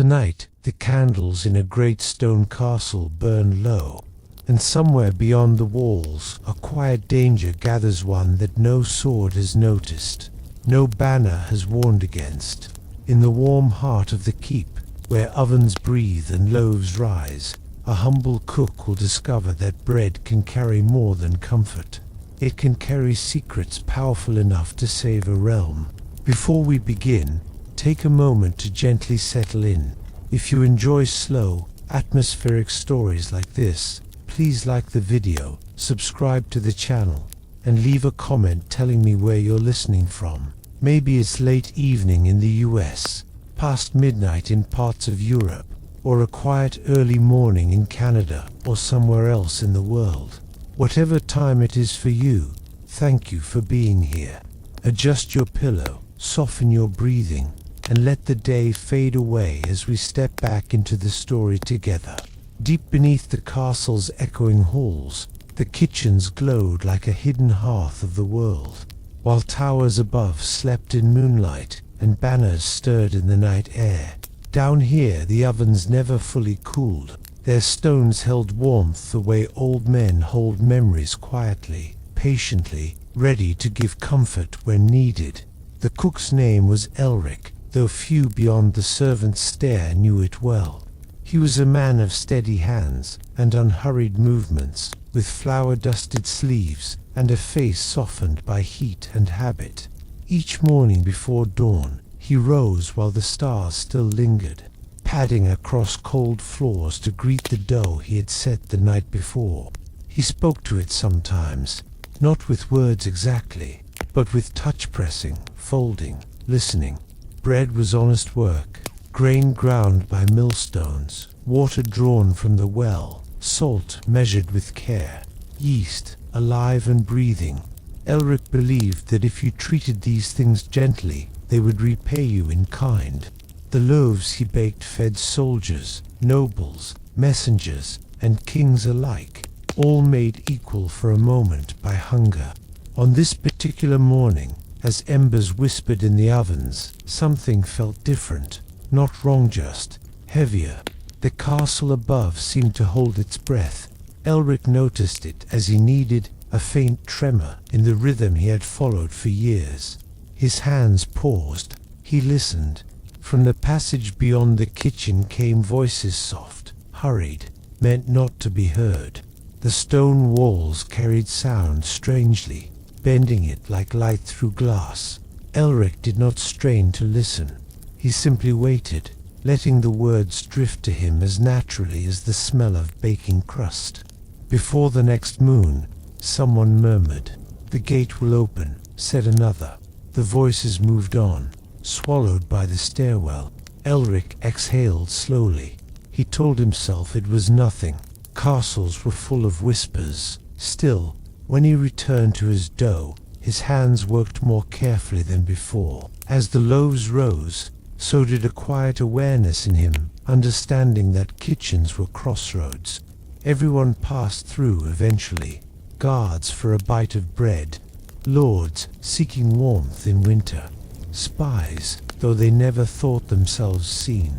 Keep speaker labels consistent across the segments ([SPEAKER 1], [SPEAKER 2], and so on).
[SPEAKER 1] Tonight, the candles in a great stone castle burn low, and somewhere beyond the walls a quiet danger gathers, one that no sword has noticed, no banner has warned against. In the warm heart of the keep, where ovens breathe and loaves rise, a humble cook will discover that bread can carry more than comfort. It can carry secrets powerful enough to save a realm. Before we begin, take a moment to gently settle in. If you enjoy slow, atmospheric stories like this, please like the video, subscribe to the channel, and leave a comment telling me where you're listening from. Maybe it's late evening in the US, past midnight in parts of Europe, or a quiet early morning in Canada or somewhere else in the world. Whatever time it is for you, thank you for being here. Adjust your pillow, soften your breathing, and let the day fade away as we step back into the story together. Deep beneath the castle's echoing halls, the kitchens glowed like a hidden hearth of the world, while towers above slept in moonlight and banners stirred in the night air. Down here the ovens never fully cooled. Their stones held warmth the way old men hold memories, quietly, patiently, ready to give comfort when needed. The cook's name was Elric, though few beyond the servant's stare knew it well. He was a man of steady hands and unhurried movements, with flour-dusted sleeves and a face softened by heat and habit. Each morning before dawn, he rose while the stars still lingered, padding across cold floors to greet the dough he had set the night before. He spoke to it sometimes, not with words exactly, but with touch, pressing, folding, listening. Bread was honest work, grain ground by millstones, water drawn from the well, salt measured with care, yeast alive and breathing. Elric believed that if you treated these things gently, they would repay you in kind. The loaves he baked fed soldiers, nobles, messengers, and kings alike, all made equal for a moment by hunger. On this particular morning, as embers whispered in the ovens, something felt different. Not wrong, just heavier. The castle above seemed to hold its breath. Elric noticed it as he needed a faint tremor in the rhythm he had followed for years. His hands paused. He listened. From the passage beyond the kitchen came voices, soft, hurried, meant not to be heard. The stone walls carried sound strangely, bending it like light through glass. Elric did not strain to listen. He simply waited, letting the words drift to him as naturally as the smell of baking crust. Before the next moon, someone murmured. "The gate will open," said another. The voices moved on, swallowed by the stairwell. Elric exhaled slowly. He told himself it was nothing. Castles were full of whispers. Still, when he returned to his dough, his hands worked more carefully than before. As the loaves rose, so did a quiet awareness in him, understanding that kitchens were crossroads. Everyone passed through eventually. Guards for a bite of bread, lords seeking warmth in winter, spies, though they never thought themselves seen.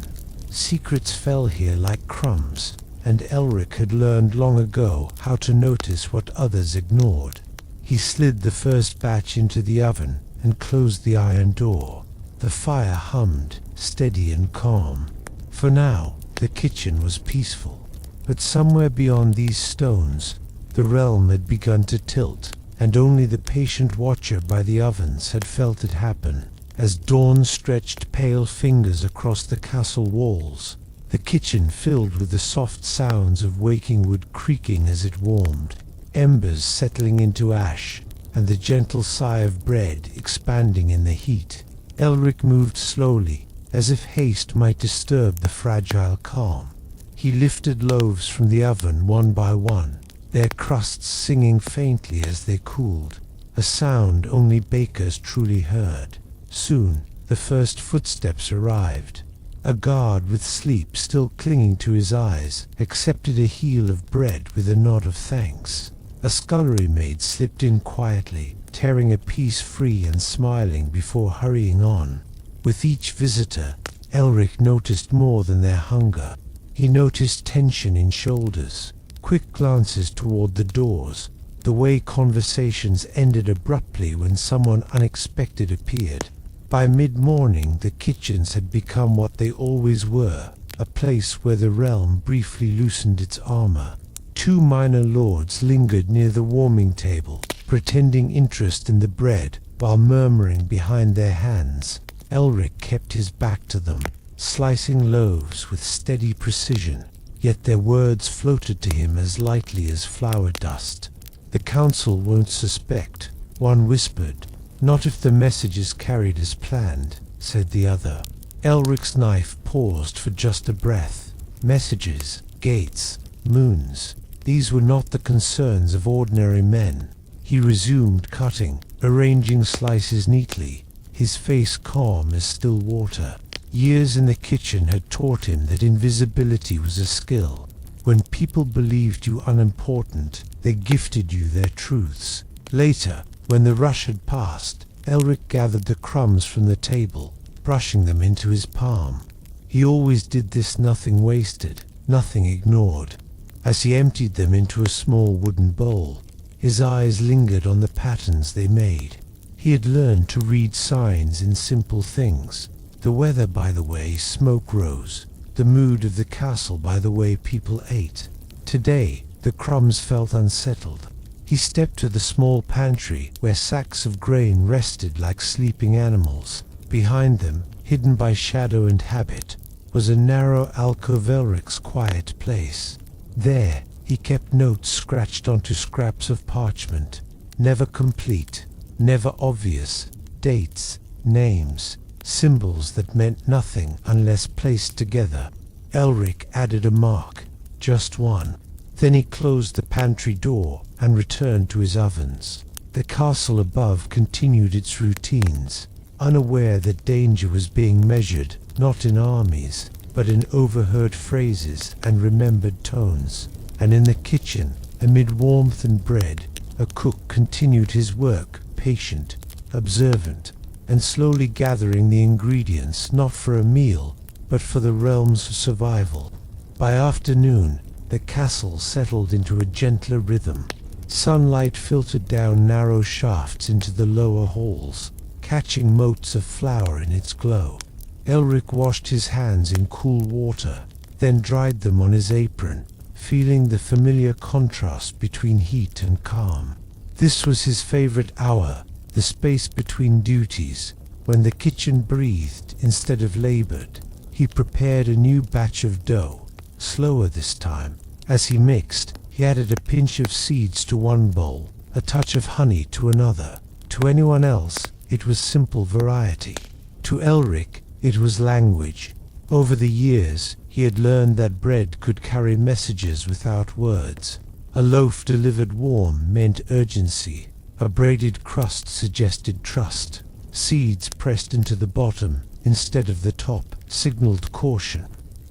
[SPEAKER 1] Secrets fell here like crumbs, and Elric had learned long ago how to notice what others ignored. He slid the first batch into the oven and closed the iron door. The fire hummed, steady and calm. For now, the kitchen was peaceful. But somewhere beyond these stones, the realm had begun to tilt, and only the patient watcher by the ovens had felt it happen. As dawn stretched pale fingers across the castle walls, the kitchen filled with the soft sounds of waking wood creaking as it warmed, embers settling into ash, and the gentle sigh of bread expanding in the heat. Elric moved slowly, as if haste might disturb the fragile calm. He lifted loaves from the oven one by one, their crusts singing faintly as they cooled, a sound only bakers truly heard. Soon, the first footsteps arrived. A guard with sleep still clinging to his eyes accepted a heel of bread with a nod of thanks. A scullery maid slipped in quietly, tearing a piece free and smiling before hurrying on. With each visitor, Elric noticed more than their hunger. He noticed tension in shoulders, quick glances toward the doors, the way conversations ended abruptly when someone unexpected appeared. By mid-morning, the kitchens had become what they always were, a place where the realm briefly loosened its armor. Two minor lords lingered near the warming table, pretending interest in the bread while murmuring behind their hands. Elric kept his back to them, slicing loaves with steady precision, yet their words floated to him as lightly as flour dust. "The council won't suspect," one whispered. "Not if the message is carried as planned," said the other. Elric's knife paused for just a breath. Messages, gates, moons, these were not the concerns of ordinary men. He resumed cutting, arranging slices neatly, his face calm as still water. Years in the kitchen had taught him that invisibility was a skill. When people believed you unimportant, they gifted you their truths. Later, when the rush had passed, Elric gathered the crumbs from the table, brushing them into his palm. He always did this, nothing wasted, nothing ignored. As he emptied them into a small wooden bowl, his eyes lingered on the patterns they made. He had learned to read signs in simple things. The weather by the way smoke rose, the mood of the castle by the way people ate. Today, the crumbs felt unsettled. He stepped to the small pantry where sacks of grain rested like sleeping animals. Behind them, hidden by shadow and habit, was a narrow alcove, Elric's quiet place. There, he kept notes scratched onto scraps of parchment, never complete, never obvious, dates, names, symbols that meant nothing unless placed together. Elric added a mark, just one. Then he closed the pantry door and returned to his ovens. The castle above continued its routines, unaware that danger was being measured not in armies, but in overheard phrases and remembered tones. And in the kitchen, amid warmth and bread, a cook continued his work, patient, observant, and slowly gathering the ingredients not for a meal, but for the realm's survival. By afternoon, the castle settled into a gentler rhythm. Sunlight filtered down narrow shafts into the lower halls, catching motes of flour in its glow. Elric washed his hands in cool water, then dried them on his apron, feeling the familiar contrast between heat and calm. This was his favorite hour, the space between duties, when the kitchen breathed instead of labored. He prepared a new batch of dough, slower this time. As he mixed, he added a pinch of seeds to one bowl, a touch of honey to another. To anyone else, it was simple variety. To Elric, it was language. Over the years, he had learned that bread could carry messages without words. A loaf delivered warm meant urgency. A braided crust suggested trust. Seeds pressed into the bottom instead of the top signaled caution.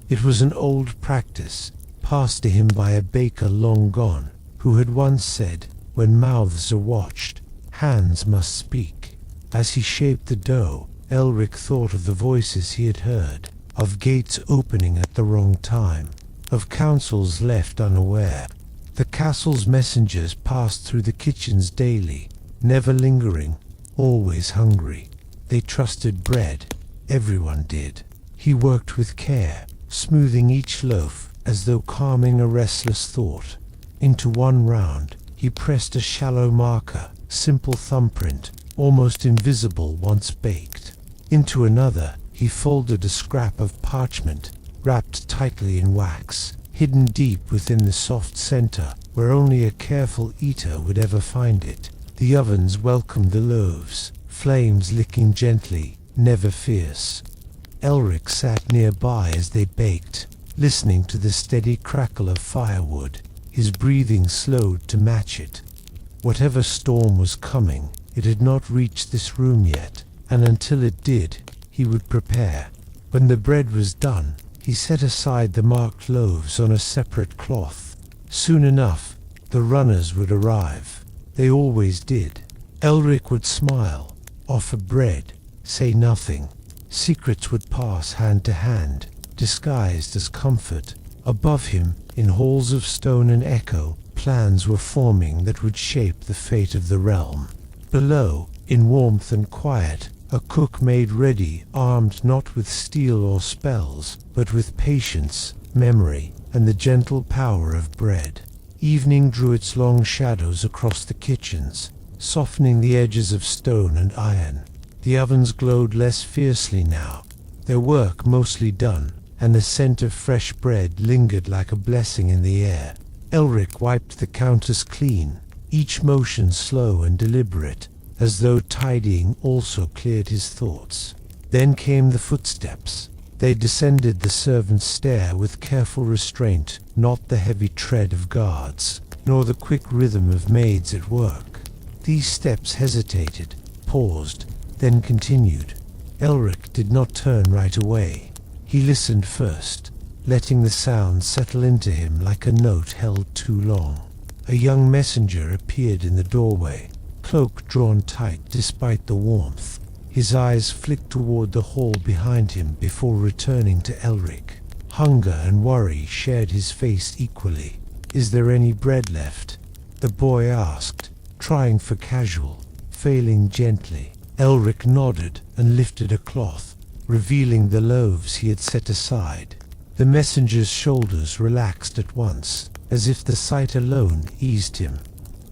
[SPEAKER 1] It was an old practice, passed to him by a baker long gone, who had once said, "When mouths are watched, hands must speak." As he shaped the dough, Elric thought of the voices he had heard, of gates opening at the wrong time, of councils left unaware. The castle's messengers passed through the kitchens daily, never lingering, always hungry. They trusted bread. Everyone did. He worked with care, smoothing each loaf as though calming a restless thought. Into one round, he pressed a shallow marker, simple thumbprint, almost invisible once baked. Into another, he folded a scrap of parchment, wrapped tightly in wax, hidden deep within the soft center, where only a careful eater would ever find it. The ovens welcomed the loaves, flames licking gently, never fierce. Elric sat nearby as they baked, listening to the steady crackle of firewood. His breathing slowed to match it. Whatever storm was coming, it had not reached this room yet, and until it did, he would prepare. When the bread was done, he set aside the marked loaves on a separate cloth. Soon enough, the runners would arrive. They always did. Elric would smile, offer bread, say nothing. Secrets would pass hand to hand, disguised as comfort. Above him, in halls of stone and echo, plans were forming that would shape the fate of the realm. Below, in warmth and quiet, a cook made ready, armed not with steel or spells, but with patience, memory, and the gentle power of bread. Evening drew its long shadows across the kitchens, softening the edges of stone and iron. The ovens glowed less fiercely now, their work mostly done, and the scent of fresh bread lingered like a blessing in the air. Elric wiped the counters clean, each motion slow and deliberate, as though tidying also cleared his thoughts. Then came the footsteps. They descended the servants' stair with careful restraint, not the heavy tread of guards, nor the quick rhythm of maids at work. These steps hesitated, paused, then continued. Elric did not turn right away. He listened first, letting the sound settle into him like a note held too long. A young messenger appeared in the doorway, cloak drawn tight despite the warmth. His eyes flicked toward the hall behind him before returning to Elric. Hunger and worry shared his face equally. "Is there any bread left?" the boy asked, trying for casual, failing gently. Elric nodded and lifted a cloth, revealing the loaves he had set aside. The messenger's shoulders relaxed at once, as if the sight alone eased him.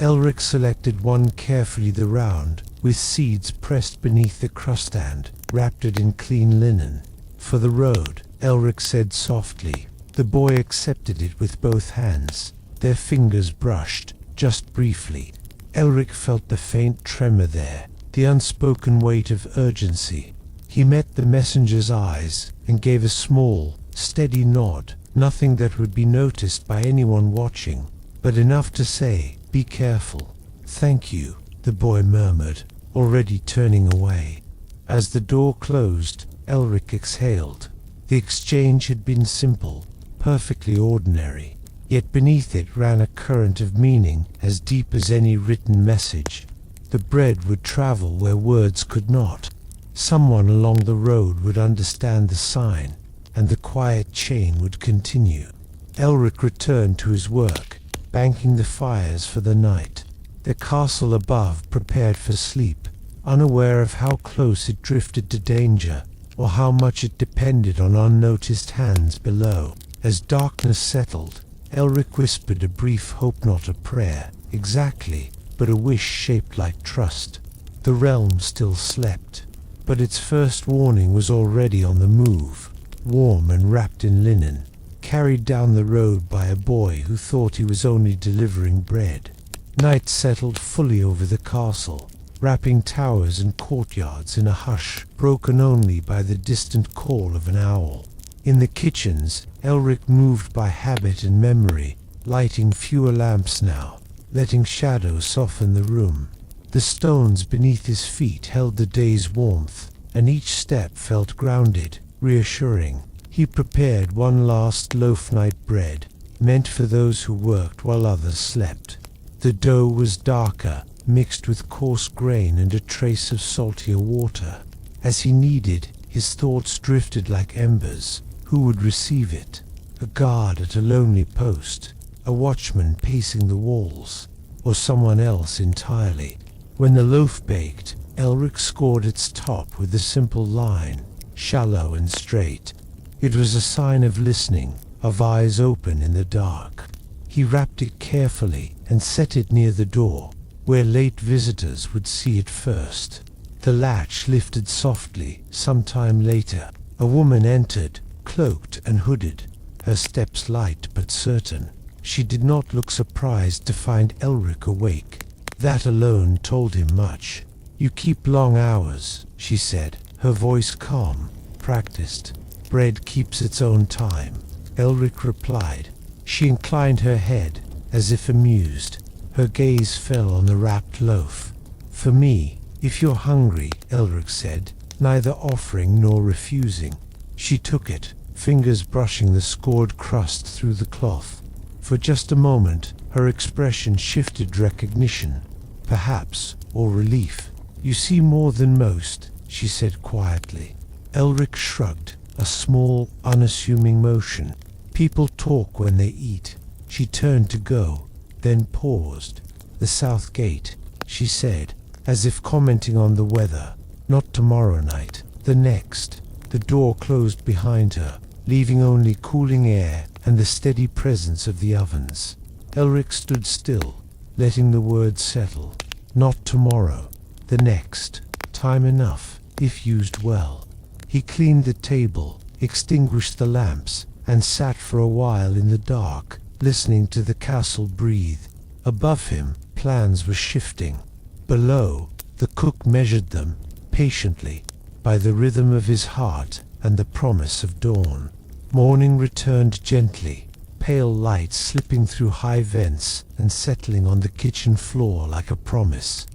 [SPEAKER 1] Elric selected one carefully, the round, with seeds pressed beneath the crust, and wrapped it in clean linen. "For the road," Elric said softly. The boy accepted it with both hands. Their fingers brushed, just briefly. Elric felt the faint tremor there, the unspoken weight of urgency. He met the messenger's eyes and gave a small, steady nod, nothing that would be noticed by anyone watching, but enough to say, "Be careful." "Thank you," the boy murmured, already turning away. As the door closed, Elric exhaled. The exchange had been simple, perfectly ordinary, yet beneath it ran a current of meaning as deep as any written message. The bread would travel where words could not. Someone along the road would understand the sign, and the quiet chain would continue. Elric returned to his work, banking the fires for the night. The castle above prepared for sleep, unaware of how close it drifted to danger, or how much it depended on unnoticed hands below. As darkness settled, Elric whispered a brief hope, not a prayer, exactly, but a wish shaped like trust. The realm still slept, but its first warning was already on the move, warm and wrapped in linen, carried down the road by a boy who thought he was only delivering bread. Night settled fully over the castle, wrapping towers and courtyards in a hush broken only by the distant call of an owl. In the kitchens, Elric moved by habit and memory, lighting fewer lamps now, letting shadows soften the room. The stones beneath his feet held the day's warmth, and each step felt grounded, reassuring. He prepared one last loaf, night bread, meant for those who worked while others slept. The dough was darker, mixed with coarse grain and a trace of saltier water. As he kneaded, his thoughts drifted like embers. Who would receive it? A guard at a lonely post, a watchman pacing the walls, or someone else entirely? When the loaf baked, Elric scored its top with a simple line, shallow and straight. It was a sign of listening, of eyes open in the dark. He wrapped it carefully and set it near the door, where late visitors would see it first. The latch lifted softly. Some time later, a woman entered, cloaked and hooded, her steps light but certain. She did not look surprised to find Elric awake. That alone told him much. "You keep long hours," she said, her voice calm, practiced. "Bread keeps its own time," Elric replied. She inclined her head, as if amused. Her gaze fell on the wrapped loaf. "For me, if you're hungry," Elric said, neither offering nor refusing. She took it, fingers brushing the scored crust through the cloth. For just a moment, her expression shifted, recognition, perhaps, or relief. "You see more than most," she said quietly. Elric shrugged, a small, unassuming motion. People talk when they eat. She turned to go, then paused. The south gate, she said, as if commenting on the weather. Not tomorrow night, the next. The door closed behind her, leaving only cooling air and the steady presence of the ovens. Elric stood still, letting the words settle. Not tomorrow, the next. Time enough, if used well. He cleaned the table, extinguished the lamps, and sat for a while in the dark, listening to the castle breathe. Above him, plans were shifting. Below, the cook measured them, patiently, by the rhythm of his heart and the promise of dawn. Morning returned gently, pale light slipping through high vents and settling on the kitchen floor like a promise.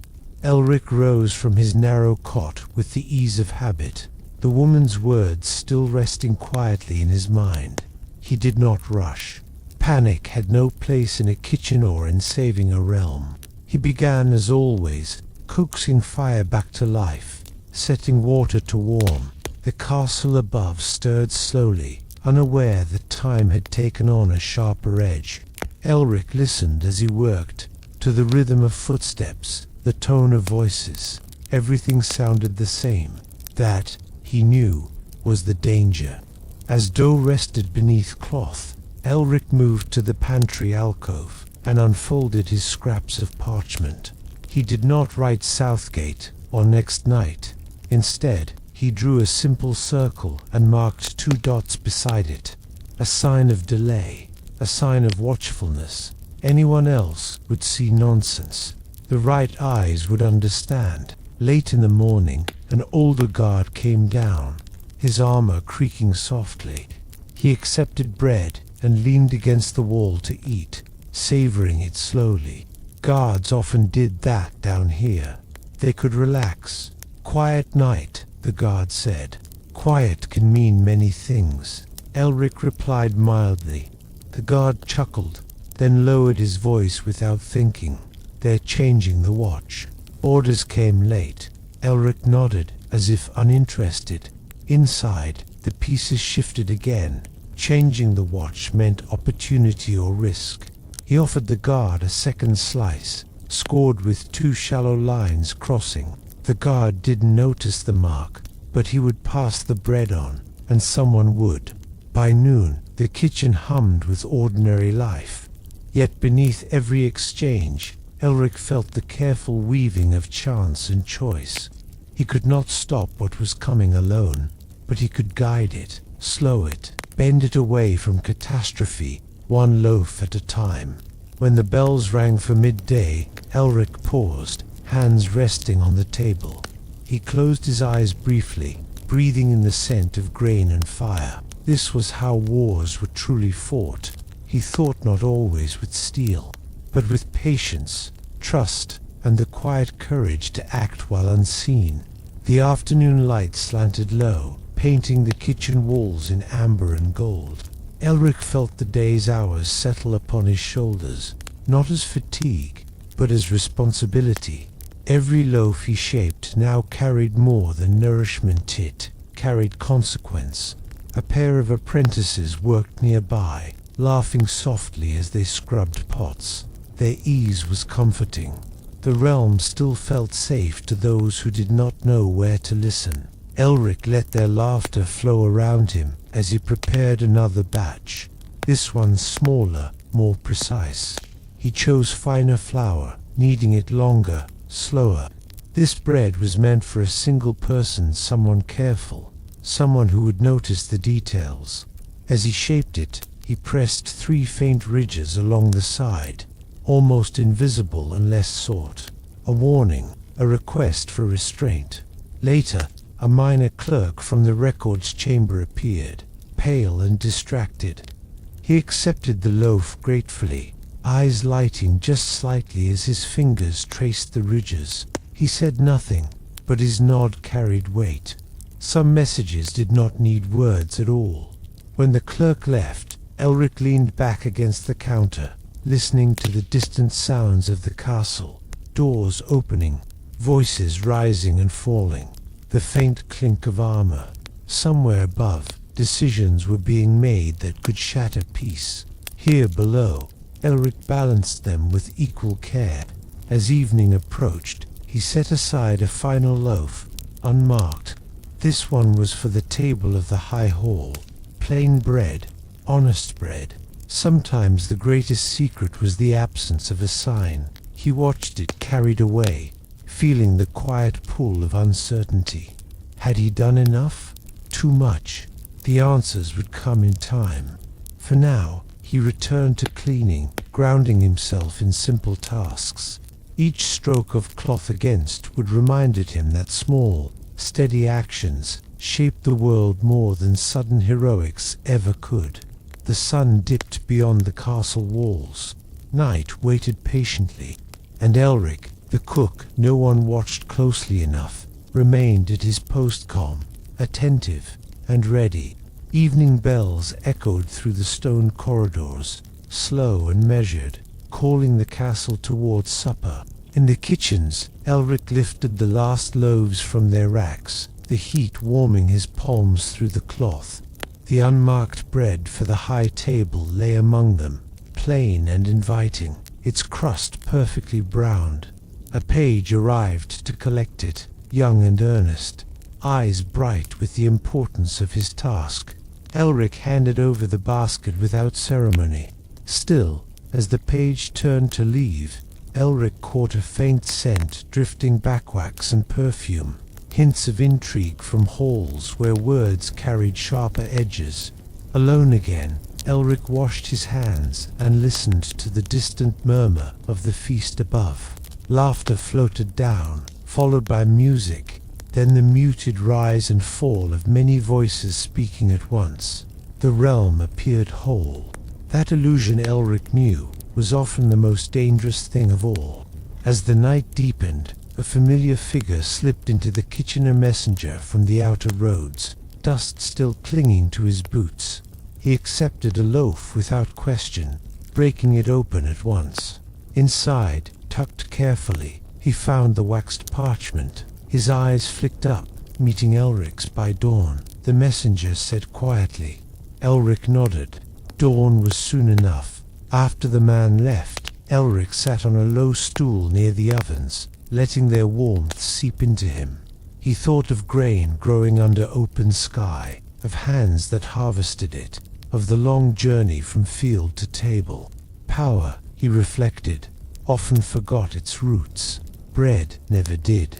[SPEAKER 1] Elric rose from his narrow cot with the ease of habit, the woman's words still resting quietly in his mind. He did not rush. Panic had no place in a kitchen or in saving a realm. He began as always, coaxing fire back to life, setting water to warm. The castle above stirred slowly, unaware that time had taken on a sharper edge. Elric listened as he worked, to the rhythm of footsteps, the tone of voices. Everything sounded the same. That, he knew, was the danger. As dough rested beneath cloth, Elric moved to the pantry alcove and unfolded his scraps of parchment. He did not write Southgate or next night. Instead, he drew a simple circle and marked 2 dots beside it. A sign of delay, a sign of watchfulness. Anyone else would see nonsense. The right eyes would understand. Late in the morning, an older guard came down, his armor creaking softly. He accepted bread and leaned against the wall to eat, savoring it slowly. Guards often did that down here. They could relax. Quiet night, the guard said. Quiet can mean many things. Elric replied mildly. The guard chuckled, then lowered his voice without thinking. They're changing the watch. Orders came late. Elric nodded, as if uninterested. Inside, the pieces shifted again. Changing the watch meant opportunity or risk. He offered the guard a second slice, scored with 2 shallow lines crossing. The guard didn't notice the mark, but he would pass the bread on, and someone would. By noon, the kitchen hummed with ordinary life. Yet beneath every exchange, Elric felt the careful weaving of chance and choice. He could not stop what was coming alone, but he could guide it, slow it, bend it away from catastrophe, one loaf at a time. When the bells rang for midday, Elric paused, hands resting on the table. He closed his eyes briefly, breathing in the scent of grain and fire. This was how wars were truly fought. He thought not always with steel, but with patience, trust, and the quiet courage to act while unseen. The afternoon light slanted low, painting the kitchen walls in amber and gold. Elric felt the day's hours settle upon his shoulders, not as fatigue, but as responsibility. Every loaf he shaped now carried more than nourishment, it carried consequence. A pair of apprentices worked nearby, laughing softly as they scrubbed pots. Their ease was comforting. The realm still felt safe to those who did not know where to listen. Elric let their laughter flow around him as he prepared another batch, this one smaller, more precise. He chose finer flour, kneading it longer, slower. This bread was meant for a single person, someone careful, someone who would notice the details. As he shaped it, he pressed 3 faint ridges along the side, almost invisible unless sought. A warning, a request for restraint. Later, a minor clerk from the records chamber appeared, pale and distracted. He accepted the loaf gratefully, eyes lighting just slightly as his fingers traced the ridges. He said nothing, but his nod carried weight. Some messages did not need words at all. When the clerk left, Elric leaned back against the counter, listening to the distant sounds of the castle, doors opening, voices rising and falling, the faint clink of armor. Somewhere above, decisions were being made that could shatter peace. Here below, Elric balanced them with equal care. As evening approached, he set aside a final loaf, unmarked. This one was for the table of the high hall. Plain bread, honest bread. Sometimes the greatest secret was the absence of a sign. He watched it carried away, feeling the quiet pull of uncertainty. Had he done enough? Too much? The answers would come in time. For now, he returned to cleaning, grounding himself in simple tasks. Each stroke of cloth against wood reminded him that small, steady actions shaped the world more than sudden heroics ever could. The sun dipped beyond the castle walls. Night waited patiently, and Elric, the cook no one watched closely enough, remained at his post calm, attentive, and ready. Evening bells echoed through the stone corridors, slow and measured, calling the castle towards supper. In the kitchens, Elric lifted the last loaves from their racks, the heat warming his palms through the cloth. The unmarked bread for the high table lay among them, plain and inviting, its crust perfectly browned. A page arrived to collect it, young and earnest, eyes bright with the importance of his task. Elric handed over the basket without ceremony. Still, as the page turned to leave, Elric caught a faint scent drifting back, wax and perfume, hints of intrigue from halls where words carried sharper edges. Alone again, Elric washed his hands and listened to the distant murmur of the feast above. Laughter floated down, followed by music, then the muted rise and fall of many voices speaking at once. The realm appeared whole. That illusion, Elric knew, was often the most dangerous thing of all. As the night deepened, a familiar figure slipped into the kitchen, a messenger from the outer roads, dust still clinging to his boots. He accepted a loaf without question, breaking it open at once. Inside, tucked carefully, he found the waxed parchment. His eyes flicked up, meeting Elric's by dawn. The messenger said quietly. Elric nodded. Dawn was soon enough. After the man left, Elric sat on a low stool near the ovens, letting their warmth seep into him. He thought of grain growing under open sky, of hands that harvested it, of the long journey from field to table. Power, he reflected, often forgot its roots. Bread never did.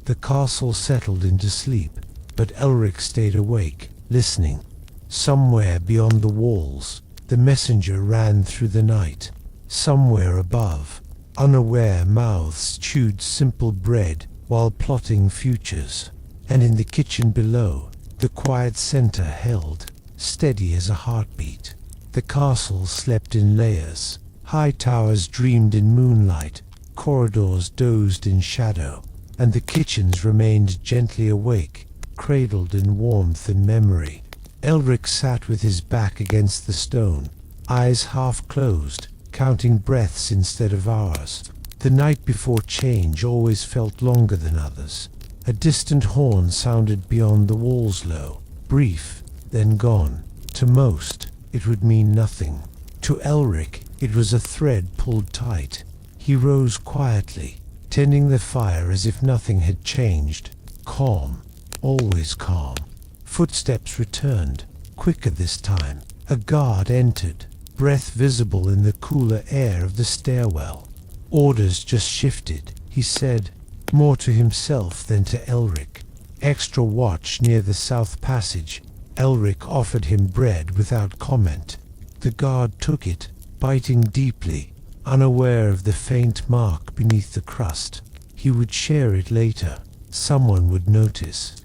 [SPEAKER 1] The castle settled into sleep, but Elric stayed awake, listening. Somewhere beyond the walls, the messenger ran through the night. Somewhere above, unaware mouths chewed simple bread while plotting futures. And in the kitchen below, the quiet center held, steady as a heartbeat. The castle slept in layers. High towers dreamed in moonlight, corridors dozed in shadow, and the kitchens remained gently awake, cradled in warmth and memory. Elric sat with his back against the stone, eyes half closed, counting breaths instead of hours. The night before change always felt longer than others. A distant horn sounded beyond the walls, low, brief, then gone. To most, it would mean nothing. To Elric, it was a thread pulled tight. He rose quietly, tending the fire as if nothing had changed. Calm, always calm. Footsteps returned, quicker this time. A guard entered, breath visible in the cooler air of the stairwell. Orders just shifted, he said, more to himself than to Elric. Extra watch near the south passage. Elric offered him bread without comment. The guard took it, biting deeply, unaware of the faint mark beneath the crust. He would share it later. Someone would notice.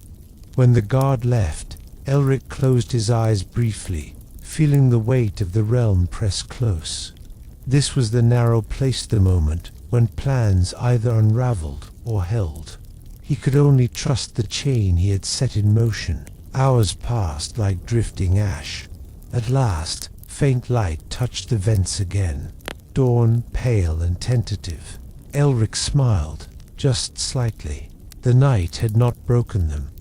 [SPEAKER 1] When the guard left, Elric closed his eyes briefly, feeling the weight of the realm press close. This was the narrow place, the moment when plans either unraveled or held. He could only trust the chain he had set in motion. Hours passed like drifting ash. At last, faint light touched the vents again. Dawn, pale and tentative. Elric smiled, just slightly. The night had not broken them.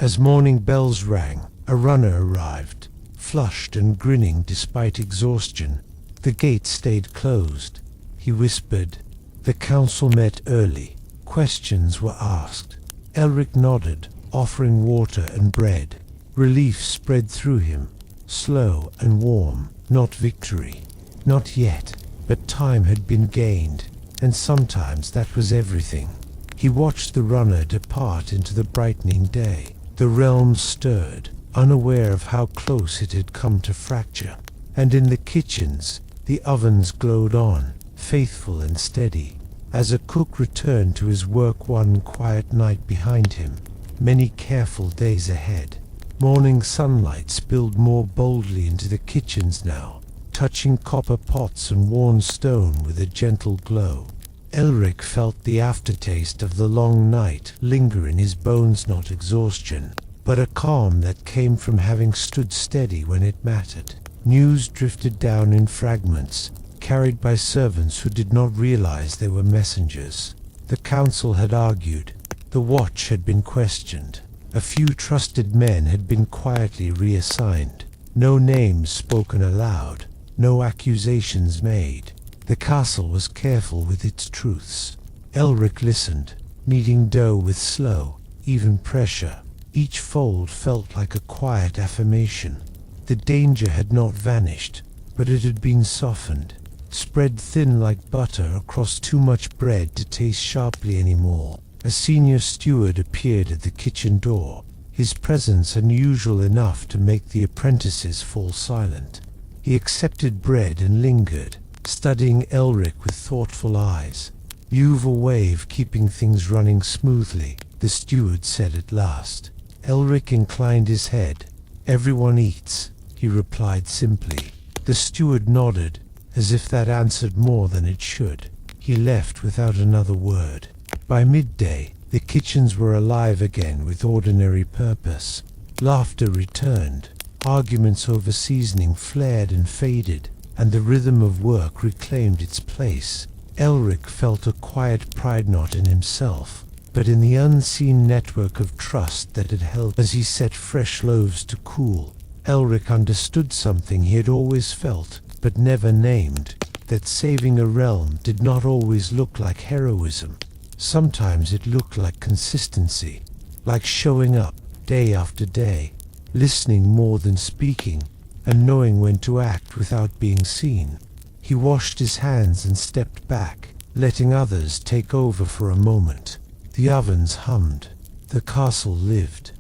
[SPEAKER 1] As morning bells rang, a runner arrived, flushed and grinning despite exhaustion. The gate stayed closed. He whispered. The council met early. Questions were asked. Elric nodded, offering water and bread. Relief spread through him, slow and warm. Not victory. Not yet. But time had been gained, and sometimes that was everything. He watched the runner depart into the brightening day. The realm stirred, unaware of how close it had come to fracture. And in the kitchens, the ovens glowed on, faithful and steady. As a cook returned to his work, one quiet night behind him, many careful days ahead. Morning sunlight spilled more boldly into the kitchens now, touching copper pots and worn stone with a gentle glow. Elric felt the aftertaste of the long night linger in his bones, not exhaustion, but a calm that came from having stood steady when it mattered. News drifted down in fragments, carried by servants who did not realize they were messengers. The council had argued. The watch had been questioned. A few trusted men had been quietly reassigned. No names spoken aloud, no accusations made. The castle was careful with its truths. Elric listened, kneading dough with slow, even pressure. Each fold felt like a quiet affirmation. The danger had not vanished, but it had been softened, spread thin like butter across too much bread to taste sharply anymore. A senior steward appeared at the kitchen door, his presence unusual enough to make the apprentices fall silent. He accepted bread and lingered, studying Elric with thoughtful eyes. "You've a way of keeping things running smoothly," the steward said at last. Elric inclined his head. "Everyone eats," he replied simply. The steward nodded, as if that answered more than it should. He left without another word. By midday, the kitchens were alive again with ordinary purpose. Laughter returned. Arguments over seasoning flared and faded, and the rhythm of work reclaimed its place. Elric felt a quiet pride, not in himself, but in the unseen network of trust that had held as he set fresh loaves to cool. Elric understood something he had always felt, but never named, that saving a realm did not always look like heroism. Sometimes it looked like consistency, like showing up day after day, listening more than speaking, and knowing when to act without being seen. He washed his hands and stepped back, letting others take over for a moment. The ovens hummed. The castle lived.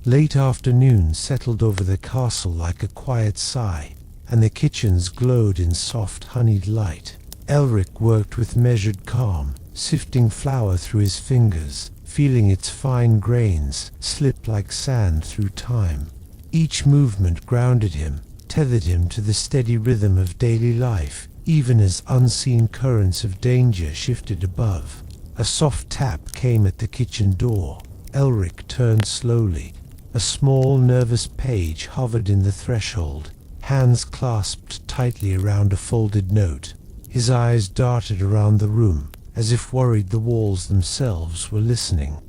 [SPEAKER 1] Late afternoon settled over the castle like a quiet sigh, and the kitchens glowed in soft honeyed light. Elric worked with measured calm, sifting flour through his fingers, feeling its fine grains slip like sand through time. Each movement grounded him, tethered him to the steady rhythm of daily life, even as unseen currents of danger shifted above. A soft tap came at the kitchen door. Elric turned slowly. A small, nervous page hovered in the threshold, hands clasped tightly around a folded note. His eyes darted around the room, as if worried the walls themselves were listening.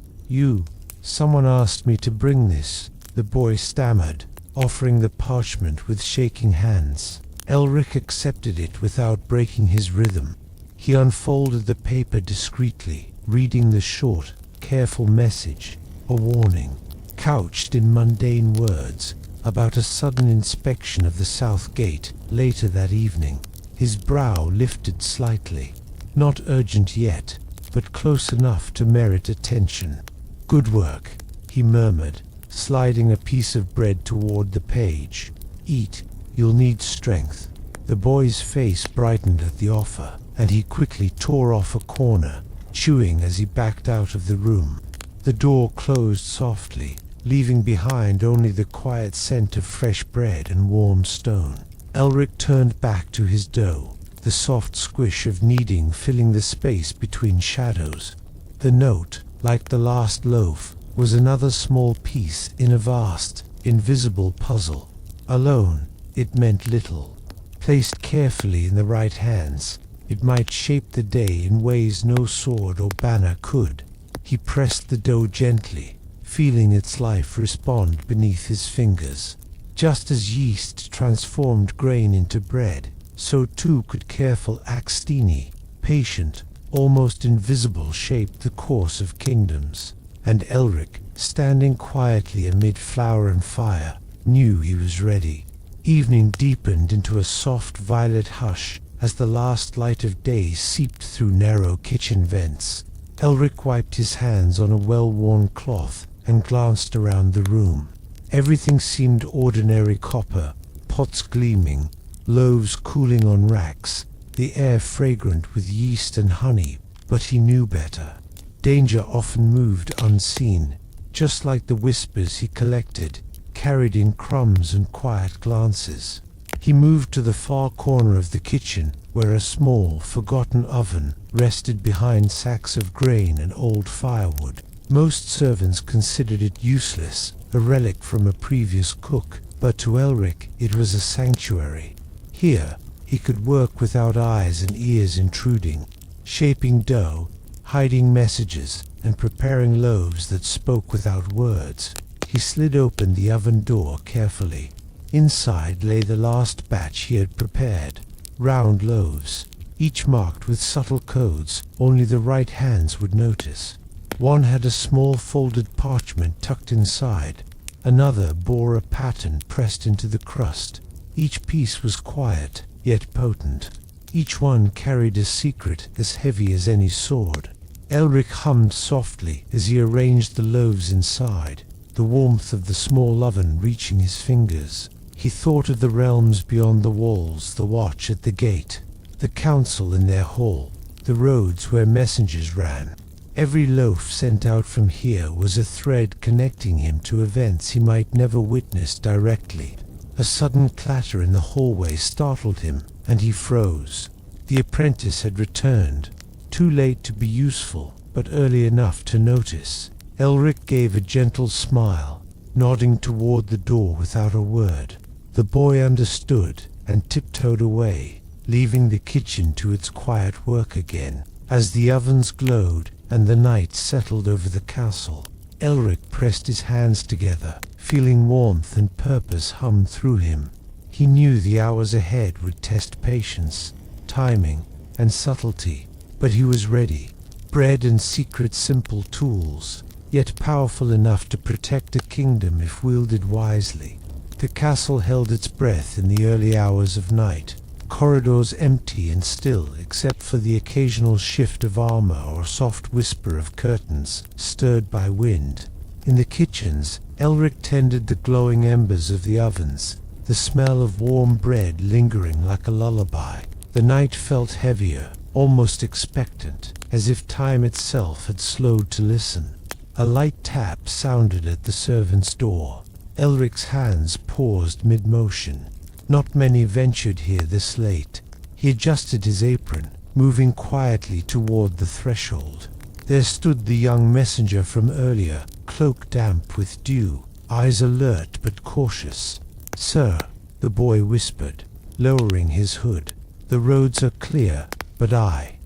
[SPEAKER 1] Someone asked me to bring this," the boy stammered, offering the parchment with shaking hands. Elric accepted it without breaking his rhythm. He unfolded the paper discreetly, reading the short, careful message, a warning, couched in mundane words, about a sudden inspection of the south gate later that evening. His brow lifted slightly. Not urgent yet, but close enough to merit attention. "Good work," he murmured, sliding a piece of bread toward the page. "Eat, you'll need strength." The boy's face brightened at the offer, and he quickly tore off a corner, chewing as he backed out of the room. The door closed softly, leaving behind only the quiet scent of fresh bread and warm stone. Elric turned back to his dough, the soft squish of kneading filling the space between shadows. The note, like the last loaf, was another small piece in a vast, invisible puzzle. Alone, it meant little. Placed carefully in the right hands, it might shape the day in ways no sword or banner could. He pressed the dough gently, feeling its life respond beneath his fingers. Just as yeast transformed grain into bread, so too could careful Axtini, patient, almost invisible, shape the course of kingdoms. And Elric, standing quietly amid flour and fire, knew he was ready. Evening deepened into a soft violet hush as the last light of day seeped through narrow kitchen vents. Elric wiped his hands on a well-worn cloth and glanced around the room. Everything seemed ordinary copper, pots gleaming, loaves cooling on racks, the air fragrant with yeast and honey, but he knew better. Danger often moved unseen, just like the whispers he collected, carried in crumbs and quiet glances. He moved to the far corner of the kitchen, where a small, forgotten oven rested behind sacks of grain and old firewood. Most servants considered it useless, a relic from a previous cook, but to Elric it was a sanctuary. Here, he could work without eyes and ears intruding, shaping dough, hiding messages, and preparing loaves that spoke without words. He slid open the oven door carefully. Inside lay the last batch he had prepared, round loaves, each marked with subtle codes only the right hands would notice. One had a small folded parchment tucked inside, another bore a pattern pressed into the crust. Each piece was quiet, yet potent. Each one carried a secret as heavy as any sword. Elric hummed softly as he arranged the loaves inside, the warmth of the small oven reaching his fingers. He thought of the realms beyond the walls, the watch at the gate, the council in their hall, the roads where messengers ran. Every loaf sent out from here was a thread connecting him to events he might never witness directly. A sudden clatter in the hallway startled him, and he froze. The apprentice had returned, too late to be useful, but early enough to notice. Elric gave a gentle smile, nodding toward the door without a word. The boy understood and tiptoed away, leaving the kitchen to its quiet work again. As the ovens glowed and the night settled over the castle, Elric pressed his hands together, feeling warmth and purpose hum through him. He knew the hours ahead would test patience, timing, and subtlety, but he was ready. Bread and secret, simple tools, yet powerful enough to protect a kingdom if wielded wisely. The castle held its breath in the early hours of night, corridors empty and still except for the occasional shift of armor or soft whisper of curtains stirred by wind. In the kitchens, Elric tended the glowing embers of the ovens, the smell of warm bread lingering like a lullaby. The night felt heavier, almost expectant, as if time itself had slowed to listen. A light tap sounded at the servant's door. Elric's hands paused mid-motion. Not many ventured here this late. He adjusted his apron, moving quietly toward the threshold. There stood the young messenger from earlier, cloak damp with dew, eyes alert but cautious. "Sir," the boy whispered, lowering his hood, "the roads are clear, but I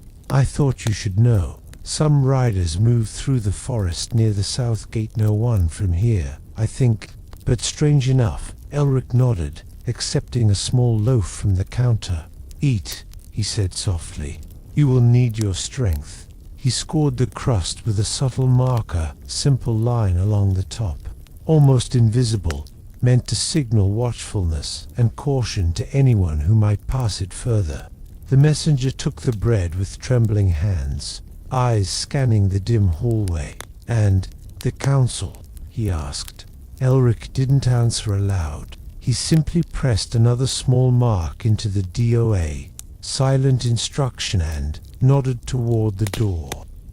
[SPEAKER 1] thought you should know. Some riders move through the forest near the south gate. No one from here, I think." But strange enough, Elric nodded, accepting a small loaf from the counter. "Eat," he said softly. "You will need your strength." He scored the crust with a subtle marker, simple line along the top, almost invisible, meant to signal watchfulness and caution to anyone who might pass it further. The messenger took the bread with trembling hands, eyes scanning the dim hallway. "And the council?" he asked. Elric didn't answer aloud. He simply pressed another small mark into the DOA, silent instruction, and nodded toward the door.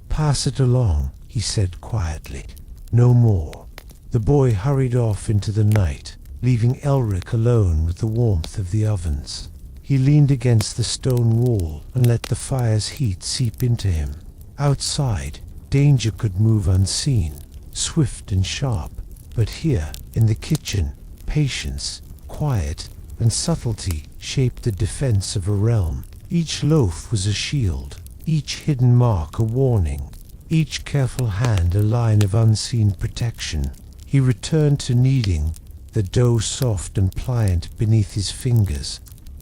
[SPEAKER 1] "Pass it along," he said quietly. "No more." The boy hurried off into the night, leaving Elric alone with the warmth of the ovens. He leaned against the stone wall and let the fire's heat seep into him. Outside, danger could move unseen, swift and sharp, but here, in the kitchen, patience, quiet, and subtlety shaped the defense of a realm. Each loaf was a shield, each hidden mark a warning. each careful hand a line of unseen protection. He returned to kneading, the dough soft and pliant beneath his fingers.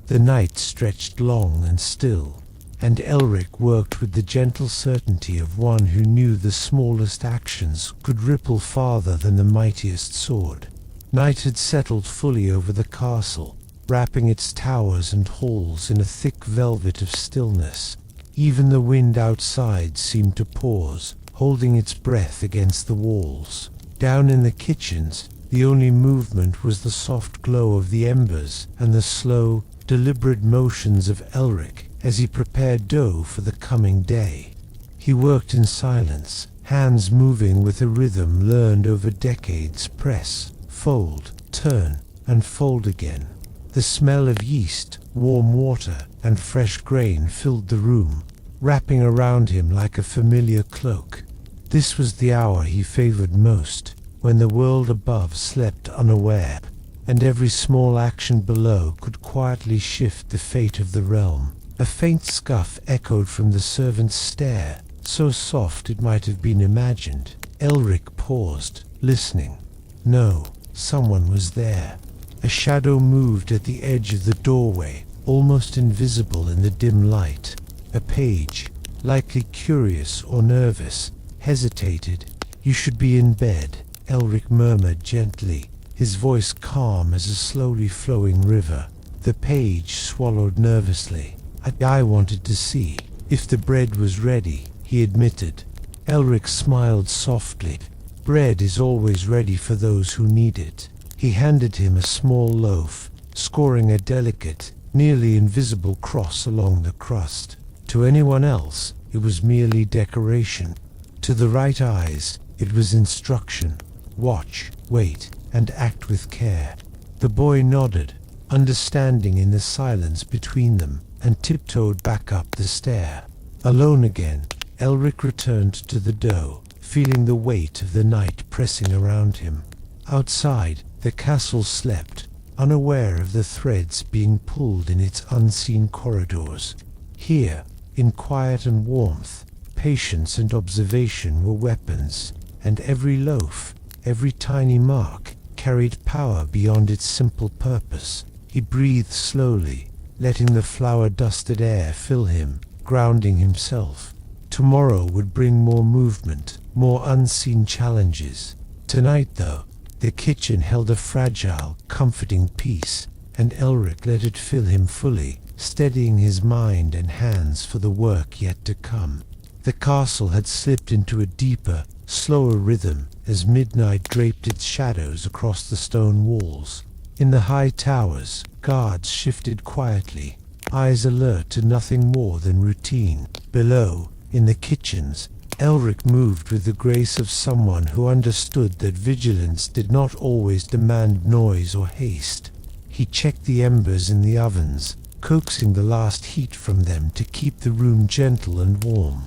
[SPEAKER 1] The night stretched long and still, and Elric worked with the gentle certainty of one who knew the smallest actions could ripple farther than the mightiest sword. Night had settled fully over the castle, wrapping its towers and halls in a thick velvet of stillness. Even the wind outside seemed to pause, holding its breath against the walls. Down in the kitchens, the only movement was the soft glow of the embers and the slow, deliberate motions of Elric as he prepared dough for the coming day. He worked in silence, hands moving with a rhythm learned over decades: press, fold, turn, and fold again. The smell of yeast, warm water, and fresh grain filled the room, wrapping around him like a familiar cloak. This was the hour he favored most, when the world above slept unaware, and every small action below could quietly shift the fate of the realm. A faint scuff echoed from the servant's stair, so soft it might have been imagined. Elric paused, listening. No, someone was there. A shadow moved at the edge of the doorway, almost invisible in the dim light. A page, likely curious or nervous, hesitated. "You should be in bed," Elric murmured gently, his voice calm as a slowly flowing river. The page swallowed nervously. I wanted to see if the bread was ready," he admitted. Elric smiled softly. "Bread is always ready for those who need it." He handed him a small loaf, scoring a delicate, nearly invisible cross along the crust. To anyone else, it was merely decoration. To the right eyes, it was instruction. Watch, wait, and act with care. The boy nodded, understanding in the silence between them, and tiptoed back up the stair. Alone again, Elric returned to the dough, feeling the weight of the night pressing around him. Outside, the castle slept, unaware of the threads being pulled in its unseen corridors. Here, in quiet and warmth, patience and observation were weapons, and every loaf, every tiny mark, carried power beyond its simple purpose. He breathed slowly, letting the flour-dusted air fill him, grounding himself. Tomorrow would bring more movement, more unseen challenges. Tonight, though, the kitchen held a fragile, comforting peace, and Elric let it fill him fully, steadying his mind and hands for the work yet to come. The castle had slipped into a deeper, slower rhythm as midnight draped its shadows across the stone walls. In the high towers, guards shifted quietly, eyes alert to nothing more than routine. Below, in the kitchens, Elric moved with the grace of someone who understood that vigilance did not always demand noise or haste. He checked the embers in the ovens, coaxing the last heat from them to keep the room gentle and warm.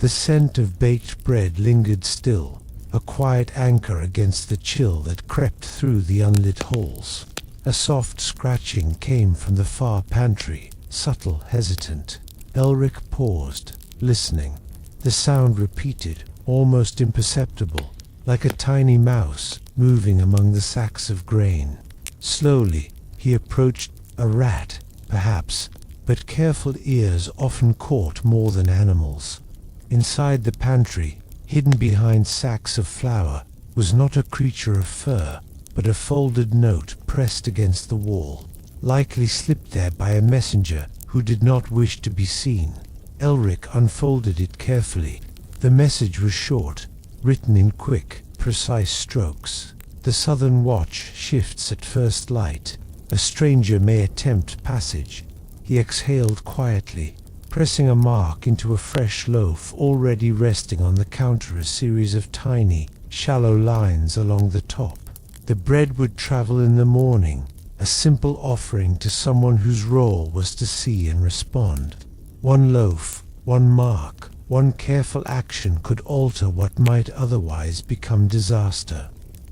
[SPEAKER 1] The scent of baked bread lingered still, a quiet anchor against the chill that crept through the unlit halls. A soft scratching came from the far pantry, subtle, hesitant. Elric paused, listening. The sound repeated, almost imperceptible, like a tiny mouse moving among the sacks of grain. Slowly, he approached. A rat, perhaps, but careful ears often caught more than animals. Inside the pantry, hidden behind sacks of flour, was not a creature of fur, but a folded note pressed against the wall, likely slipped there by a messenger who did not wish to be seen. Elric unfolded it carefully. The message was short, written in quick, precise strokes. "The Southern Watch shifts at first light. A stranger may attempt passage." He exhaled quietly, pressing a mark into a fresh loaf already resting on the counter, a series of tiny, shallow lines along the top. The bread would travel in the morning, a simple offering to someone whose role was to see and respond. One loaf, one mark, one careful action could alter what might otherwise become disaster.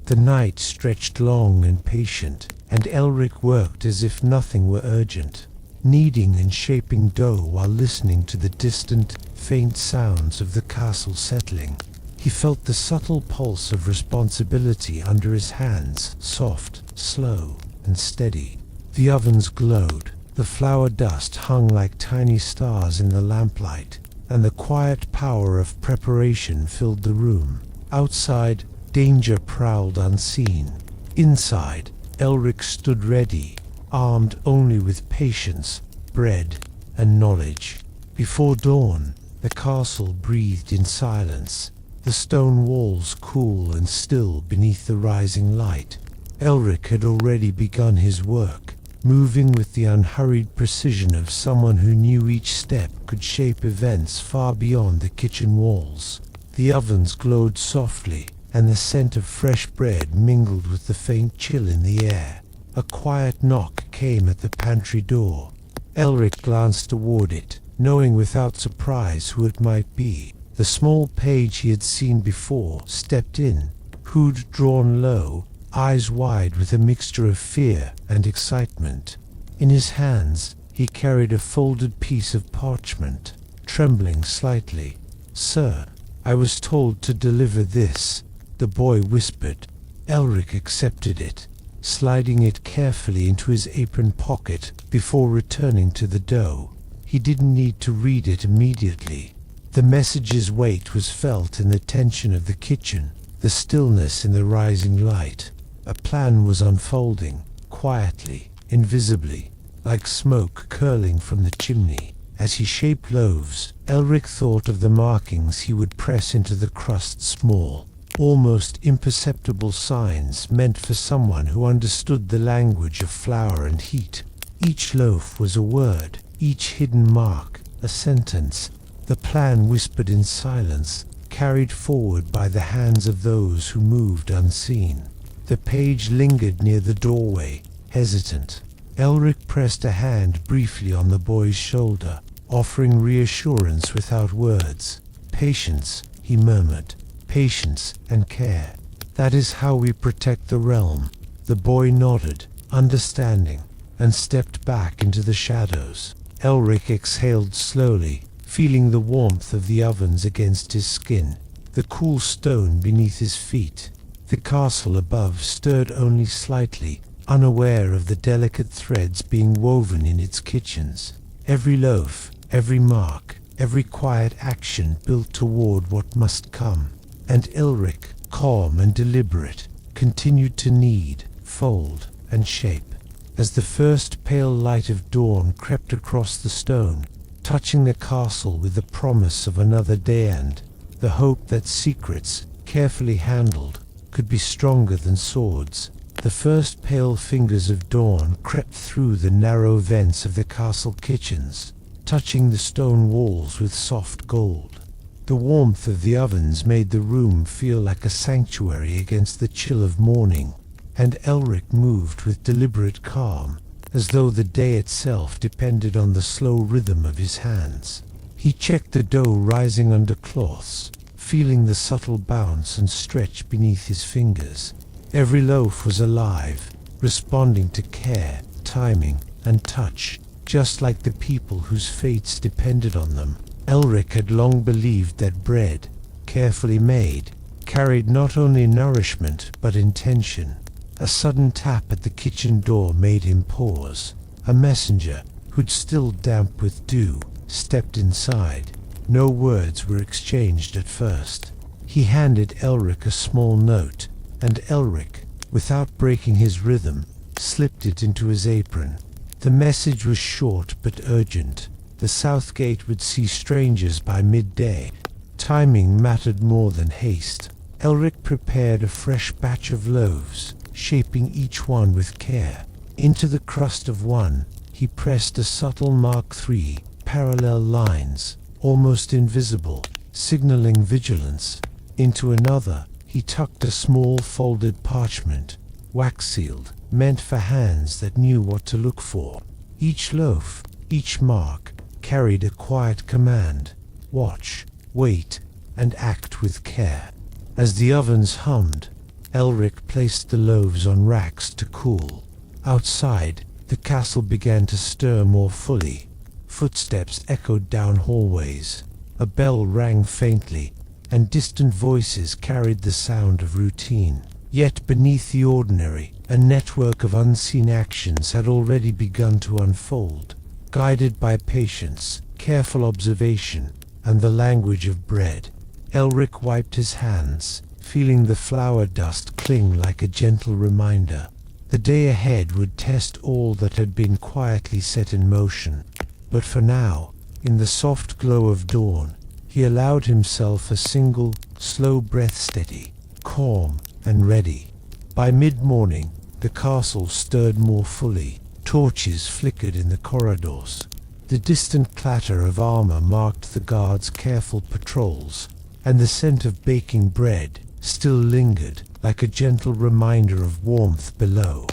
[SPEAKER 1] The night stretched long and patient, and Elric worked as if nothing were urgent. kneading and shaping dough while listening to the distant, faint sounds of the castle settling. He felt the subtle pulse of responsibility under his hands, soft, slow, and steady. The ovens glowed, the flour dust hung like tiny stars in the lamplight, and the quiet power of preparation filled the room. Outside, danger prowled unseen. Inside, Elric stood ready, armed only with patience, bread, and knowledge. Before dawn, the castle breathed in silence, the stone walls cool and still beneath the rising light. Elric had already begun his work, moving with the unhurried precision of someone who knew each step could shape events far beyond the kitchen walls. The ovens glowed softly, and the scent of fresh bread mingled with the faint chill in the air. A quiet knock came at the pantry door. Elric glanced toward it, knowing without surprise who it might be. The small page he had seen before stepped in, hood drawn low, eyes wide with a mixture of fear and excitement. In his hands, he carried a folded piece of parchment, trembling slightly. "Sir, I was told to deliver this," the boy whispered. Elric accepted it, sliding it carefully into his apron pocket before returning to the dough. He didn't need to read it immediately. The message's weight was felt in the tension of the kitchen, the stillness in the rising light. A plan was unfolding, quietly, invisibly, like smoke curling from the chimney. As he shaped loaves, Elric thought of the markings he would press into the crust, small, almost imperceptible signs meant for someone who understood the language of flour and heat. Each loaf was a word, each hidden mark, a sentence. The plan whispered in silence, carried forward by the hands of those who moved unseen. The page lingered near the doorway, hesitant. Elric pressed a hand briefly on the boy's shoulder, offering reassurance without words. "Patience," he murmured. "Patience and care. That is how we protect the realm." The boy nodded, understanding, and stepped back into the shadows. Elric exhaled slowly, feeling the warmth of the ovens against his skin, the cool stone beneath his feet. The castle above stirred only slightly, unaware of the delicate threads being woven in its kitchens. Every loaf, every mark, every quiet action built toward what must come. And Elric, calm and deliberate, continued to knead, fold, and shape. As the first pale light of dawn crept across the stone, touching the castle with the promise of another day and the hope that secrets, carefully handled, could be stronger than swords, the first pale fingers of dawn crept through the narrow vents of the castle kitchens, touching the stone walls with soft gold. The warmth of the ovens made the room feel like a sanctuary against the chill of morning, and Elric moved with deliberate calm, as though the day itself depended on the slow rhythm of his hands. He checked the dough rising under cloths, feeling the subtle bounce and stretch beneath his fingers. Every loaf was alive, responding to care, timing, and touch, just like the people whose fates depended on them. Elric had long believed that bread, carefully made, carried not only nourishment but intention. A sudden tap at the kitchen door made him pause. A messenger, hood still damp with dew, stepped inside. No words were exchanged at first. He handed Elric a small note, and Elric, without breaking his rhythm, slipped it into his apron. The message was short but urgent. The south gate would see strangers by midday. Timing mattered more than haste. Elric prepared a fresh batch of loaves, shaping each one with care. Into the crust of one, he pressed a subtle Mark III, parallel lines, almost invisible, signaling vigilance. Into another, he tucked a small folded parchment, wax-sealed, meant for hands that knew what to look for. Each loaf, each mark, carried a quiet command: watch, wait, and act with care. As the ovens hummed, Elric placed the loaves on racks to cool. Outside, The castle began to stir more fully. Footsteps echoed down hallways. A bell rang faintly, and distant voices carried the sound of routine. Yet beneath the ordinary, a network of unseen actions had already begun to unfold. Guided by patience, careful observation, and the language of bread, Elric wiped his hands, feeling the flour dust cling like a gentle reminder. The day ahead would test all that had been quietly set in motion. But for now, in the soft glow of dawn, he allowed himself a single, slow breath, steady, calm, and ready. By mid-morning, the castle stirred more fully. Torches flickered in the corridors. The distant clatter of armor marked the guards' careful patrols, and the scent of baking bread still lingered like a gentle reminder of warmth below.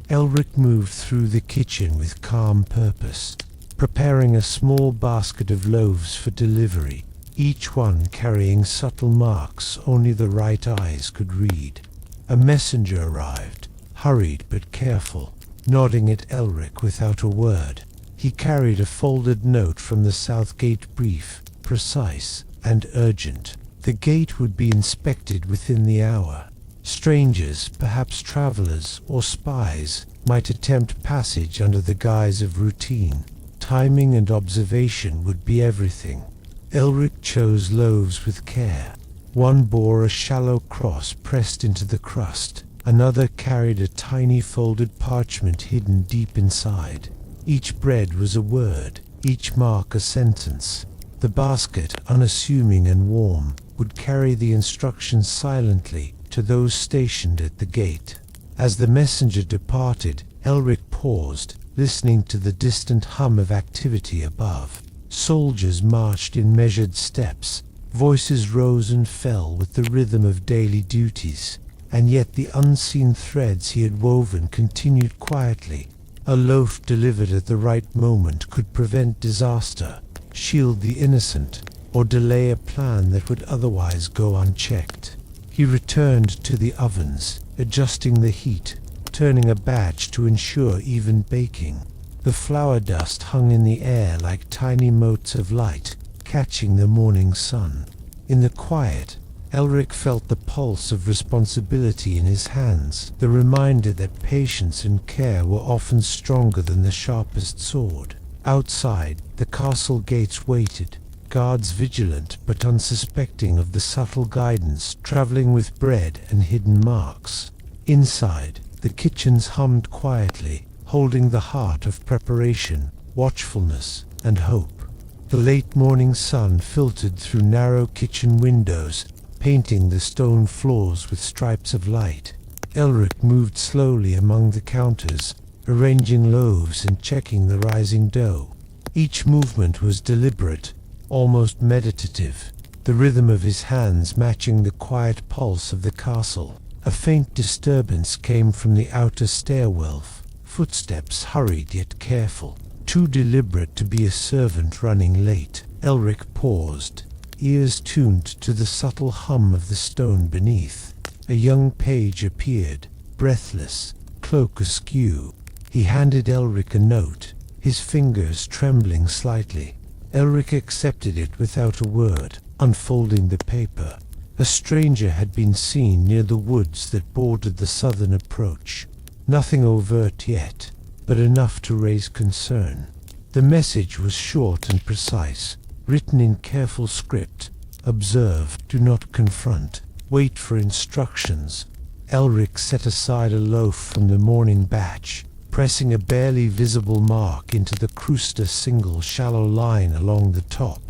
[SPEAKER 1] Elric moved through the kitchen with calm purpose, preparing a small basket of loaves for delivery, each one carrying subtle marks only the right eyes could read. A messenger arrived, hurried but careful, nodding at Elric without a word. He carried a folded note from the South Gate, brief, precise, and urgent. The gate would be inspected within the hour. Strangers, perhaps travelers or spies, might attempt passage under the guise of routine. Timing and observation would be everything. Elric chose loaves with care. One bore a shallow cross pressed into the crust. Another carried a tiny folded parchment hidden deep inside. Each bread was a word, each mark a sentence. The basket, unassuming and warm, would carry the instructions silently to those stationed at the gate. As the messenger departed, Elric paused, listening to the distant hum of activity above. Soldiers marched in measured steps. Voices rose and fell with the rhythm of daily duties. And yet the unseen threads he had woven continued quietly. A loaf delivered at the right moment could prevent disaster, shield the innocent, or delay a plan that would otherwise go unchecked. He returned to the ovens, adjusting the heat, turning a batch to ensure even baking. The flour dust hung in the air like tiny motes of light, catching the morning sun. In the quiet, Elric felt the pulse of responsibility in his hands, the reminder that patience and care were often stronger than the sharpest sword. Outside, the castle gates waited, guards vigilant but unsuspecting of the subtle guidance traveling with bread and hidden marks. Inside, the kitchens hummed quietly, holding the heart of preparation, watchfulness, and hope. The late morning sun filtered through narrow kitchen windows, painting the stone floors with stripes of light. Elric moved slowly among the counters, arranging loaves and checking the rising dough. Each movement was deliberate, almost meditative, the rhythm of his hands matching the quiet pulse of the castle. A faint disturbance came from the outer stairwell. Footsteps hurried yet careful, too deliberate to be a servant running late. Elric paused, ears tuned to the subtle hum of the stone beneath. A young page appeared, breathless, cloak askew. He handed Elric a note, his fingers trembling slightly. Elric accepted it without a word, unfolding the paper. A stranger had been seen near the woods that bordered the southern approach. Nothing overt yet, but enough to raise concern. The message was short and precise, written in careful script. Observe, do not confront, wait for instructions. Elric set aside a loaf from the morning batch, pressing a barely visible mark into the crust, a single shallow line along the top.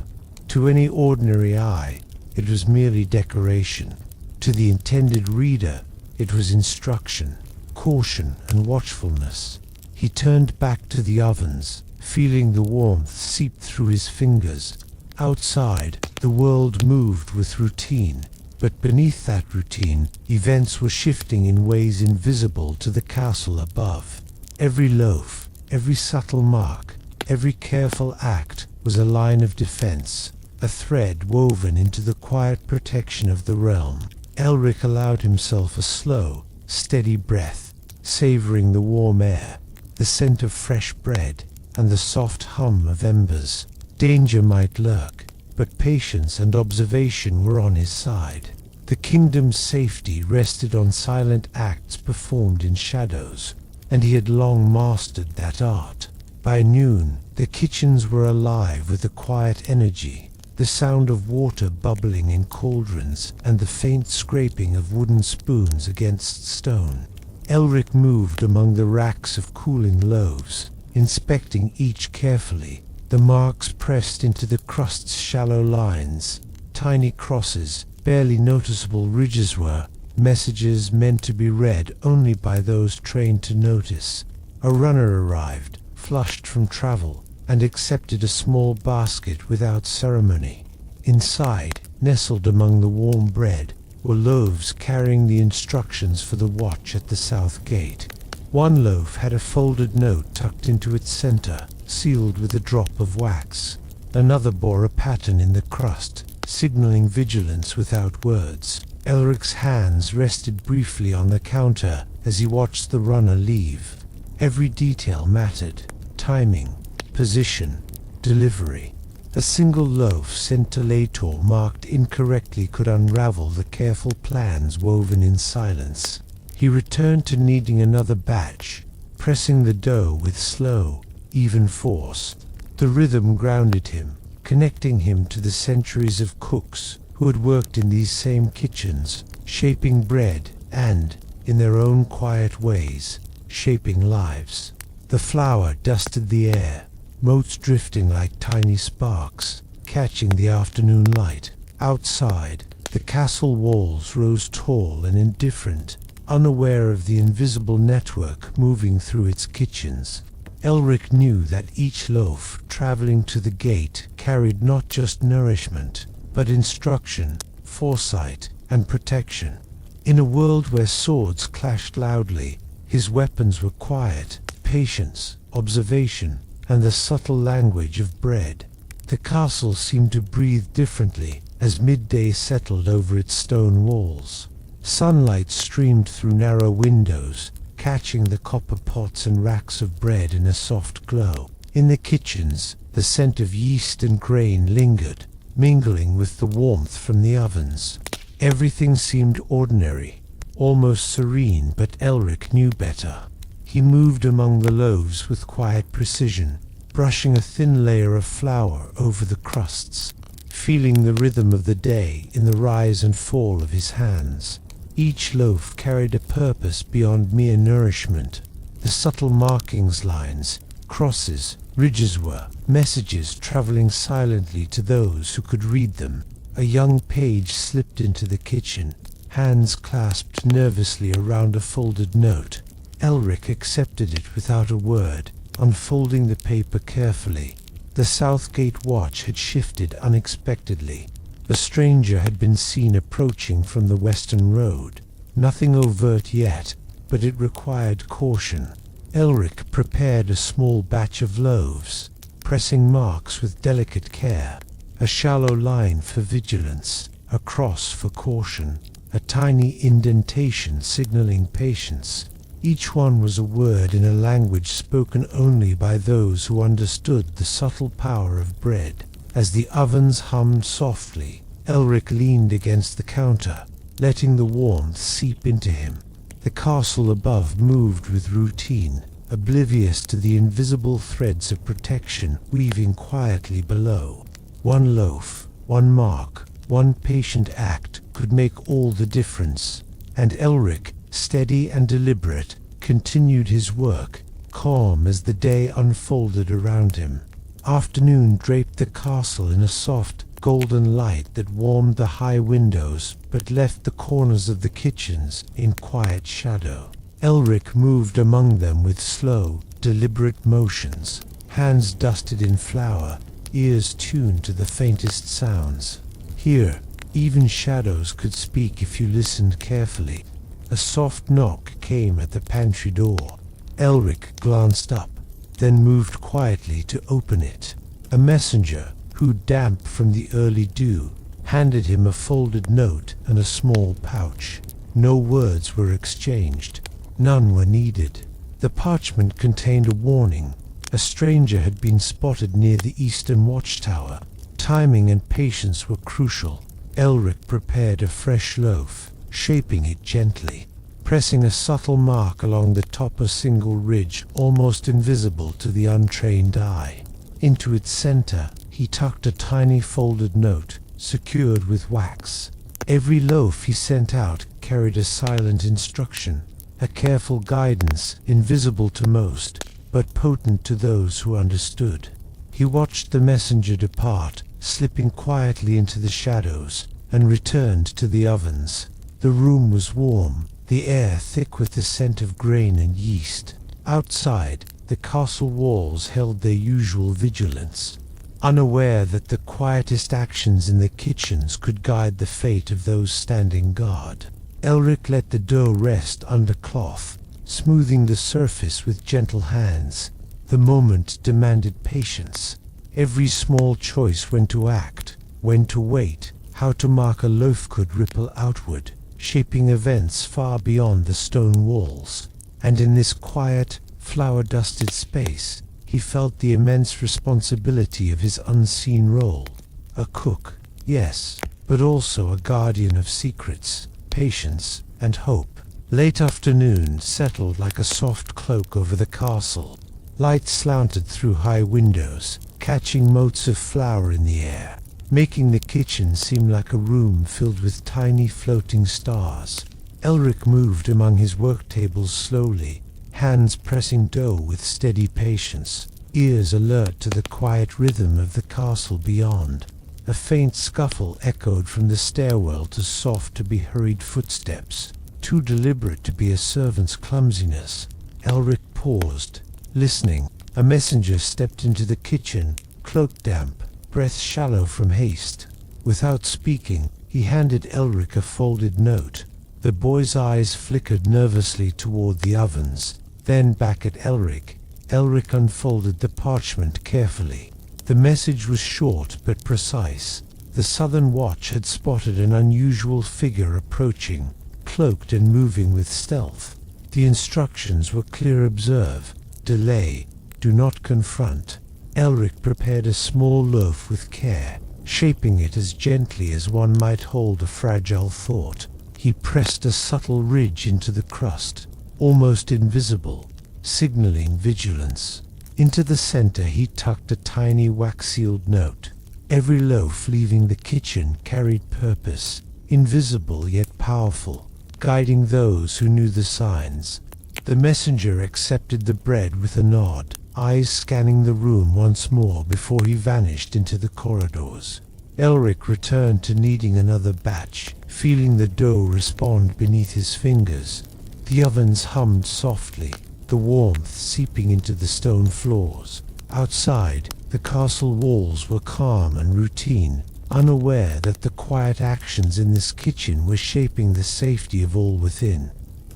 [SPEAKER 1] To any ordinary eye, it was merely decoration. To the intended reader, it was instruction, caution, and watchfulness. He turned back to the ovens, feeling the warmth seep through his fingers. Outside, the world moved with routine, but beneath that routine, events were shifting in ways invisible to the castle above. Every loaf, every subtle mark, every careful act was a line of defense, a thread woven into the quiet protection of the realm. Elric allowed himself a slow, steady breath, savoring the warm air. the scent of fresh bread, and the soft hum of embers. Danger might lurk, but patience and observation were on his side. The kingdom's safety rested on silent acts performed in shadows, and he had long mastered that art. By noon, the kitchens were alive with a quiet energy, the sound of water bubbling in cauldrons and the faint scraping of wooden spoons against stone. Elric moved among the racks of cooling loaves, inspecting each carefully. The marks pressed into the crust's shallow lines, tiny crosses, barely noticeable ridges were messages meant to be read only by those trained to notice. A runner arrived, flushed from travel, and accepted a small basket without ceremony. Inside, nestled among the warm bread, were loaves carrying the instructions for the watch at the south gate. One loaf had a folded note tucked into its center, sealed with a drop of wax. Another bore a pattern in the crust, signaling vigilance without words. Elric's hands rested briefly on the counter as he watched the runner leave. Every detail mattered: timing, position, delivery. A single loaf sent to Laetor marked incorrectly could unravel the careful plans woven in silence. He returned to kneading another batch, pressing the dough with slow, even force. The rhythm grounded him, connecting him to the centuries of cooks who had worked in these same kitchens, shaping bread and, in their own quiet ways, shaping lives. The flour dusted the air, motes drifting like tiny sparks, catching the afternoon light. Outside, the castle walls rose tall and indifferent, unaware of the invisible network moving through its kitchens. Elric knew that each loaf traveling to the gate carried not just nourishment, but instruction, foresight, and protection. In a world where swords clashed loudly, his weapons were quiet: patience, observation, and the subtle language of bread. The castle seemed to breathe differently as midday settled over its stone walls. Sunlight streamed through narrow windows, catching the copper pots and racks of bread in a soft glow. In the kitchens, the scent of yeast and grain lingered, mingling with the warmth from the ovens. Everything seemed ordinary, almost serene, but Elric knew better. He moved among the loaves with quiet precision, brushing a thin layer of flour over the crusts, feeling the rhythm of the day in the rise and fall of his hands. Each loaf carried a purpose beyond mere nourishment. The subtle markings, lines, crosses, ridges were messages traveling silently to those who could read them. A young page slipped into the kitchen, hands clasped nervously around a folded note. Elric accepted it without a word, unfolding the paper carefully. The Southgate watch had shifted unexpectedly. A stranger had been seen approaching from the western road. Nothing overt yet, but it required caution. Elric prepared a small batch of loaves, pressing marks with delicate care. A shallow line for vigilance, a cross for caution, a tiny indentation signaling patience. Each one was a word in a language spoken only by those who understood the subtle power of bread. As the ovens hummed softly, Elric leaned against the counter, letting the warmth seep into him. The castle above moved with routine, oblivious to the invisible threads of protection weaving quietly below. One loaf, one mark, one patient act could make all the difference, and Elric, steady and deliberate, continued his work, calm as the day unfolded around him. Afternoon draped the castle in a soft, golden light that warmed the high windows but left the corners of the kitchens in quiet shadow. Elric moved among them with slow, deliberate motions, hands dusted in flour, ears tuned to the faintest sounds. Here, even shadows could speak if you listened carefully. A soft knock came at the pantry door. Elric glanced up, then moved quietly to open it. A messenger, who damp from the early dew, handed him a folded note and a small pouch. No words were exchanged. None were needed. The parchment contained a warning. A stranger had been spotted near the eastern watchtower. Timing and patience were crucial. Elric prepared a fresh loaf, shaping it gently, pressing a subtle mark along the top, a single ridge almost invisible to the untrained eye. Into its center, he tucked a tiny folded note, secured with wax. Every loaf he sent out carried a silent instruction, a careful guidance, invisible to most, but potent to those who understood. He watched the messenger depart, slipping quietly into the shadows, and returned to the ovens. The room was warm, the air thick with the scent of grain and yeast. Outside, the castle walls held their usual vigilance, unaware that the quietest actions in the kitchens could guide the fate of those standing guard. Elric let the dough rest under cloth, smoothing the surface with gentle hands. The moment demanded patience. Every small choice: when to act, when to wait, how to mark a loaf could ripple outward, shaping events far beyond the stone walls. And in this quiet, flour-dusted space, he felt the immense responsibility of his unseen role. A cook, yes, but also a guardian of secrets, patience, and hope. Late afternoon settled like a soft cloak over the castle. Light slanted through high windows, catching motes of flour in the air, making the kitchen seem like a room filled with tiny floating stars. Elric moved among his work tables slowly, hands pressing dough with steady patience, ears alert to the quiet rhythm of the castle beyond. A faint scuffle echoed from the stairwell to soft to be hurried footsteps, too deliberate to be a servant's clumsiness. Elric paused, listening. A messenger stepped into the kitchen, cloak damp, breath shallow from haste. Without speaking, he handed Elric a folded note. The boy's eyes flickered nervously toward the ovens, then back at Elric. Elric unfolded the parchment carefully. The message was short but precise. The Southern Watch had spotted an unusual figure approaching, cloaked and moving with stealth. The instructions were clear: observe, delay, do not confront. Elric prepared a small loaf with care, shaping it as gently as one might hold a fragile thought. He pressed a subtle ridge into the crust, almost invisible, signaling vigilance. Into the center he tucked a tiny wax-sealed note. Every loaf leaving the kitchen carried purpose, invisible yet powerful, guiding those who knew the signs. The messenger accepted the bread with a nod, eyes scanning the room once more before he vanished into the corridors. Elric returned to kneading another batch, feeling the dough respond beneath his fingers. The ovens hummed softly, the warmth seeping into the stone floors. Outside, the castle walls were calm and routine, unaware that the quiet actions in this kitchen were shaping the safety of all within.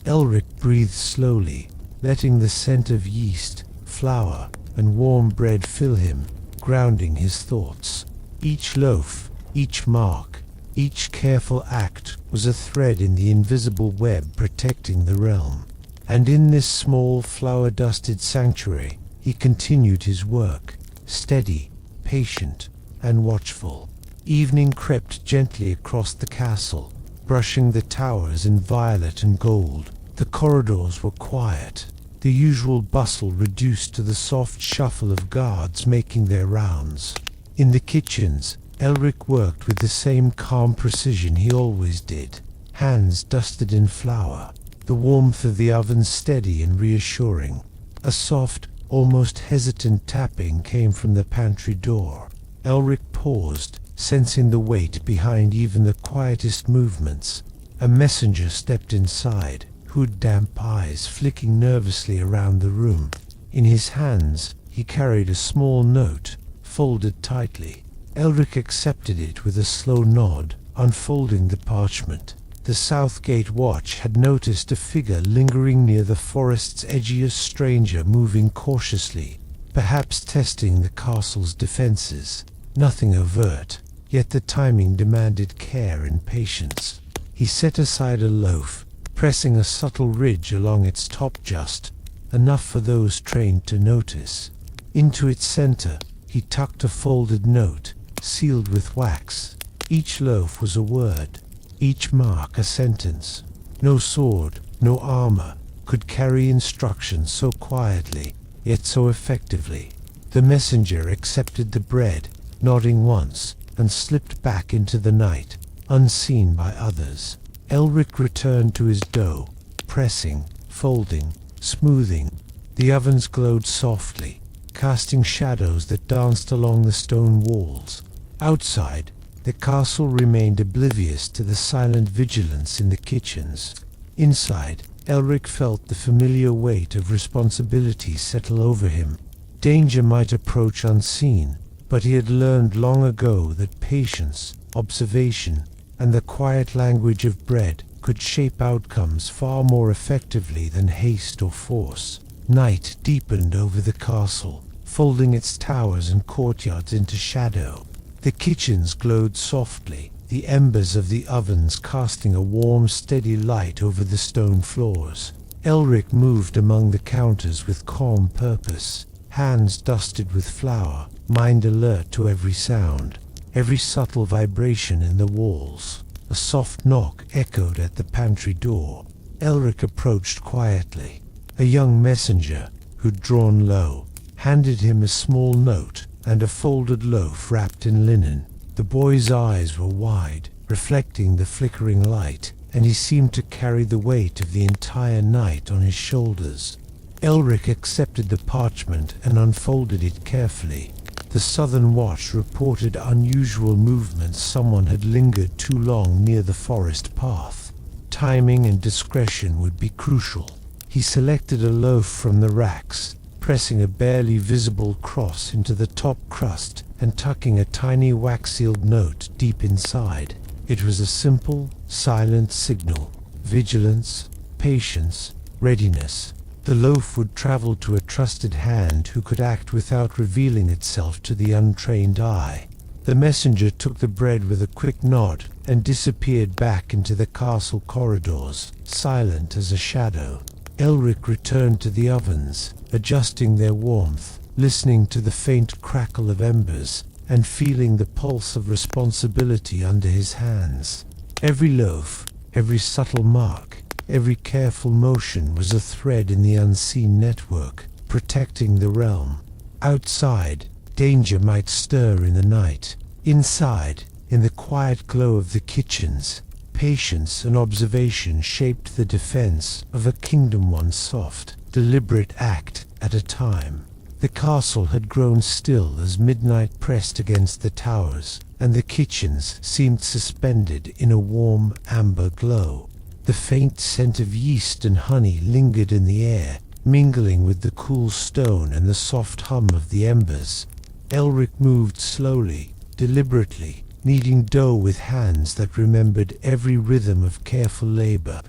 [SPEAKER 1] Elric breathed slowly, letting the scent of yeast, flour, and warm bread fill him, grounding his thoughts. Each loaf, each mark, each careful act was a thread in the invisible web protecting the realm. And in this small, flour-dusted sanctuary, he continued his work, steady, patient, and watchful. Evening crept gently across the castle, brushing the towers in violet and gold. The corridors were quiet, the usual bustle reduced to the soft shuffle of guards making their rounds. In the kitchens, Elric worked with the same calm precision he always did, hands dusted in flour, the warmth of the oven steady and reassuring. A soft, almost hesitant tapping came from the pantry door. Elric paused, sensing the weight behind even the quietest movements. A messenger stepped inside, hood damp eyes flicking nervously around the room. In his hands, he carried a small note, folded tightly. Elric accepted it with a slow nod, unfolding the parchment. The Southgate Watch had noticed a figure lingering near the forest's edge, a stranger moving cautiously, perhaps testing the castle's defenses. Nothing overt, yet the timing demanded care and patience. He set aside a loaf, pressing a subtle ridge along its top just. enough for those trained to notice. Into its center, he tucked a folded note, sealed with wax. Each loaf was a word, each mark a sentence. No sword, no armor, could carry instructions so quietly, yet so effectively. The messenger accepted the bread, nodding once, and slipped back into the night, unseen by others. Elric returned to his dough, pressing, folding, smoothing. The ovens glowed softly, casting shadows that danced along the stone walls. Outside, the castle remained oblivious to the silent vigilance in the kitchens. Inside, Elric felt the familiar weight of responsibility settle over him. Danger might approach unseen, but he had learned long ago that patience, observation, and the quiet language of bread could shape outcomes far more effectively than haste or force. Night deepened over the castle, folding its towers and courtyards into shadow. The kitchens glowed softly, the embers of the ovens casting a warm, steady light over the stone floors. Elric moved among the counters with calm purpose, hands dusted with flour, mind alert to every sound, every subtle vibration in the walls. A soft knock echoed at the pantry door. Elric approached quietly. A young messenger, who'd drawn low, handed him a small note and a folded loaf wrapped in linen. The boy's eyes were wide, reflecting the flickering light, and he seemed to carry the weight of the entire night on his shoulders. Elric accepted the parchment and unfolded it carefully. The Southern Watch reported unusual movements. Someone had lingered too long near the forest path. Timing and discretion would be crucial. He selected a loaf from the racks, pressing a barely visible cross into the top crust and tucking a tiny wax-sealed note deep inside. It was a simple, silent signal: vigilance, patience, readiness. The loaf would travel to a trusted hand who could act without revealing itself to the untrained eye. The messenger took the bread with a quick nod and disappeared back into the castle corridors, silent as a shadow. Elric returned to the ovens, adjusting their warmth, listening to the faint crackle of embers, and feeling the pulse of responsibility under his hands. Every loaf, every subtle mark, every careful motion was a thread in the unseen network, protecting the realm. Outside, danger might stir in the night. Inside, in the quiet glow of the kitchens, patience and observation shaped the defense of a kingdom, one soft, deliberate act at a time. The castle had grown still as midnight pressed against the towers, and the kitchens seemed suspended in a warm amber glow. The faint scent of yeast and honey lingered in the air, mingling with the cool stone and the soft hum of the embers. Elric moved slowly, deliberately, kneading dough with hands that remembered every rhythm of careful labor.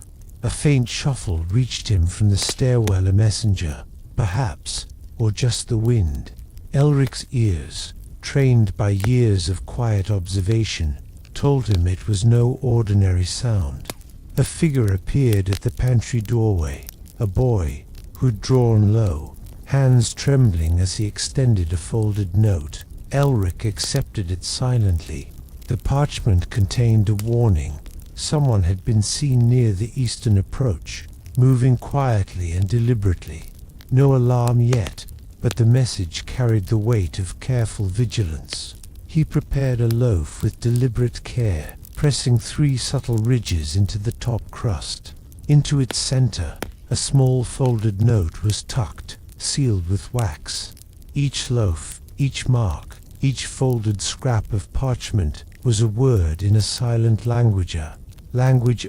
[SPEAKER 1] A faint shuffle reached him from the stairwell, a messenger, perhaps, or just the wind. Elric's ears, trained by years of quiet observation, told him it was no ordinary sound. A figure appeared at the pantry doorway, a boy, who'd drawn low, hands trembling as he extended a folded note. Elric accepted it silently. The parchment contained a warning. Someone had been seen near the eastern approach, moving quietly and deliberately. No alarm yet, but the message carried the weight of careful vigilance. He prepared a loaf with deliberate care, pressing 3 subtle ridges into the top crust. Into its center, a small folded note was tucked, sealed with wax. Each loaf, each mark, each folded scrap of parchment was a word in a silent language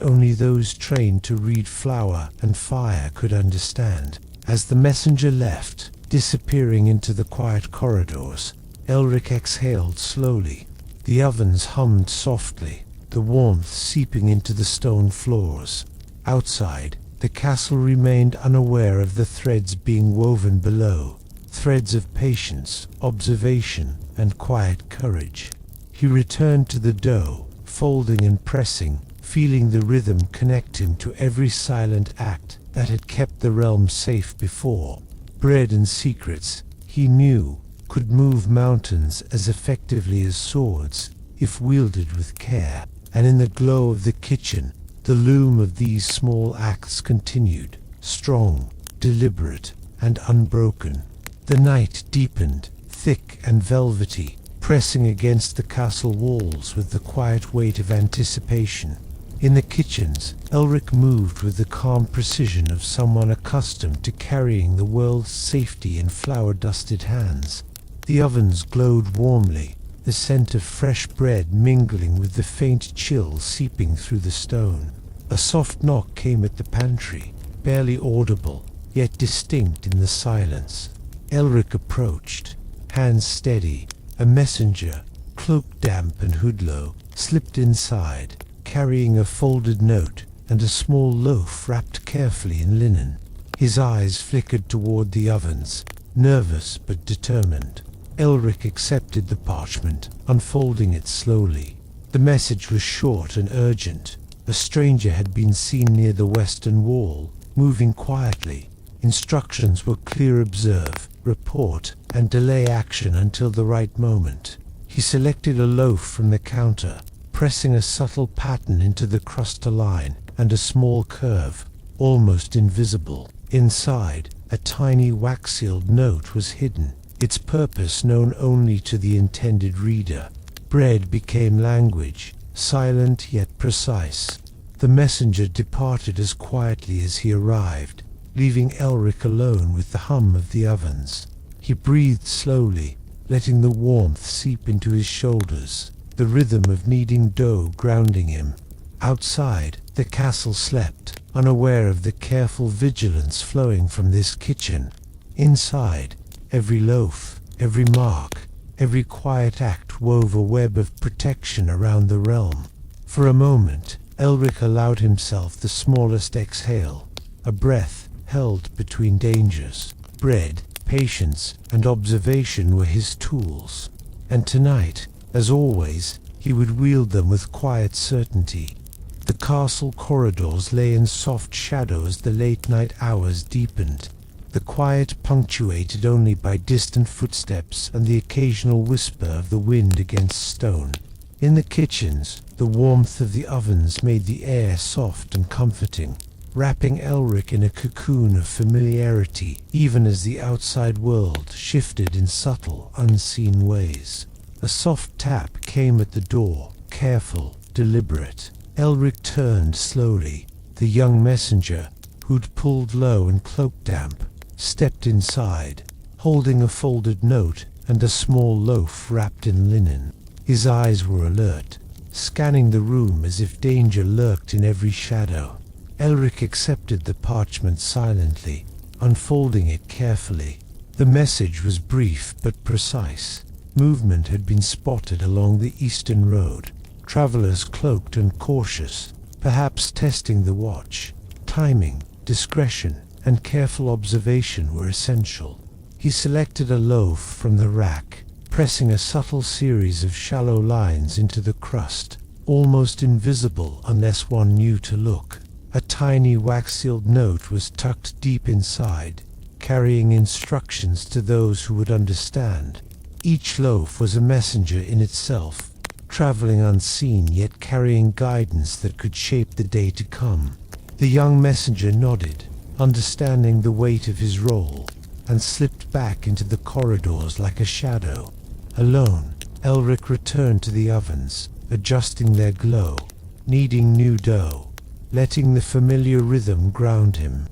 [SPEAKER 1] only those trained to read flour and fire could understand. As the messenger left, disappearing into the quiet corridors, Elric exhaled slowly. The ovens hummed softly, the warmth seeping into the stone floors. Outside, the castle remained unaware of the threads being woven below, threads of patience, observation, and quiet courage. He returned to the dough, folding and pressing, feeling the rhythm connect him to every silent act that had kept the realm safe before. Bread and secrets, he knew, could move mountains as effectively as swords if wielded with care, and in the glow of the kitchen, the loom of these small acts continued, strong, deliberate, and unbroken. The night deepened, thick and velvety, pressing against the castle walls with the quiet weight of anticipation. In the kitchens, Elric moved with the calm precision of someone accustomed to carrying the world's safety in flour-dusted hands. The ovens glowed warmly, the scent of fresh bread mingling with the faint chill seeping through the stone. A soft knock came at the pantry, barely audible, yet distinct in the silence. Elric approached, hands steady. A messenger, cloak damp and hoodlow, slipped inside, carrying a folded note and a small loaf wrapped carefully in linen. His eyes flickered toward the ovens, nervous but determined. Elric accepted the parchment, unfolding it slowly. The message was short and urgent. A stranger had been seen near the western wall, moving quietly. Instructions were clear: observe, report, and delay action until the right moment. He selected a loaf from the counter, pressing a subtle pattern into the crust line and a small curve, almost invisible. Inside, a tiny wax-sealed note was hidden, its purpose known only to the intended reader. Bread became language, silent yet precise. The messenger departed as quietly as he arrived, leaving Elric alone with the hum of the ovens. He breathed slowly, letting the warmth seep into his shoulders, the rhythm of kneading dough grounding him. Outside, the castle slept, unaware of the careful vigilance flowing from this kitchen. Inside, every loaf, every mark, every quiet act wove a web of protection around the realm. For a moment, Elric allowed himself the smallest exhale, a breath held between dangers. Bread, patience, and observation were his tools, and tonight, as always, he would wield them with quiet certainty. The castle corridors lay in soft shadow as the late-night hours deepened, the quiet punctuated only by distant footsteps and the occasional whisper of the wind against stone. In the kitchens, the warmth of the ovens made the air soft and comforting, wrapping Elric in a cocoon of familiarity, even as the outside world shifted in subtle, unseen ways. A soft tap came at the door, careful, deliberate. Elric turned slowly. The young messenger, who'd pulled low and cloak damp, stepped inside, holding a folded note and a small loaf wrapped in linen. His eyes were alert, scanning the room as if danger lurked in every shadow. Elric accepted the parchment silently, unfolding it carefully. The message was brief but precise. Movement had been spotted along the eastern road, travelers cloaked and cautious, perhaps testing the watch. Timing, discretion, and careful observation were essential. He selected a loaf from the rack, pressing a subtle series of shallow lines into the crust, almost invisible unless one knew to look. A tiny wax-sealed note was tucked deep inside, carrying instructions to those who would understand. Each loaf was a messenger in itself, traveling unseen yet carrying guidance that could shape the day to come. The young messenger nodded, understanding the weight of his role, and slipped back into the corridors like a shadow. Alone, Elric returned to the ovens, adjusting their glow, kneading new dough, letting the familiar rhythm ground him.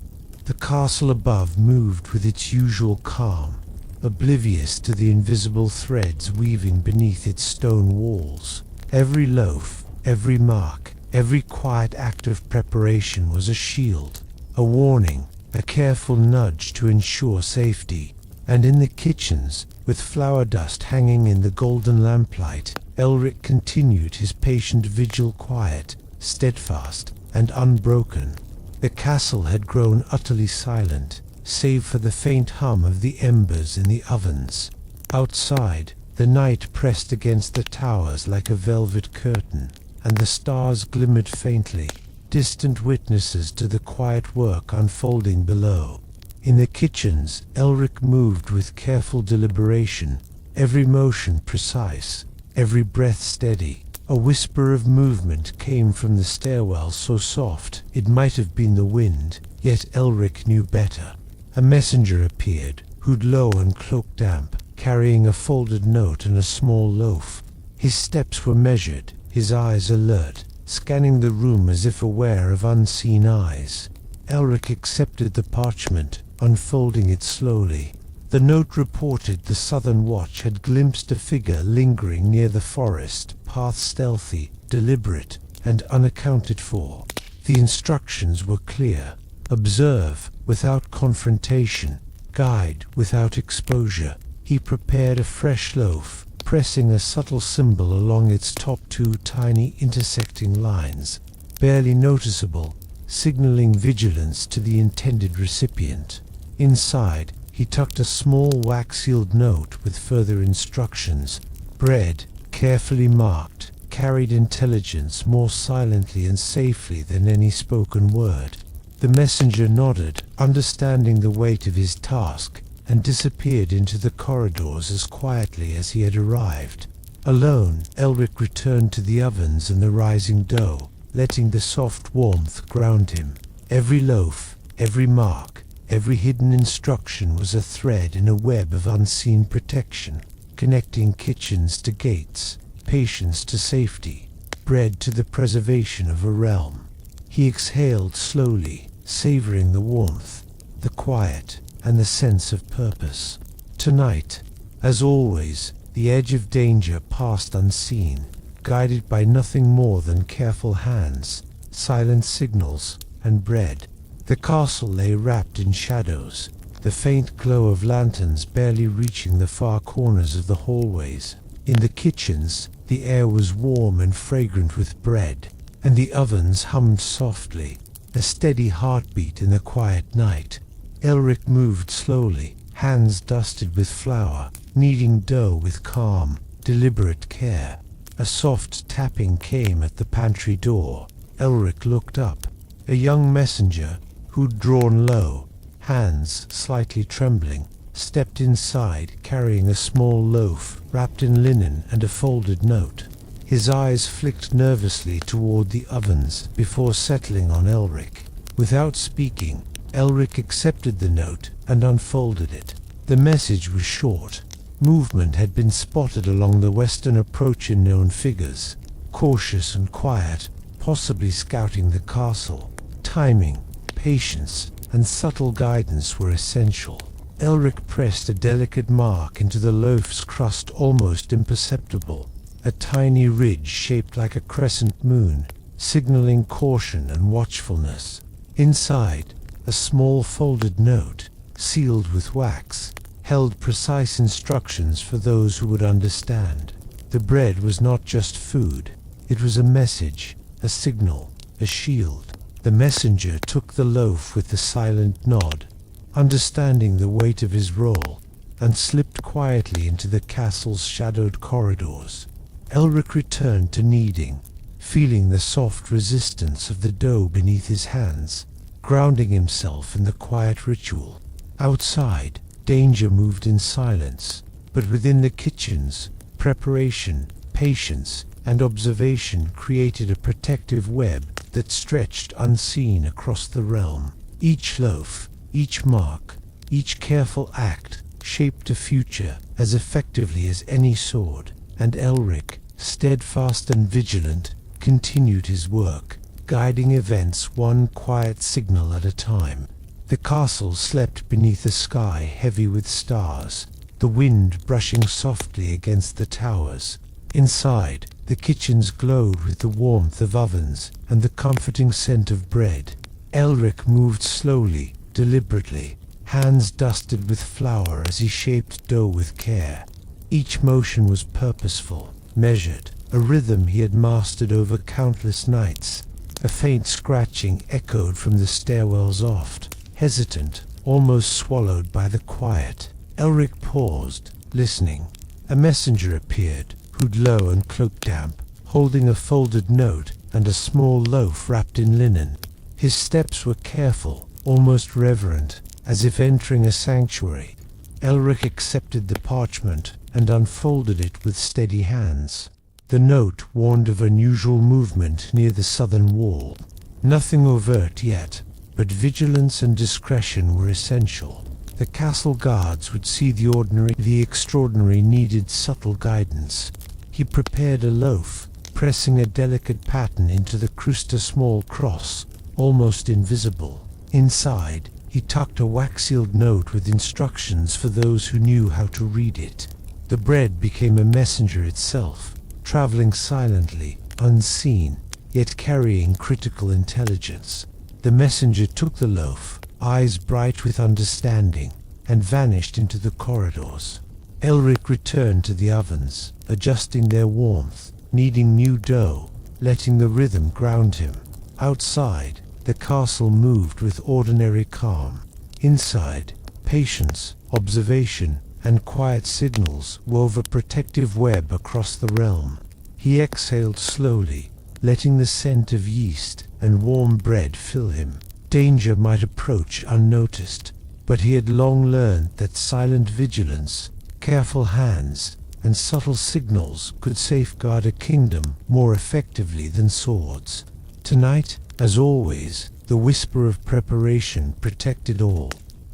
[SPEAKER 1] The castle above moved with its usual calm, oblivious to the invisible threads weaving beneath its stone walls. Every loaf, every mark, every quiet act of preparation was a shield, a warning, a careful nudge to ensure safety. And in the kitchens, with flour dust hanging in the golden lamplight, Elric continued his patient vigil, quiet, steadfast, and unbroken. The castle had grown utterly silent, save for the faint hum of the embers in the ovens. Outside, the night pressed against the towers like a velvet curtain, and the stars glimmered faintly, distant witnesses to the quiet work unfolding below. In the kitchens, Elric moved with careful deliberation, every motion precise, every breath steady. A whisper of movement came from the stairwell so soft it might have been the wind, yet Elric knew better. A messenger appeared, hood low and cloak damp, carrying a folded note and a small loaf. His steps were measured, his eyes alert, scanning the room as if aware of unseen eyes. Elric accepted the parchment, unfolding it slowly. The note reported the Southern Watch had glimpsed a figure lingering near the forest path, stealthy, deliberate, and unaccounted for. The instructions were clear: observe without confrontation, guide without exposure. He prepared a fresh loaf, pressing a subtle symbol along its top, two tiny intersecting lines, barely noticeable, signaling vigilance to the intended recipient. Inside, he tucked a small wax-sealed note with further instructions. Bread, carefully marked, carried intelligence more silently and safely than any spoken word. The messenger nodded, understanding the weight of his task, and disappeared into the corridors as quietly as he had arrived. Alone, Elric returned to the ovens and the rising dough, letting the soft warmth ground him. Every loaf, every mark, every hidden instruction was a thread in a web of unseen protection, connecting kitchens to gates, patience to safety, bread to the preservation of a realm. He exhaled slowly, savoring the warmth, the quiet, and the sense of purpose. Tonight, as always, the edge of danger passed unseen, guided by nothing more than careful hands, silent signals, and bread. The castle lay wrapped in shadows, the faint glow of lanterns barely reaching the far corners of the hallways. In the kitchens, the air was warm and fragrant with bread, and the ovens hummed softly, a steady heartbeat in the quiet night. Elric moved slowly, hands dusted with flour, kneading dough with calm, deliberate care. A soft tapping came at the pantry door. Elric looked up. A young messenger, who'd drawn low, hands slightly trembling, stepped inside carrying a small loaf wrapped in linen and a folded note. His eyes flicked nervously toward the ovens before settling on Elric. Without speaking, Elric accepted the note and unfolded it. The message was short. Movement had been spotted along the western approach in known figures, cautious and quiet, possibly scouting the castle. Timing, patience, and subtle guidance were essential. Elric pressed a delicate mark into the loaf's crust, almost imperceptible, a tiny ridge shaped like a crescent moon, signaling caution and watchfulness. Inside, a small folded note, sealed with wax, held precise instructions for those who would understand. The bread was not just food, it was a message, a signal, a shield. The messenger took the loaf with a silent nod, understanding the weight of his role, and slipped quietly into the castle's shadowed corridors. Elric returned to kneading, feeling the soft resistance of the dough beneath his hands, grounding himself in the quiet ritual. Outside, danger moved in silence, but within the kitchens, preparation, patience, and observation created a protective web that stretched unseen across the realm. Each loaf, each mark, each careful act shaped a future as effectively as any sword, and Elric, steadfast and vigilant, continued his work, guiding events one quiet signal at a time. The castle slept beneath a sky heavy with stars, the wind brushing softly against the towers. Inside, the kitchens glowed with the warmth of ovens and the comforting scent of bread. Elric moved slowly, deliberately, hands dusted with flour as he shaped dough with care. Each motion was purposeful, measured, a rhythm he had mastered over countless nights. A faint scratching echoed from the stairwell's aft, hesitant, almost swallowed by the quiet. Elric paused, listening. A messenger appeared, hood low and cloak damp, holding a folded note and a small loaf wrapped in linen. His steps were careful, almost reverent, as if entering a sanctuary. Elric accepted the parchment and unfolded it with steady hands. The note warned of unusual movement near the southern wall. Nothing overt yet, but vigilance and discretion were essential. The castle guards would see the extraordinary needed subtle guidance. He prepared a loaf, pressing a delicate pattern into the crust, a small cross, almost invisible. Inside, he tucked a wax-sealed note with instructions for those who knew how to read it. The bread became a messenger itself, traveling silently, unseen, yet carrying critical intelligence. The messenger took the loaf, eyes bright with understanding, and vanished into the corridors. Elric returned to the ovens, adjusting their warmth, kneading new dough, letting the rhythm ground him. Outside, the castle moved with ordinary calm. Inside, patience, observation, and quiet signals wove a protective web across the realm. He exhaled slowly, letting the scent of yeast and warm bread fill him. Danger might approach unnoticed, but he had long learned that silent vigilance, careful hands, and subtle signals could safeguard a kingdom more effectively than swords. Tonight, as always, the whisper of preparation protected all.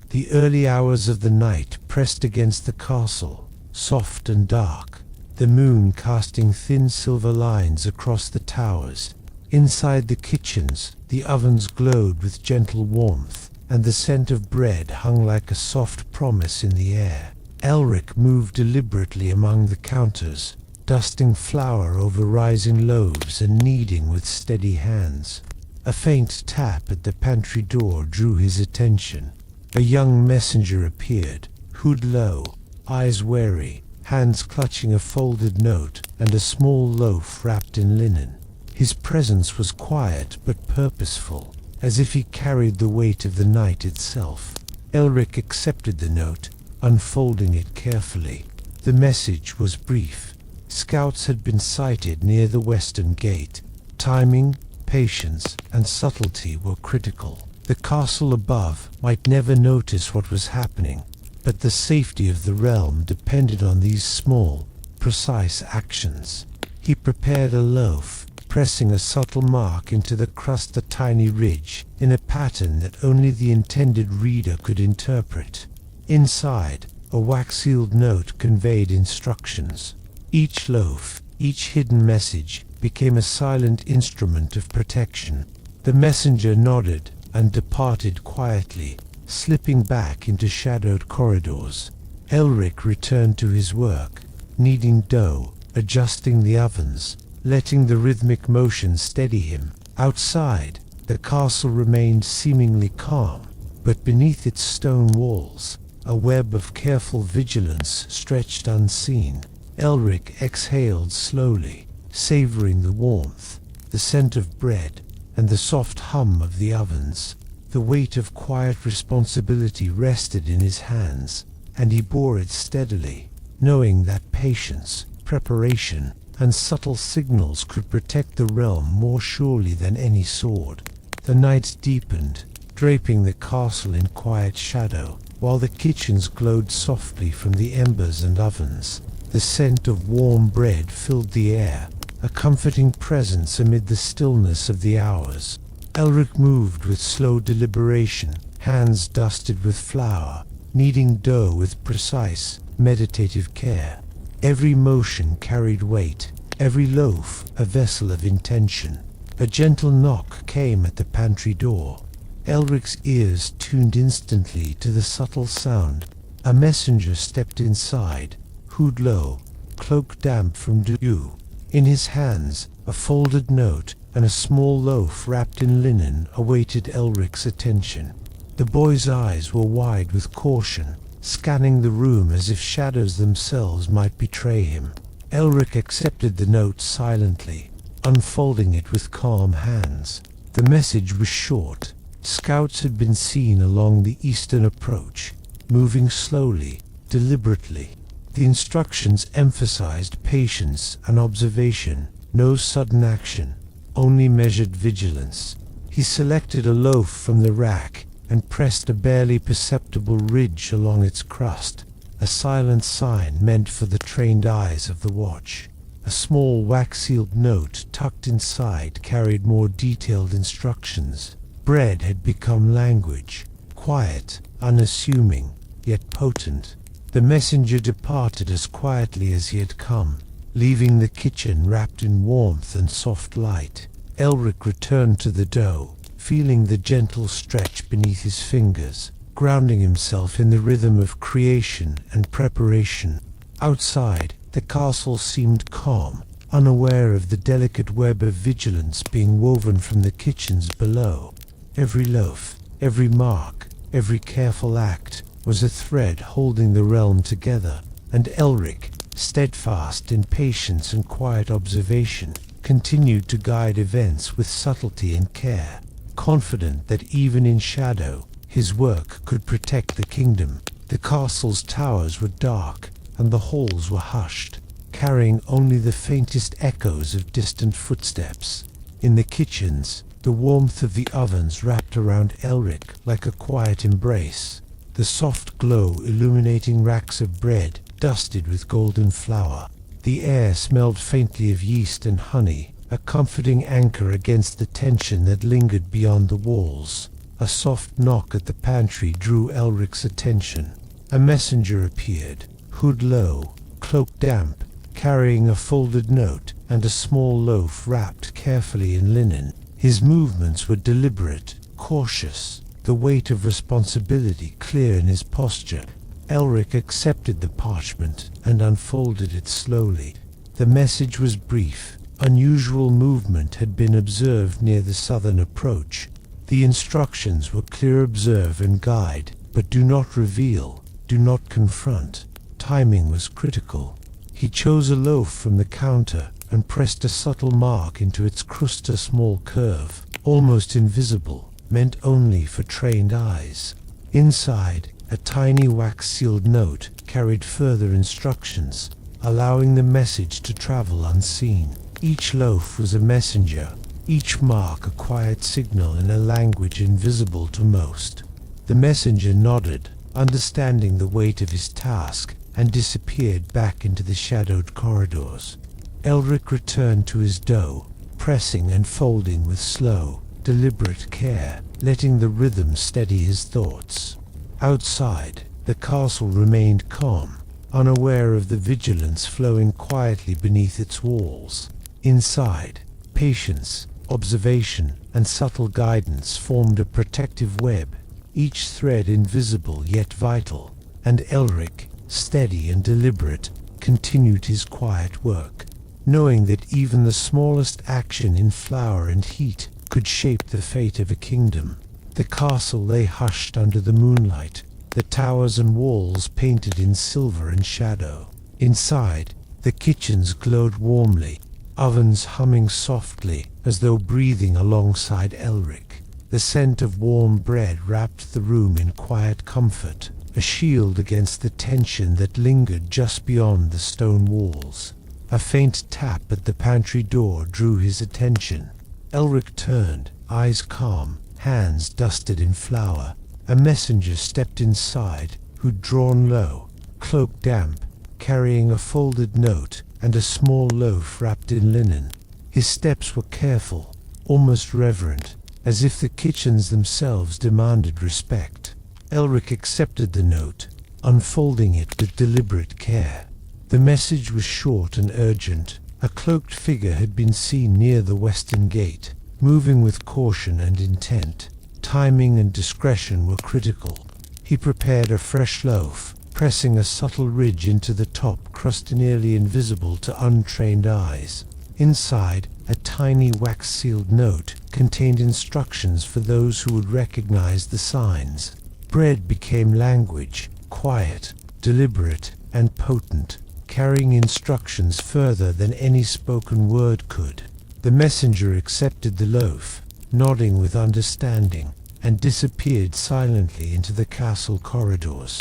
[SPEAKER 1] The early hours of the night pressed against the castle, soft and dark, the moon casting thin silver lines across the towers. Inside the kitchens, the ovens glowed with gentle warmth, and the scent of bread hung like a soft promise in the air. Elric moved deliberately among the counters, dusting flour over rising loaves and kneading with steady hands. A faint tap at the pantry door drew his attention. A young messenger appeared, hood low, eyes wary, hands clutching a folded note and a small loaf wrapped in linen. His presence was quiet but purposeful, as if he carried the weight of the night itself. Elric accepted the note, unfolding it carefully. The message was brief. Scouts had been sighted near the western gate. Timing, patience, and subtlety were critical. The castle above might never notice what was happening, but the safety of the realm depended on these small, precise actions. He prepared a loaf, pressing a subtle mark into the crust, a tiny ridge, in a pattern that only the intended reader could interpret. Inside, a wax-sealed note conveyed instructions. Each loaf, each hidden message, became a silent instrument of protection. The messenger nodded and departed quietly, slipping back into shadowed corridors. Elric returned to his work, kneading dough, adjusting the ovens, letting the rhythmic motion steady him. Outside, the castle remained seemingly calm, but beneath its stone walls, a web of careful vigilance stretched unseen. Elric exhaled slowly, savoring the warmth, the scent of bread, and the soft hum of the ovens. The weight of quiet responsibility rested in his hands, and he bore it steadily, knowing that patience, preparation, and subtle signals could protect the realm more surely than any sword. The night deepened, draping the castle in quiet shadow, while the kitchens glowed softly from the embers and ovens. The scent of warm bread filled the air, a comforting presence amid the stillness of the hours. Elric moved with slow deliberation, hands dusted with flour, kneading dough with precise, meditative care. Every motion carried weight, every loaf a vessel of intention. A gentle knock came at the pantry door. Elric's ears tuned instantly to the subtle sound. A messenger stepped inside, hood low, cloak damp from dew. In his hands, a folded note and a small loaf wrapped in linen awaited Elric's attention. The boy's eyes were wide with caution, scanning the room as if shadows themselves might betray him. Elric accepted the note silently, unfolding it with calm hands. The message was short. Scouts had been seen along the eastern approach, moving slowly, deliberately. The instructions emphasized patience and observation, no sudden action. only measured vigilance. He selected a loaf from the rack and pressed a barely perceptible ridge along its crust, a silent sign meant for the trained eyes of the watch. A small wax-sealed note tucked inside carried more detailed instructions. Bread had become language, quiet, unassuming, yet potent. The messenger departed as quietly as he had come, leaving the kitchen wrapped in warmth and soft light. Elric returned to the dough, feeling the gentle stretch beneath his fingers, grounding himself in the rhythm of creation and preparation. Outside, the castle seemed calm, unaware of the delicate web of vigilance being woven from the kitchens below. Every loaf, every mark, every careful act was a thread holding the realm together, and Elric, steadfast in patience and quiet observation, continued to guide events with subtlety and care, confident that even in shadow, his work could protect the kingdom. The castle's towers were dark, and the halls were hushed, carrying only the faintest echoes of distant footsteps. In the kitchens, the warmth of the ovens wrapped around Elric like a quiet embrace, the soft glow illuminating racks of bread dusted with golden flour. The air smelled faintly of yeast and honey, a comforting anchor against the tension that lingered beyond the walls. A soft knock at the pantry drew Elric's attention. A messenger appeared, hood low, cloak damp, carrying a folded note and a small loaf wrapped carefully in linen. His movements were deliberate, cautious, the weight of responsibility clear in his posture. Elric accepted the parchment and unfolded it slowly. The message was brief. Unusual movement had been observed near the southern approach. The instructions were clear: observe and guide, but do not reveal, do not confront. Timing was critical. He chose a loaf from the counter and pressed a subtle mark into its crust, a small curve, almost invisible, meant only for trained eyes. Inside, a tiny wax-sealed note carried further instructions, allowing the message to travel unseen. Each loaf was a messenger, each mark a quiet signal in a language invisible to most. The messenger nodded, understanding the weight of his task, and disappeared back into the shadowed corridors. Elric returned to his dough, pressing and folding with slow, deliberate care, letting the rhythm steady his thoughts. Outside, the castle remained calm, unaware of the vigilance flowing quietly beneath its walls. Inside, patience, observation, and subtle guidance formed a protective web, each thread invisible yet vital, and Elric, steady and deliberate, continued his quiet work, knowing that even the smallest action in flour and heat could shape the fate of a kingdom. The castle lay hushed under the moonlight, the towers and walls painted in silver and shadow. Inside, the kitchens glowed warmly, ovens humming softly as though breathing alongside Elric. The scent of warm bread wrapped the room in quiet comfort, a shield against the tension that lingered just beyond the stone walls. A faint tap at the pantry door drew his attention. Elric turned, eyes calm, hands dusted in flour. A messenger stepped inside, hood drawn low, cloak damp, carrying a folded note and a small loaf wrapped in linen. His steps were careful, almost reverent, as if the kitchens themselves demanded respect. Elric accepted the note, unfolding it with deliberate care. The message was short and urgent. A cloaked figure had been seen near the western gate, moving with caution and intent. Timing and discretion were critical. He prepared a fresh loaf, pressing a subtle ridge into the top crust nearly invisible to untrained eyes. Inside, a tiny wax-sealed note contained instructions for those who would recognize the signs. Bread became language, quiet, deliberate, and potent, carrying instructions further than any spoken word could. The messenger accepted the loaf, nodding with understanding, and disappeared silently into the castle corridors.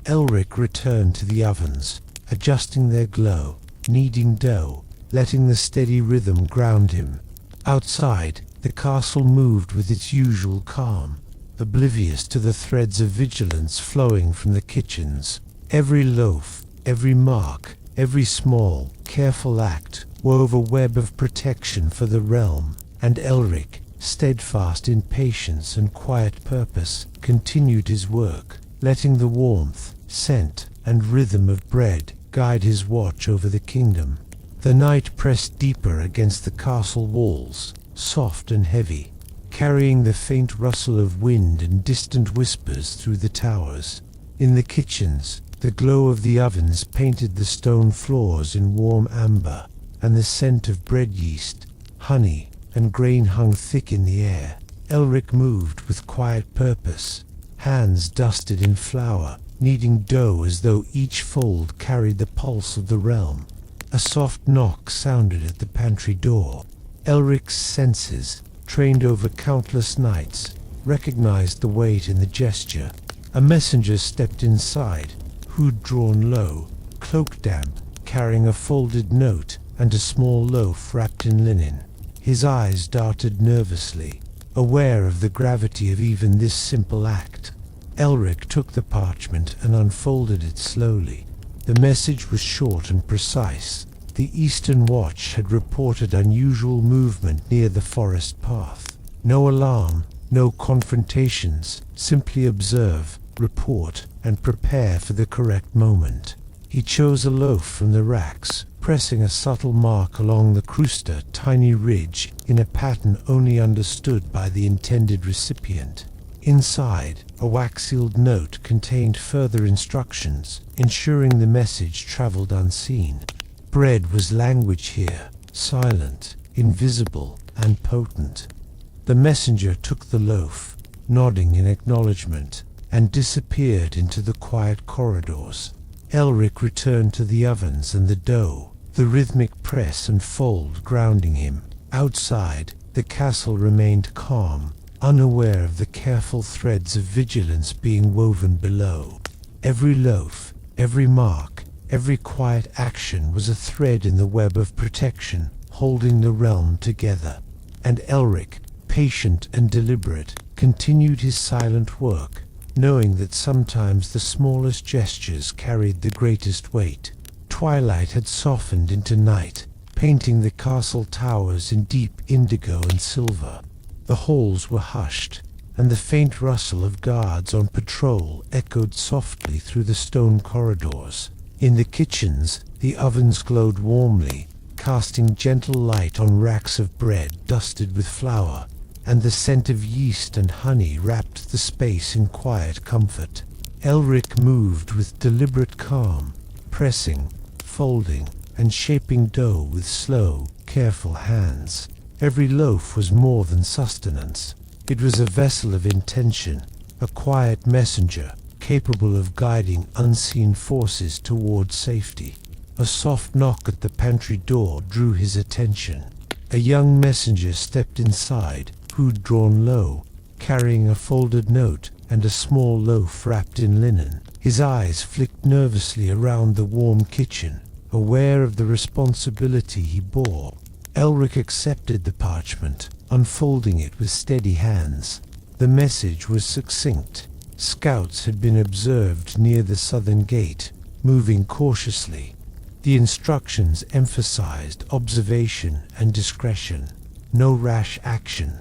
[SPEAKER 1] Elric returned to the ovens, adjusting their glow, kneading dough, letting the steady rhythm ground him. Outside, the castle moved with its usual calm, oblivious to the threads of vigilance flowing from the kitchens. Every loaf, every mark, every small, careful act wove a web of protection for the realm, and Elric, steadfast in patience and quiet purpose, continued his work, letting the warmth, scent, and rhythm of bread guide his watch over the kingdom. The night pressed deeper against the castle walls, soft and heavy, carrying the faint rustle of wind and distant whispers through the towers. In the kitchens, the glow of the ovens painted the stone floors in warm amber, and the scent of bread yeast, honey, and grain hung thick in the air. Elric moved with quiet purpose, hands dusted in flour, kneading dough as though each fold carried the pulse of the realm. A soft knock sounded at the pantry door. Elric's senses, trained over countless nights, recognized the weight in the gesture. A messenger stepped inside, hood drawn low, cloak damp, carrying a folded note and a small loaf wrapped in linen. His eyes darted nervously, aware of the gravity of even this simple act. Elric took the parchment and unfolded it slowly. The message was short and precise. The Eastern Watch had reported unusual movement near the forest path. No alarm, no confrontations, simply observe, report, and prepare for the correct moment. He chose a loaf from the racks, pressing a subtle mark along the crusta, tiny ridge in a pattern only understood by the intended recipient. Inside, a wax-sealed note contained further instructions, ensuring the message traveled unseen. Bread was language here, silent, invisible, and potent. The messenger took the loaf, nodding in acknowledgement, and disappeared into the quiet corridors. Elric returned to the ovens and the dough, the rhythmic press and fold grounding him. Outside, the castle remained calm, unaware of the careful threads of vigilance being woven below. Every loaf, every mark, every quiet action was a thread in the web of protection, holding the realm together. And Elric, patient and deliberate, continued his silent work, knowing that sometimes the smallest gestures carried the greatest weight. Twilight had softened into night, painting the castle towers in deep indigo and silver. The halls were hushed, and the faint rustle of guards on patrol echoed softly through the stone corridors. In the kitchens, the ovens glowed warmly, casting gentle light on racks of bread dusted with flour, and the scent of yeast and honey wrapped the space in quiet comfort. Elric moved with deliberate calm, pressing, folding, and shaping dough with slow, careful hands. Every loaf was more than sustenance. It was a vessel of intention, a quiet messenger, capable of guiding unseen forces toward safety. A soft knock at the pantry door drew his attention. A young messenger stepped inside, hood drawn low, carrying a folded note and a small loaf wrapped in linen. His eyes flicked nervously around the warm kitchen, aware of the responsibility he bore. Elric accepted the parchment, unfolding it with steady hands. The message was succinct. Scouts had been observed near the southern gate, moving cautiously. The instructions emphasized observation and discretion. No rash action.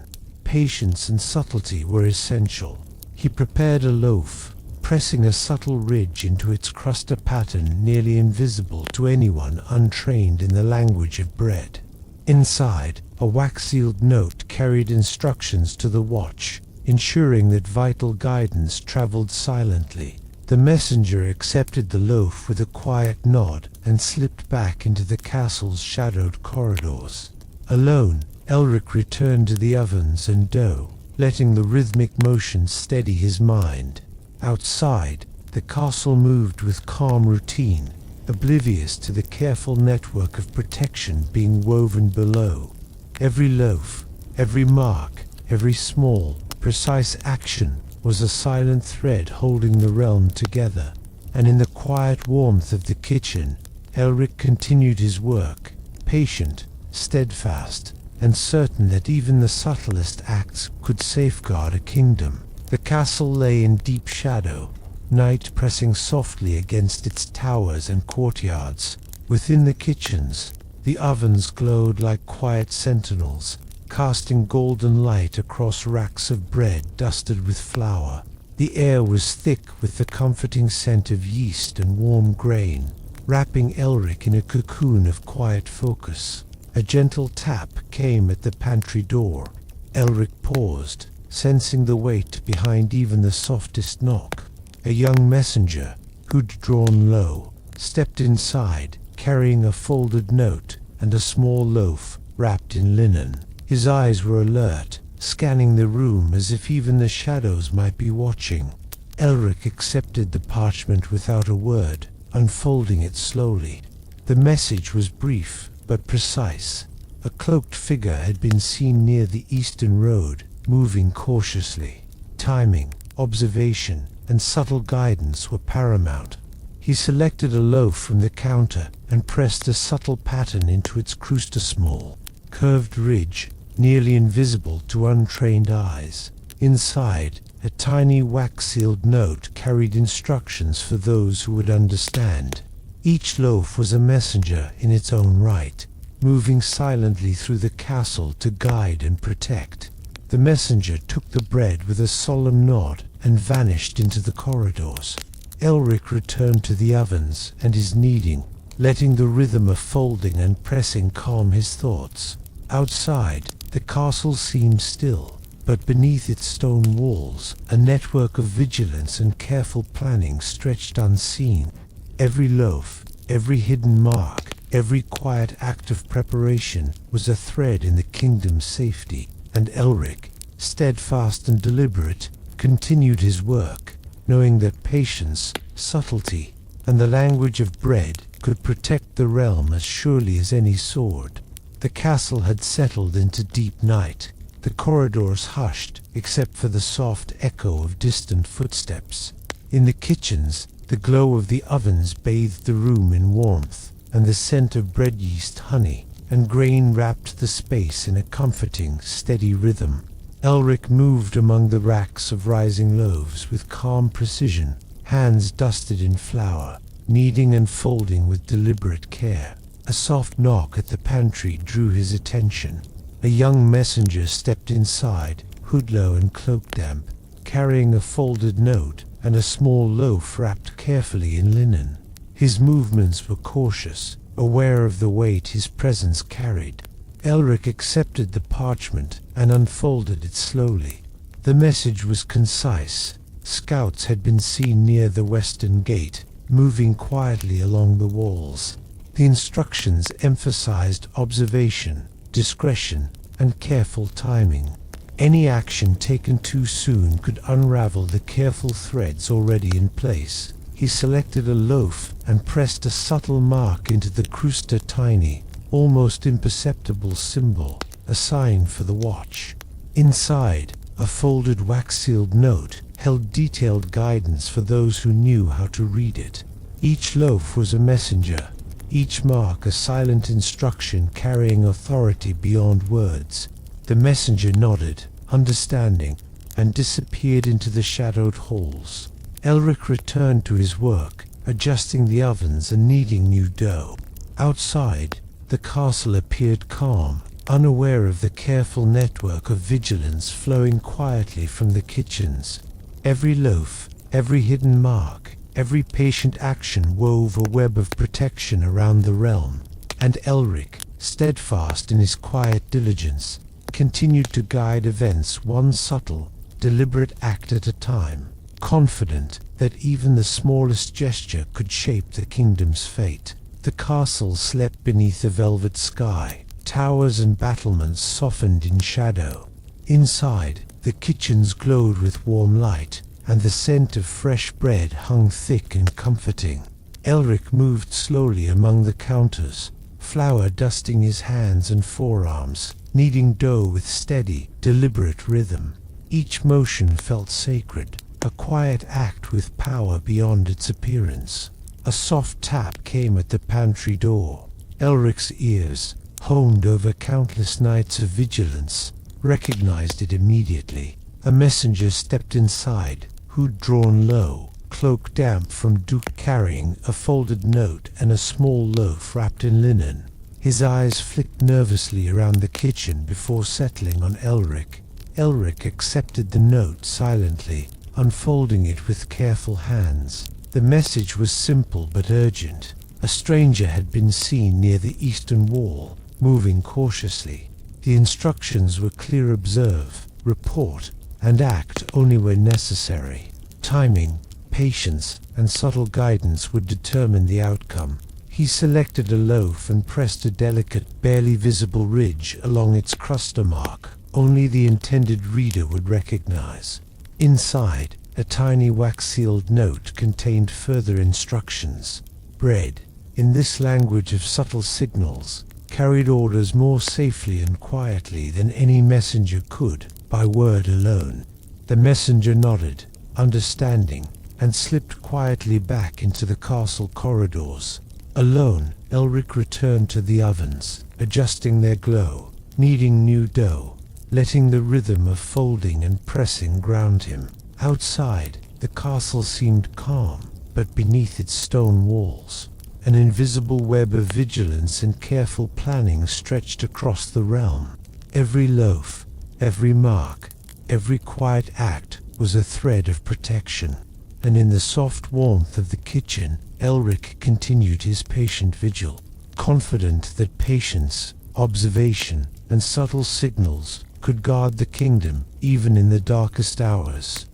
[SPEAKER 1] Patience and subtlety were essential. He prepared a loaf, pressing a subtle ridge into its crusta pattern nearly invisible to anyone untrained in the language of bread. Inside, a wax-sealed note carried instructions to the watch, ensuring that vital guidance traveled silently. The messenger accepted the loaf with a quiet nod and slipped back into the castle's shadowed corridors. Alone, Elric returned to the ovens and dough, letting the rhythmic motion steady his mind. Outside, the castle moved with calm routine, oblivious to the careful network of protection being woven below. Every loaf, every mark, every small, precise action was a silent thread holding the realm together, and in the quiet warmth of the kitchen, Elric continued his work, patient, steadfast, and certain that even the subtlest acts could safeguard a kingdom. The castle lay in deep shadow, night pressing softly against its towers and courtyards. Within the kitchens, the ovens glowed like quiet sentinels, casting golden light across racks of bread dusted with flour. The air was thick with the comforting scent of yeast and warm grain, wrapping Elric in a cocoon of quiet focus. A gentle tap came at the pantry door. Elric paused, sensing the weight behind even the softest knock. A young messenger, hood drawn low, stepped inside, carrying a folded note and a small loaf wrapped in linen. His eyes were alert, scanning the room as if even the shadows might be watching. Elric accepted the parchment without a word, unfolding it slowly. The message was brief but precise. A cloaked figure had been seen near the eastern road, moving cautiously. Timing, observation, and subtle guidance were paramount. He selected a loaf from the counter and pressed a subtle pattern into its crustasmol, curved ridge, nearly invisible to untrained eyes. Inside, a tiny wax-sealed note carried instructions for those who would understand. Each loaf was a messenger in its own right, moving silently through the castle to guide and protect. The messenger took the bread with a solemn nod and vanished into the corridors. Elric returned to the ovens and his kneading, letting the rhythm of folding and pressing calm his thoughts. Outside, the castle seemed still, but beneath its stone walls, a network of vigilance and careful planning stretched unseen. Every loaf, every hidden mark, every quiet act of preparation was a thread in the kingdom's safety, and Elric, steadfast and deliberate, continued his work, knowing that patience, subtlety, and the language of bread could protect the realm as surely as any sword. The castle had settled into deep night. The corridors hushed, except for the soft echo of distant footsteps. In the kitchens, the glow of the ovens bathed the room in warmth, and the scent of bread yeast, honey, and grain wrapped the space in a comforting, steady rhythm. Elric moved among the racks of rising loaves with calm precision, hands dusted in flour, kneading and folding with deliberate care. A soft knock at the pantry drew his attention. A young messenger stepped inside, hood low and cloak damp, carrying a folded note and a small loaf wrapped carefully in linen. His movements were cautious, aware of the weight his presence carried. Elric accepted the parchment and unfolded it slowly. The message was concise. Scouts had been seen near the western gate, moving quietly along the walls. The instructions emphasized observation, discretion, and careful timing. Any action taken too soon could unravel the careful threads already in place. He selected a loaf and pressed a subtle mark into the crusta, tiny, almost imperceptible symbol, a sign for the watch. Inside, a folded wax-sealed note held detailed guidance for those who knew how to read it. Each loaf was a messenger, each mark a silent instruction carrying authority beyond words. The messenger nodded, understanding, and disappeared into the shadowed halls. Elric returned to his work, adjusting the ovens and kneading new dough. Outside, the castle appeared calm, unaware of the careful network of vigilance flowing quietly from the kitchens. Every loaf, every hidden mark, every patient action wove a web of protection around the realm, and Elric, steadfast in his quiet diligence, continued to guide events one subtle, deliberate act at a time, confident that even the smallest gesture could shape the kingdom's fate. The castle slept beneath a velvet sky, towers and battlements softened in shadow. Inside, the kitchens glowed with warm light, and the scent of fresh bread hung thick and comforting. Elric moved slowly among the counters, flour dusting his hands and forearms, kneading dough with steady, deliberate rhythm. Each motion felt sacred, a quiet act with power beyond its appearance. A soft tap came at the pantry door. Elric's ears, honed over countless nights of vigilance, recognized it immediately. A messenger stepped inside, hood drawn low, cloak damp from Duke, carrying a folded note and a small loaf wrapped in linen. His eyes flicked nervously around the kitchen before settling on Elric. Elric accepted the note silently, unfolding it with careful hands. The message was simple but urgent. A stranger had been seen near the eastern wall, moving cautiously. The instructions were clear: observe, report, and act only when necessary. Timing, patience, and subtle guidance would determine the outcome. He selected a loaf and pressed a delicate, barely visible ridge along its crust, mark only the intended reader would recognize. Inside, a tiny wax-sealed note contained further instructions. Bread, in this language of subtle signals, carried orders more safely and quietly than any messenger could, by word alone. The messenger nodded, understanding, and slipped quietly back into the castle corridors. Alone, Elric returned to the ovens, adjusting their glow, kneading new dough, letting the rhythm of folding and pressing ground him. Outside, the castle seemed calm, but beneath its stone walls, an invisible web of vigilance and careful planning stretched across the realm. Every loaf, every mark, every quiet act was a thread of protection. And in the soft warmth of the kitchen, Elric continued his patient vigil, confident that patience, observation, and subtle signals could guard the kingdom even in the darkest hours.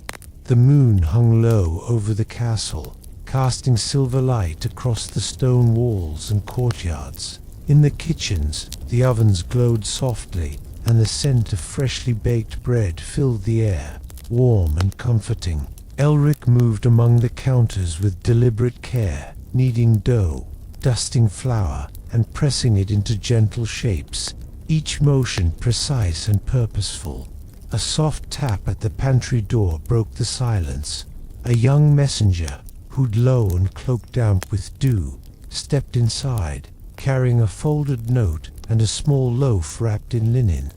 [SPEAKER 1] The moon hung low over the castle, casting silver light across the stone walls and courtyards. In the kitchens, the ovens glowed softly, and the scent of freshly baked bread filled the air, warm and comforting. Elric moved among the counters with deliberate care, kneading dough, dusting flour, and pressing it into gentle shapes, each motion precise and purposeful. A soft tap at the pantry door broke the silence. A young messenger, hood low and cloak damp with dew, stepped inside, carrying a folded note and a small loaf wrapped in linen.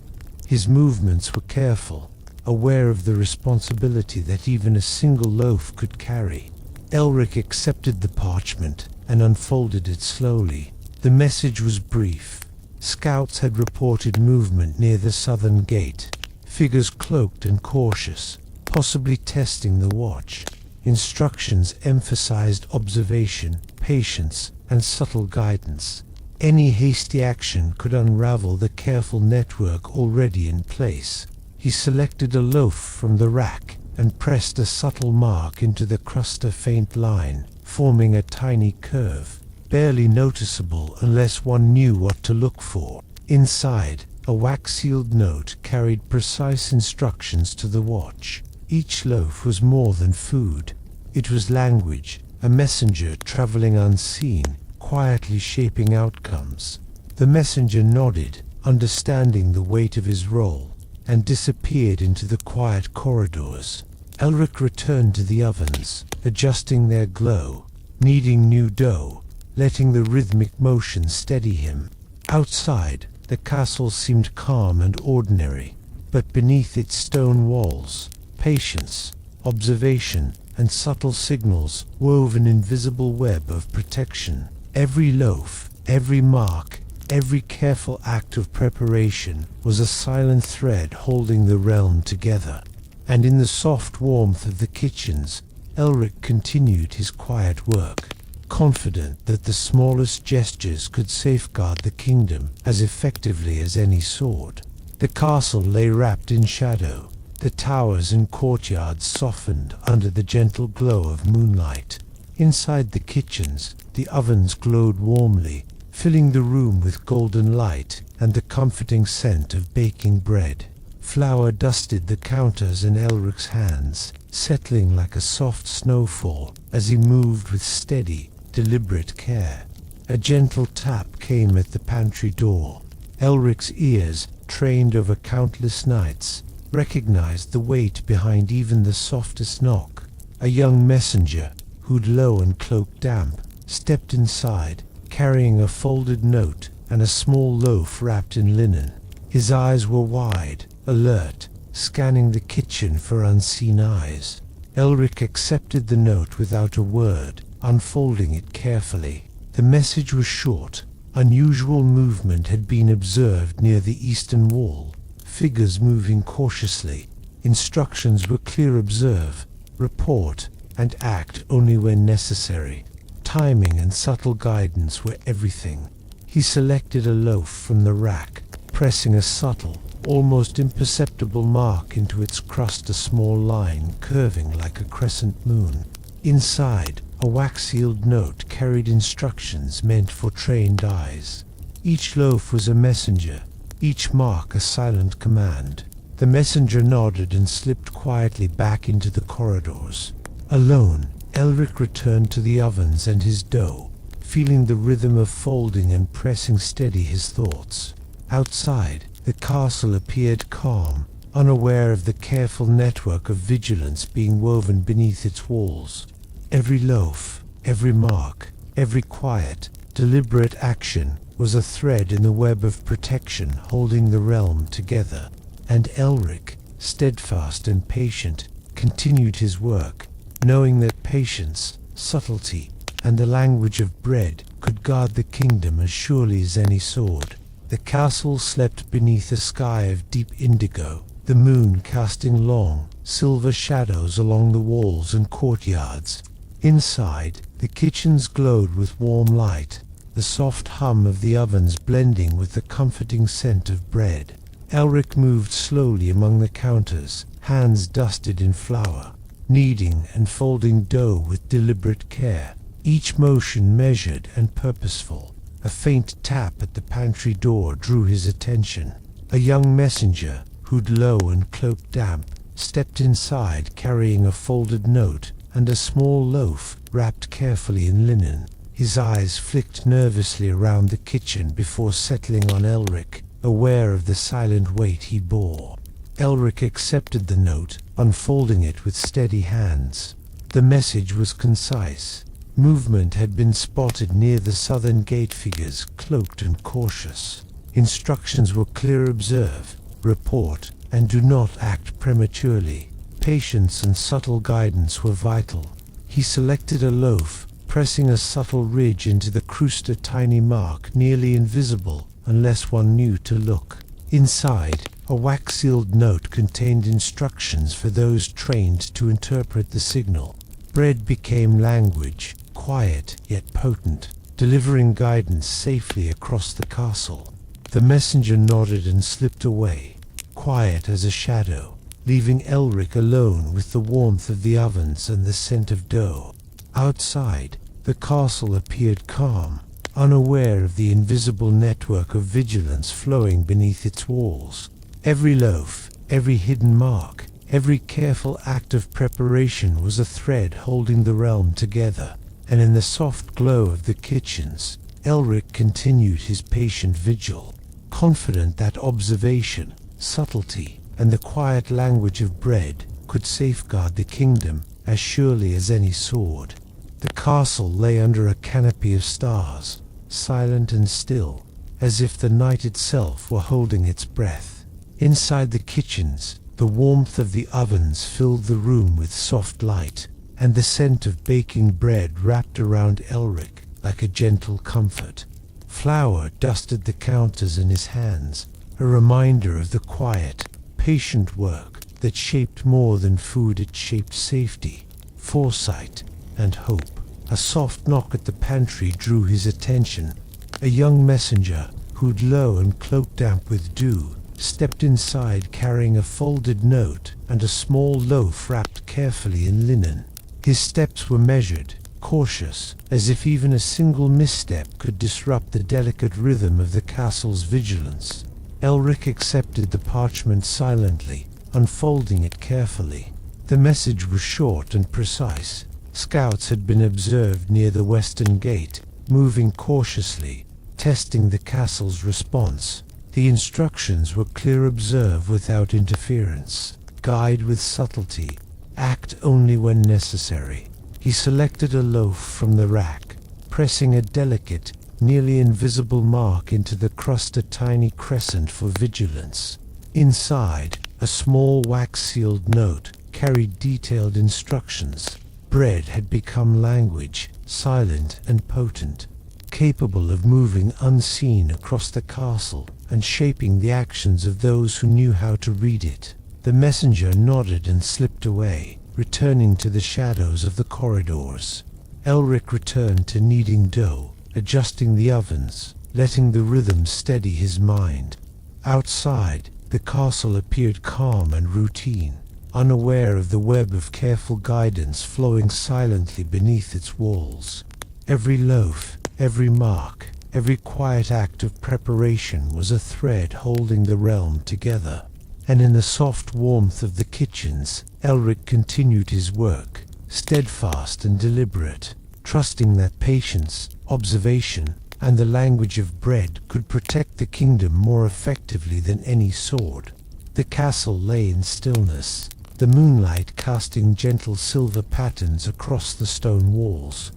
[SPEAKER 1] His movements were careful, aware of the responsibility that even a single loaf could carry. Elric accepted the parchment and unfolded it slowly. The message was brief. Scouts had reported movement near the southern gate, figures cloaked and cautious, possibly testing the watch. Instructions emphasized observation, patience, and subtle guidance. Any hasty action could unravel the careful network already in place. He selected a loaf from the rack and pressed a subtle mark into the crust, a faint line, forming a tiny curve, barely noticeable unless one knew what to look for. Inside, a wax-sealed note carried precise instructions to the watch. Each loaf was more than food. It was language, a messenger traveling unseen, quietly shaping outcomes. The messenger nodded, understanding the weight of his role, and disappeared into the quiet corridors. Elric returned to the ovens, adjusting their glow, kneading new dough, letting the rhythmic motion steady him. Outside, the castle seemed calm and ordinary, but beneath its stone walls, patience, observation, and subtle signals wove an invisible web of protection. Every loaf, every mark, every careful act of preparation was a silent thread holding the realm together. And in the soft warmth of the kitchens, Elric continued his quiet work, confident that the smallest gestures could safeguard the kingdom as effectively as any sword. The castle lay wrapped in shadow. The towers and courtyards softened under the gentle glow of moonlight. Inside the kitchens, the ovens glowed warmly, filling the room with golden light and the comforting scent of baking bread. Flour dusted the counters in Elric's hands, settling like a soft snowfall as he moved with steady, deliberate care. A gentle tap came at the pantry door. Elric's ears, trained over countless nights, recognized the weight behind even the softest knock. A young messenger, hood low and cloak damp, stepped inside, carrying a folded note and a small loaf wrapped in linen. His eyes were wide, alert, scanning the kitchen for unseen eyes. Elric accepted the note without a word, unfolding it carefully. The message was short. Unusual movement had been observed near the eastern wall, figures moving cautiously. Instructions were clear: observe, report, and act only when necessary. Timing and subtle guidance were everything. He selected a loaf from the rack, pressing a subtle, almost imperceptible mark into its crust, a small line curving like a crescent moon. Inside, a wax-sealed note carried instructions meant for trained eyes. Each loaf was a messenger, each mark a silent command. The messenger nodded and slipped quietly back into the corridors. Alone, Elric returned to the ovens and his dough, feeling the rhythm of folding and pressing steady his thoughts. Outside, the castle appeared calm, unaware of the careful network of vigilance being woven beneath its walls. Every loaf, every mark, every quiet, deliberate action was a thread in the web of protection holding the realm together. And Elric, steadfast and patient, continued his work, knowing that patience, subtlety, and the language of bread could guard the kingdom as surely as any sword. The castle slept beneath a sky of deep indigo, the moon casting long, silver shadows along the walls and courtyards. Inside, the kitchens glowed with warm light, the soft hum of the ovens blending with the comforting scent of bread. Elric moved slowly among the counters, hands dusted in flour, kneading and folding dough with deliberate care, each motion measured and purposeful. A faint tap at the pantry door drew his attention. A young messenger, hood low and cloak damp, stepped inside carrying a folded note and a small loaf wrapped carefully in linen. His eyes flicked nervously around the kitchen before settling on Elric, aware of the silent weight he bore. Elric accepted the note, unfolding it with steady hands. The message was concise. Movement had been spotted near the southern gate, figures cloaked and cautious. Instructions were clear: observe, report, and do not act prematurely. Patience and subtle guidance were vital. He selected a loaf, pressing a subtle ridge into the crust, a tiny mark nearly invisible unless one knew to look. Inside, a wax-sealed note contained instructions for those trained to interpret the signal. Bread became language, quiet yet potent, delivering guidance safely across the castle. The messenger nodded and slipped away, quiet as a shadow, leaving Elric alone with the warmth of the ovens and the scent of dough. Outside, the castle appeared calm, unaware of the invisible network of vigilance flowing beneath its walls. Every loaf, every hidden mark, every careful act of preparation was a thread holding the realm together. And in the soft glow of the kitchens, Elric continued his patient vigil, confident that observation, subtlety, and the quiet language of bread could safeguard the kingdom as surely as any sword. The castle lay under a canopy of stars, silent and still, as if the night itself were holding its breath. Inside the kitchens, the warmth of the ovens filled the room with soft light, and the scent of baking bread wrapped around Elric like a gentle comfort. Flour dusted the counters in his hands, a reminder of the quiet, patient work that shaped more than food. It shaped safety, foresight, and hope. A soft knock at the pantry drew his attention. A young messenger, hood low and cloak damp with dew, stepped inside carrying a folded note and a small loaf wrapped carefully in linen. His steps were measured, cautious, as if even a single misstep could disrupt the delicate rhythm of the castle's vigilance. Elric accepted the parchment silently, unfolding it carefully. The message was short and precise. Scouts had been observed near the western gate, moving cautiously, testing the castle's response. The instructions were clear: observe without interference, guide with subtlety, act only when necessary. He selected a loaf from the rack, pressing a delicate, nearly invisible mark into the crust, a tiny crescent for vigilance. Inside, a small wax-sealed note carried detailed instructions. Bread had become language, silent and potent, capable of moving unseen across the castle and shaping the actions of those who knew how to read it. The messenger nodded and slipped away, returning to the shadows of the corridors. Elric returned to kneading dough, adjusting the ovens, letting the rhythm steady his mind. Outside, the castle appeared calm and routine, unaware of the web of careful guidance flowing silently beneath its walls. Every loaf, every mark, every quiet act of preparation was a thread holding the realm together. And in the soft warmth of the kitchens, Elric continued his work, steadfast and deliberate, trusting that patience, observation, and the language of bread could protect the kingdom more effectively than any sword. The castle lay in stillness, the moonlight casting gentle silver patterns across the stone walls.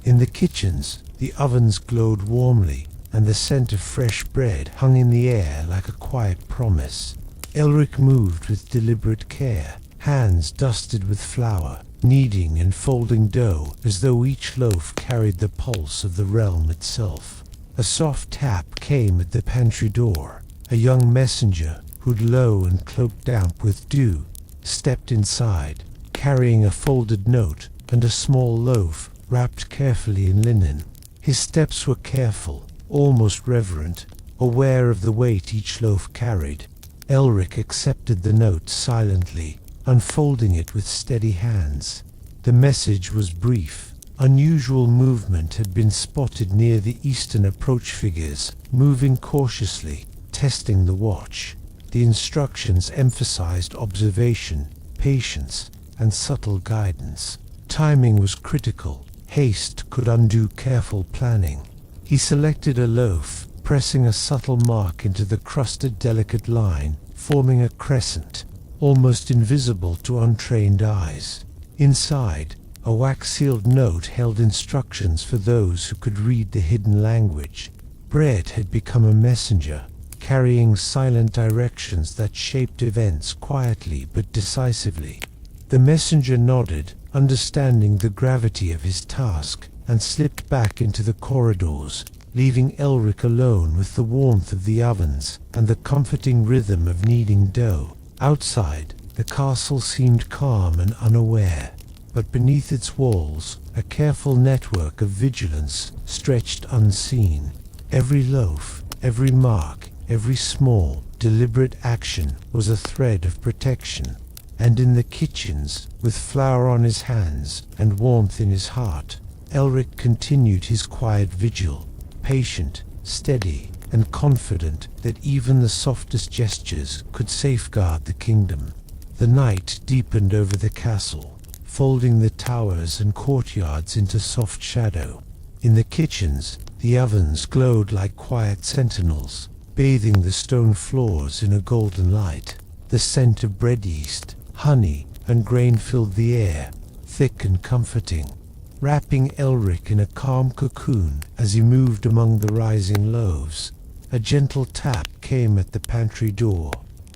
[SPEAKER 1] In the kitchens, the ovens glowed warmly, and the scent of fresh bread hung in the air like a quiet promise. Elric moved with deliberate care, hands dusted with flour, kneading and folding dough as though each loaf carried the pulse of the realm itself. A soft tap came at the pantry door. A young messenger, hood low and cloak damp with dew, stepped inside, carrying a folded note and a small loaf wrapped carefully in linen. His steps were careful, almost reverent, aware of the weight each loaf carried. Elric accepted the note silently, unfolding it with steady hands. The message was brief. Unusual movement had been spotted near the eastern approach figures, moving cautiously, testing the watch. The instructions emphasized observation, patience, and subtle guidance. Timing was critical. Haste could undo careful planning. He selected a loaf, pressing a subtle mark into the crusted delicate line, forming a crescent, almost invisible to untrained eyes. Inside, a wax-sealed note held instructions for those who could read the hidden language. Bread had become a messenger, carrying silent directions that shaped events quietly but decisively. The messenger nodded, understanding the gravity of his task, and slipped back into the corridors, leaving Elric alone with the warmth of the ovens and the comforting rhythm of kneading dough. Outside, the castle seemed calm and unaware, but beneath its walls, a careful network of vigilance stretched unseen. Every loaf, every mark, every small, deliberate action was a thread of protection. And in the kitchens, with flour on his hands and warmth in his heart, Elric continued his quiet vigil, patient, steady, and confident that even the softest gestures could safeguard the kingdom. The night deepened over the castle, folding the towers and courtyards into soft shadow. In the kitchens, the ovens glowed like quiet sentinels, bathing the stone floors in a golden light. The scent of bread yeast, honey, and grain filled the air, thick and comforting, wrapping Elric in a calm cocoon as he moved among the rising loaves. A gentle tap came at the pantry door.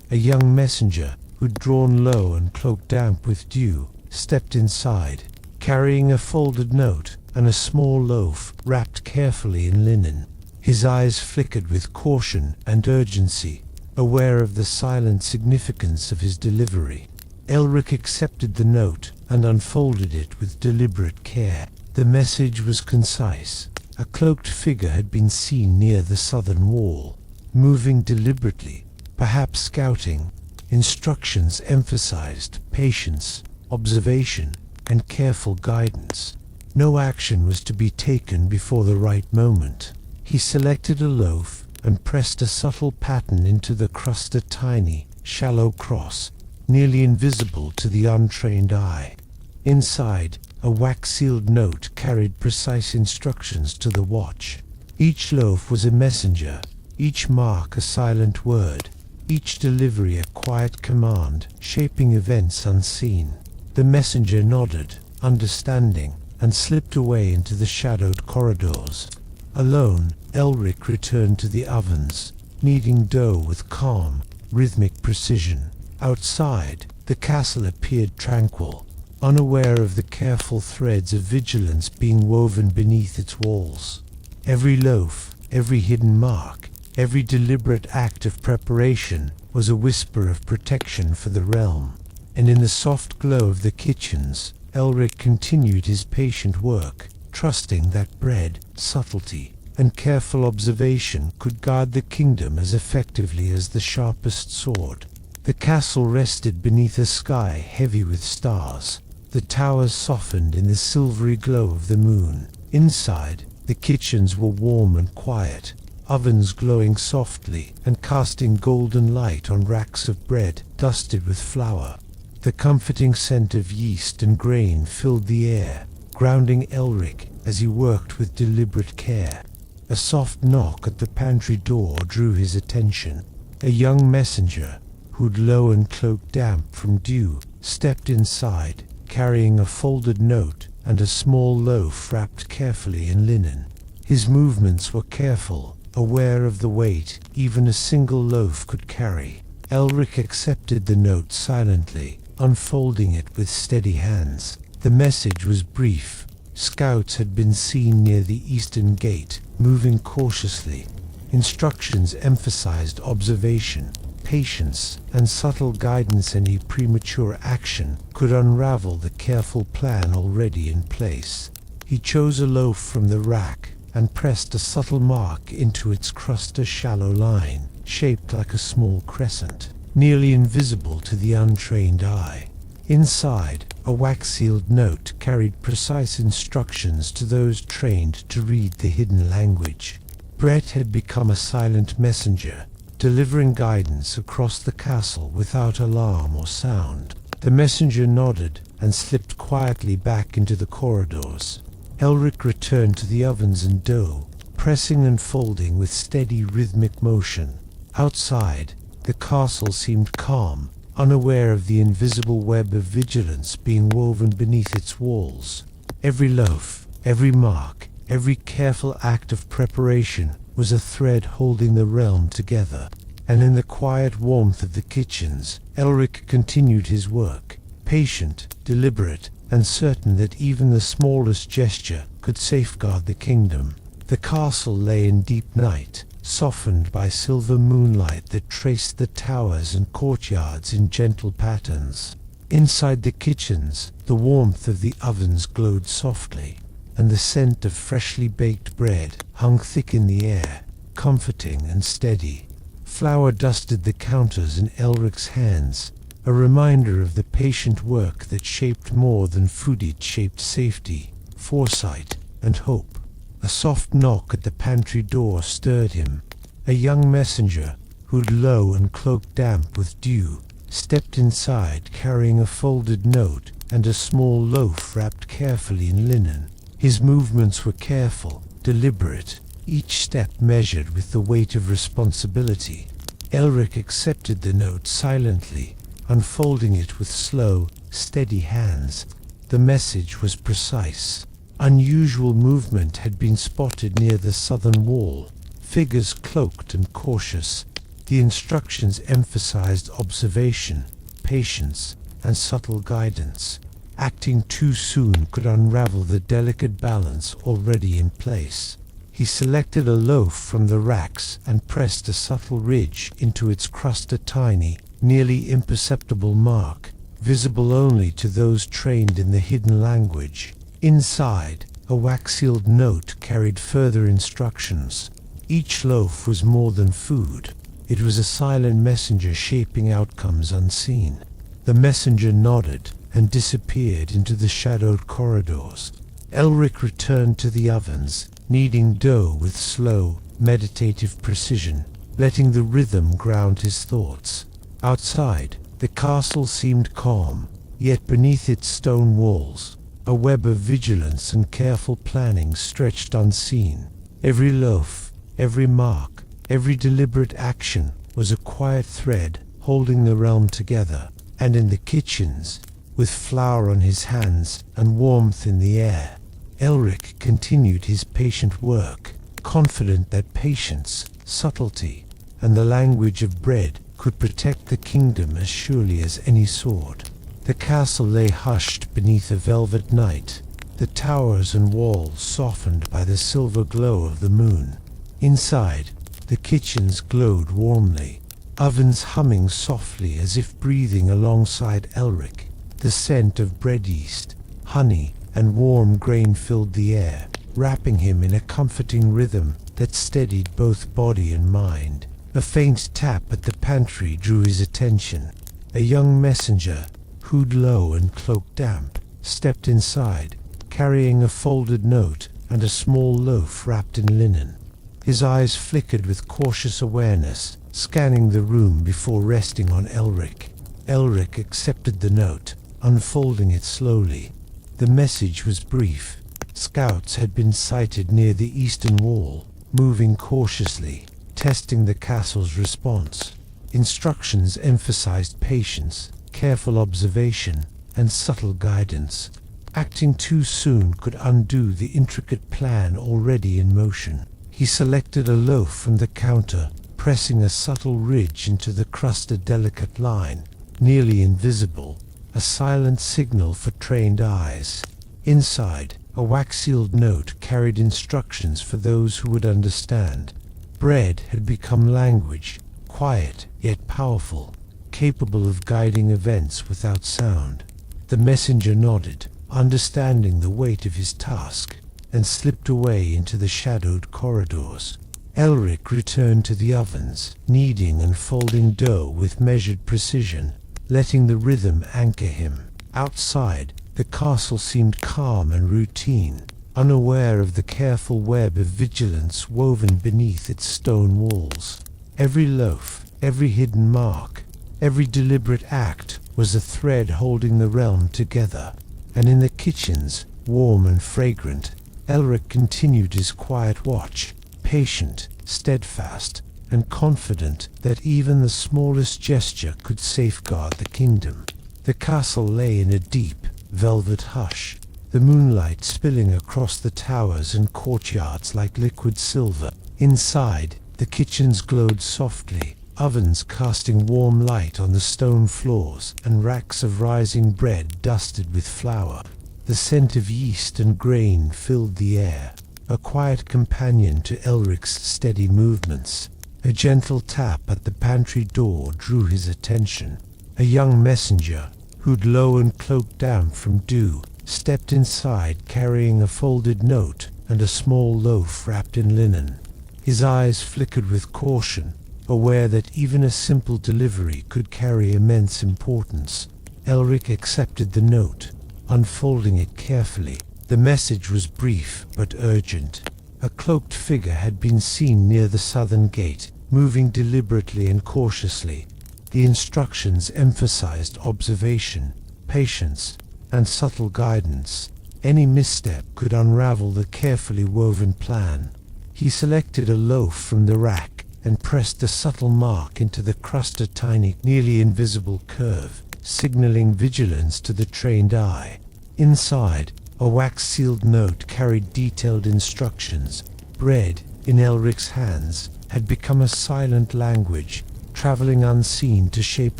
[SPEAKER 1] A young messenger, who'd drawn low and cloaked damp with dew, stepped inside, carrying a folded note and a small loaf wrapped carefully in linen. His eyes flickered with caution and urgency, aware of the silent significance of his delivery. Elric accepted the note and unfolded it with deliberate care. The message was concise. A cloaked figure had been seen near the southern wall, moving deliberately, perhaps scouting. Instructions emphasized patience, observation, and careful guidance. No action was to be taken before the right moment. He selected a loaf and pressed a subtle pattern into the crust, a tiny, shallow cross, nearly invisible to the untrained eye. Inside, a wax-sealed note carried precise instructions to the watch. Each loaf was a messenger, each mark a silent word, each delivery a quiet command, shaping events unseen. The messenger nodded, understanding, and slipped away into the shadowed corridors. Alone, Elric returned to the ovens, kneading dough with calm, rhythmic precision. Outside, the castle appeared tranquil, unaware of the careful threads of vigilance being woven beneath its walls. Every loaf, every hidden mark, every deliberate act of preparation was a whisper of protection for the realm. And in the soft glow of the kitchens, Elric continued his patient work, trusting that bread, subtlety, and careful observation could guard the kingdom as effectively as the sharpest sword. The castle rested beneath a sky heavy with stars. The towers softened in the silvery glow of the moon. Inside, the kitchens were warm and quiet, ovens glowing softly and casting golden light on racks of bread dusted with flour. The comforting scent of yeast and grain filled the air, grounding Elric as he worked with deliberate care. A soft knock at the pantry door drew his attention. A young messenger, hood low and cloak damp from dew, stepped inside, carrying a folded note and a small loaf wrapped carefully in linen. His movements were careful, aware of the weight even a single loaf could carry. Elric accepted the note silently, unfolding it with steady hands. The message was brief. Scouts had been seen near the eastern gate, moving cautiously. Instructions emphasized observation, patience, and subtle guidance. Any premature action could unravel the careful plan already in place. He chose a loaf from the rack and pressed a subtle mark into its crust, a shallow line, shaped like a small crescent, nearly invisible to the untrained eye. Inside, a wax-sealed note carried precise instructions to those trained to read the hidden language. Brett had become a silent messenger, delivering guidance across the castle without alarm or sound. The messenger nodded and slipped quietly back into the corridors. Elric returned to the ovens and dough, pressing and folding with steady rhythmic motion. Outside, the castle seemed calm, unaware of the invisible web of vigilance being woven beneath its walls. Every loaf, every mark, every careful act of preparation was a thread holding the realm together. And in the quiet warmth of the kitchens, Elric continued his work, patient, deliberate, and certain that even the smallest gesture could safeguard the kingdom. The castle lay in deep night, softened by silver moonlight that traced the towers and courtyards in gentle patterns. Inside the kitchens, the warmth of the ovens glowed softly, and the scent of freshly baked bread hung thick in the air, comforting and steady. Flour dusted the counters in Elric's hands, a reminder of the patient work that shaped more than food. It shaped safety, foresight, and hope. A soft knock at the pantry door stirred him. A young messenger, hood low and cloak damp with dew, stepped inside carrying a folded note and a small loaf wrapped carefully in linen. His movements were careful, deliberate, each step measured with the weight of responsibility. Elric accepted the note silently, unfolding it with slow, steady hands. The message was precise. Unusual movement had been spotted near the southern wall, figures cloaked and cautious. The instructions emphasized observation, patience, and subtle guidance. Acting too soon could unravel the delicate balance already in place. He selected a loaf from the racks and pressed a subtle ridge into its crust, a tiny, nearly imperceptible mark, visible only to those trained in the hidden language. Inside, a wax-sealed note carried further instructions. Each loaf was more than food. It was a silent messenger shaping outcomes unseen. The messenger nodded and disappeared into the shadowed corridors. Elric returned to the ovens, kneading dough with slow, meditative precision, letting the rhythm ground his thoughts. Outside, the castle seemed calm, yet beneath its stone walls, a web of vigilance and careful planning stretched unseen. Every loaf, every mark, every deliberate action was a quiet thread holding the realm together. And in the kitchens, with flour on his hands and warmth in the air, Elric continued his patient work, confident that patience, subtlety, and the language of bread could protect the kingdom as surely as any sword. The castle lay hushed beneath a velvet night, the towers and walls softened by the silver glow of the moon. Inside, the kitchens glowed warmly, ovens humming softly as if breathing alongside Elric. The scent of bread yeast, honey, and warm grain filled the air, wrapping him in a comforting rhythm that steadied both body and mind. A faint tap at the pantry drew his attention. A young messenger, hood low and cloak damp, stepped inside, carrying a folded note and a small loaf wrapped in linen. His eyes flickered with cautious awareness, scanning the room before resting on Elric. Elric accepted the note, unfolding it slowly. The message was brief. Scouts had been sighted near the eastern wall, moving cautiously, testing the castle's response. Instructions emphasized patience, careful observation, and subtle guidance. Acting too soon could undo the intricate plan already in motion. He selected a loaf from the counter, pressing a subtle ridge into the crust, a delicate line, nearly invisible, a silent signal for trained eyes. Inside, a wax-sealed note carried instructions for those who would understand. Bread had become language, quiet yet powerful, capable of guiding events without sound. The messenger nodded, understanding the weight of his task, and slipped away into the shadowed corridors. Elric returned to the ovens, kneading and folding dough with measured precision, letting the rhythm anchor him. Outside, the castle seemed calm and routine, unaware of the careful web of vigilance woven beneath its stone walls. Every loaf, every hidden mark, every deliberate act was a thread holding the realm together. And in the kitchens, warm and fragrant, Elric continued his quiet watch, patient, steadfast, and confident that even the smallest gesture could safeguard the kingdom. The castle lay in a deep, velvet hush, the moonlight spilling across the towers and courtyards like liquid silver. Inside, the kitchens glowed softly, ovens casting warm light on the stone floors and racks of rising bread dusted with flour. The scent of yeast and grain filled the air, a quiet companion to Elric's steady movements. A gentle tap at the pantry door drew his attention. A young messenger, hood low and cloak damp from dew, stepped inside carrying a folded note and a small loaf wrapped in linen. His eyes flickered with caution, aware that even a simple delivery could carry immense importance. Elric accepted the note, unfolding it carefully. The message was brief but urgent. A cloaked figure had been seen near the southern gate, moving deliberately and cautiously. The instructions emphasized observation, patience, and subtle guidance. Any misstep could unravel the carefully woven plan. He selected a loaf from the rack and pressed a subtle mark into the crust, a tiny, nearly invisible curve, signaling vigilance to the trained eye. Inside, a wax-sealed note carried detailed instructions. Bread, in Elric's hands, had become a silent language, traveling unseen to shape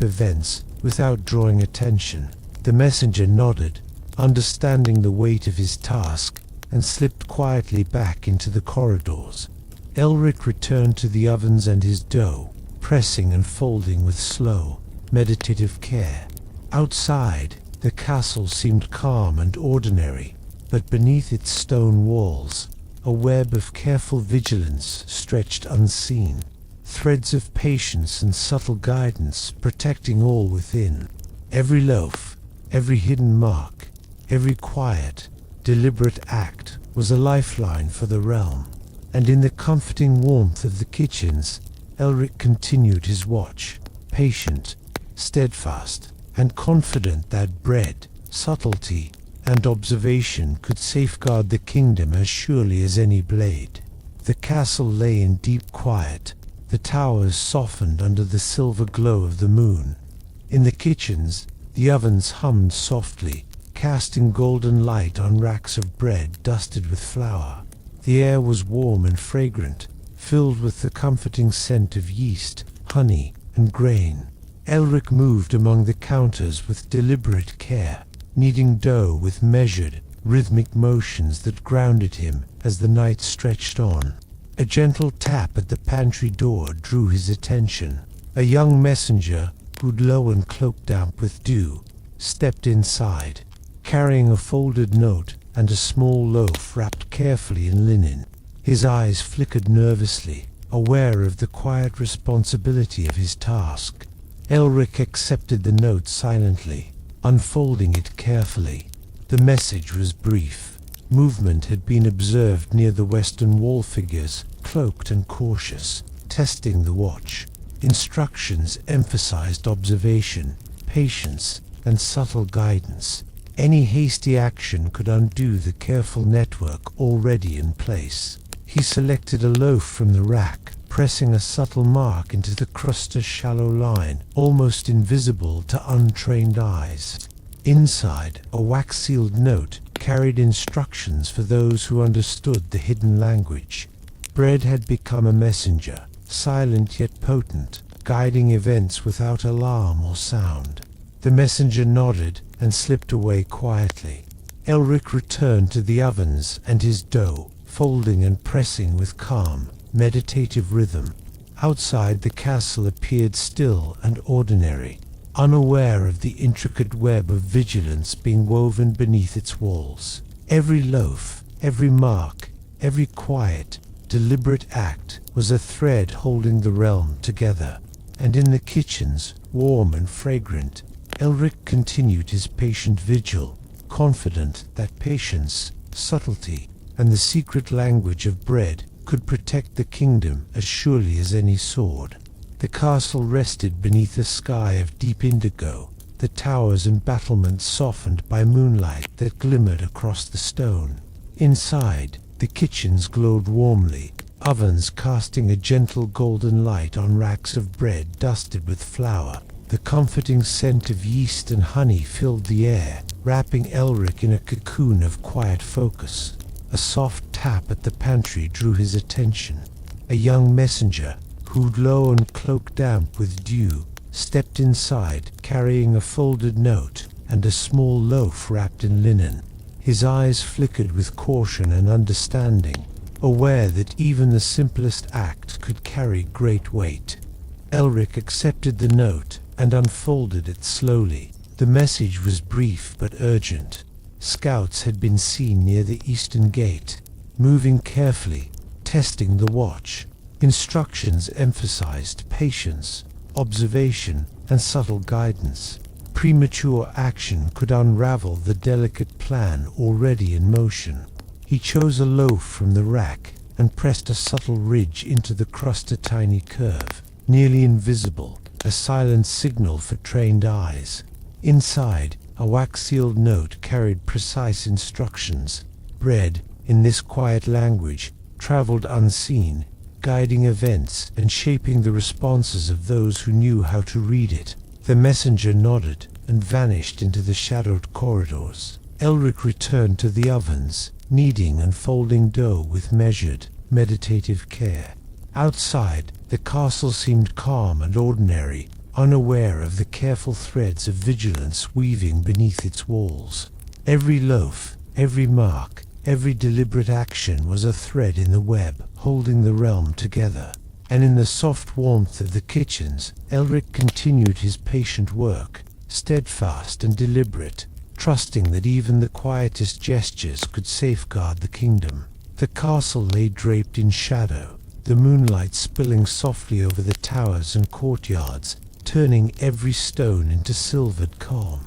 [SPEAKER 1] events without drawing attention. The messenger nodded, understanding the weight of his task, and slipped quietly back into the corridors. Elric returned to the ovens and his dough, pressing and folding with slow, meditative care. Outside, the castle seemed calm and ordinary, but beneath its stone walls, a web of careful vigilance stretched unseen, threads of patience and subtle guidance protecting all within. Every loaf, every hidden mark, every quiet, deliberate act was a lifeline for the realm, and in the comforting warmth of the kitchens, Elric continued his watch, patient, steadfast, and confident that bread, subtlety, and observation could safeguard the kingdom as surely as any blade. The castle lay in deep quiet, the towers softened under the silver glow of the moon. In the kitchens, the ovens hummed softly, casting golden light on racks of bread dusted with flour. The air was warm and fragrant, filled with the comforting scent of yeast, honey, and grain. Elric moved among the counters with deliberate care, kneading dough with measured, rhythmic motions that grounded him as the night stretched on. A gentle tap at the pantry door drew his attention. A young messenger, hood low and cloak damp with dew, stepped inside, carrying a folded note and a small loaf wrapped carefully in linen. His eyes flickered nervously, aware of the quiet responsibility of his task. Elric accepted the note silently, unfolding it carefully. The message was brief. Movement had been observed near the western wall, figures, cloaked and cautious, testing the watch. Instructions emphasized observation, patience, and subtle guidance. Any hasty action could undo the careful network already in place. He selected a loaf from the rack, pressing a subtle mark into the crust's shallow line, almost invisible to untrained eyes. Inside, a wax-sealed note carried instructions for those who understood the hidden language. Bread had become a messenger, silent yet potent, guiding events without alarm or sound. The messenger nodded and slipped away quietly. Elric returned to the ovens and his dough, folding and pressing with calm, meditative rhythm. Outside, the castle appeared still and ordinary, unaware of the intricate web of vigilance being woven beneath its walls. Every loaf, every mark, every quiet, deliberate act was a thread holding the realm together. And in the kitchens, warm and fragrant, Elric continued his patient vigil, confident that patience, subtlety, and the secret language of bread could protect the kingdom as surely as any sword. The castle rested beneath a sky of deep indigo, the towers and battlements softened by moonlight that glimmered across the stone. Inside, the kitchens glowed warmly, ovens casting a gentle golden light on racks of bread dusted with flour. The comforting scent of yeast and honey filled the air, wrapping Elric in a cocoon of quiet focus. A soft tap at the pantry drew his attention. A young messenger, hood low and cloak damp with dew, stepped inside, carrying a folded note and a small loaf wrapped in linen. His eyes flickered with caution and understanding, aware that even the simplest act could carry great weight. Elric accepted the note and unfolded it slowly. The message was brief but urgent. Scouts had been seen near the eastern gate, moving carefully, testing the watch. Instructions emphasized patience, observation, and subtle guidance. Premature action could unravel the delicate plan already in motion. He chose a loaf from the rack and pressed a subtle ridge into the crust, a tiny curve, nearly invisible, a silent signal for trained eyes. Inside, a wax-sealed note carried precise instructions. Bread, in this quiet language, traveled unseen, guiding events and shaping the responses of those who knew how to read it. The messenger nodded and vanished into the shadowed corridors. Elric returned to the ovens, kneading and folding dough with measured, meditative care. Outside, the castle seemed calm and ordinary, unaware of the careful threads of vigilance weaving beneath its walls. Every loaf, every mark, every deliberate action was a thread in the web, holding the realm together. And in the soft warmth of the kitchens, Elric continued his patient work, steadfast and deliberate, trusting that even the quietest gestures could safeguard the kingdom. The castle lay draped in shadow, the moonlight spilling softly over the towers and courtyards, turning every stone into silvered calm.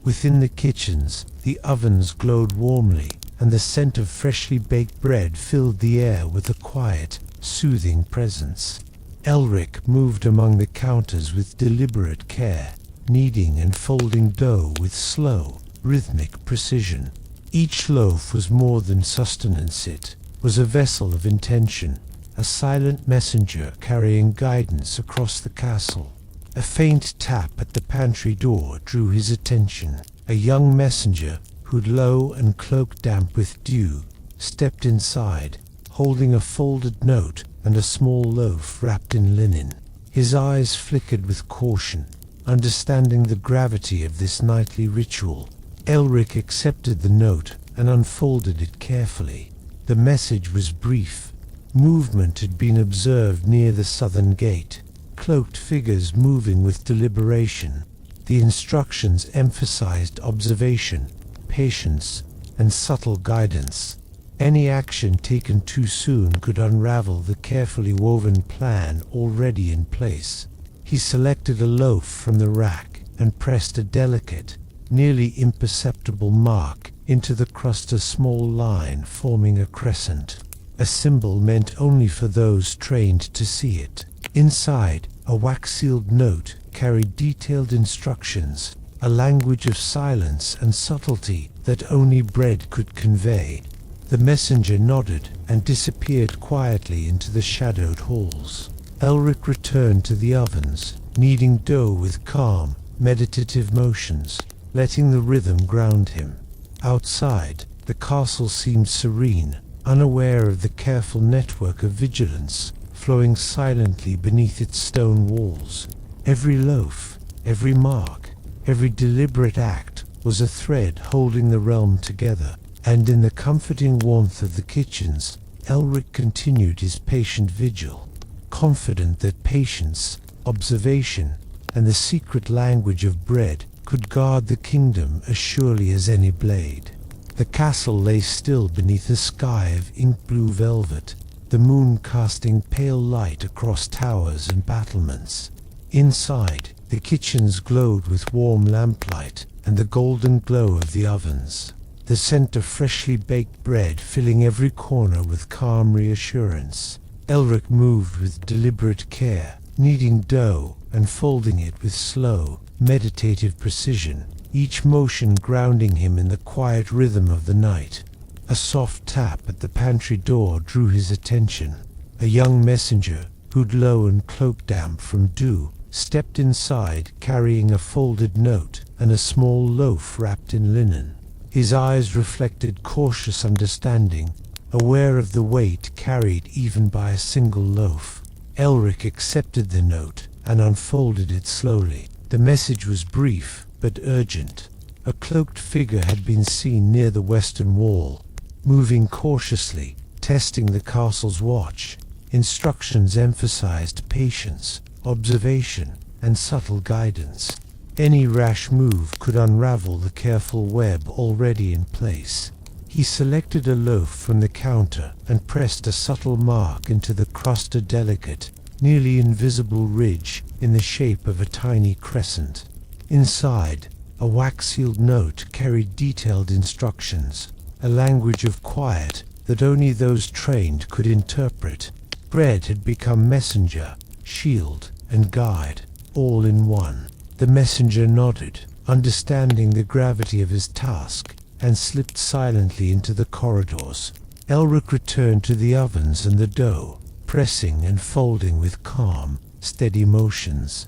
[SPEAKER 1] Within the kitchens, the ovens glowed warmly, and the scent of freshly baked bread filled the air with a quiet, soothing presence. Elric moved among the counters with deliberate care, kneading and folding dough with slow, rhythmic precision. Each loaf was more than sustenance, it was a vessel of intention, a silent messenger carrying guidance across the castle. A faint tap at the pantry door drew his attention. A young messenger, hood low and cloak damp with dew, stepped inside, holding a folded note and a small loaf wrapped in linen. His eyes flickered with caution, understanding the gravity of this nightly ritual. Elric accepted the note and unfolded it carefully. The message was brief. Movement had been observed near the southern gate, cloaked figures moving with deliberation. The instructions emphasized observation, patience, and subtle guidance. Any action taken too soon could unravel the carefully woven plan already in place. He selected a loaf from the rack and pressed a delicate, nearly imperceptible mark into the crust, a small line forming a crescent, a symbol meant only for those trained to see it. Inside, a wax-sealed note carried detailed instructions, a language of silence and subtlety that only bread could convey. The messenger nodded and disappeared quietly into the shadowed halls. Elric returned to the ovens, kneading dough with calm, meditative motions, letting the rhythm ground him. Outside, the castle seemed serene, unaware of the careful network of vigilance flowing silently beneath its stone walls. Every loaf, every mark, every deliberate act was a thread holding the realm together, and in the comforting warmth of the kitchens, Elric continued his patient vigil, confident that patience, observation, and the secret language of bread could guard the kingdom as surely as any blade. The castle lay still beneath a sky of ink-blue velvet, the moon casting pale light across towers and battlements. Inside, the kitchens glowed with warm lamplight and the golden glow of the ovens, the scent of freshly baked bread filling every corner with calm reassurance. Elric moved with deliberate care, kneading dough and folding it with slow, meditative precision, each motion grounding him in the quiet rhythm of the night. A soft tap at the pantry door drew his attention. A young messenger, hood low and cloak damp from dew, stepped inside carrying a folded note and a small loaf wrapped in linen. His eyes reflected cautious understanding, aware of the weight carried even by a single loaf. Elric accepted the note and unfolded it slowly. The message was brief but urgent. A cloaked figure had been seen near the western wall, moving cautiously, testing the castle's watch. Instructions emphasized patience, observation, and subtle guidance. Any rash move could unravel the careful web already in place. He selected a loaf from the counter and pressed a subtle mark into the crust, a delicate, nearly invisible ridge in the shape of a tiny crescent. Inside, a wax-sealed note carried detailed instructions, a language of quiet that only those trained could interpret. Bread had become messenger, shield, and guide, all in one. The messenger nodded, understanding the gravity of his task, and slipped silently into the corridors. Elric returned to the ovens and the dough, pressing and folding with calm, steady motions.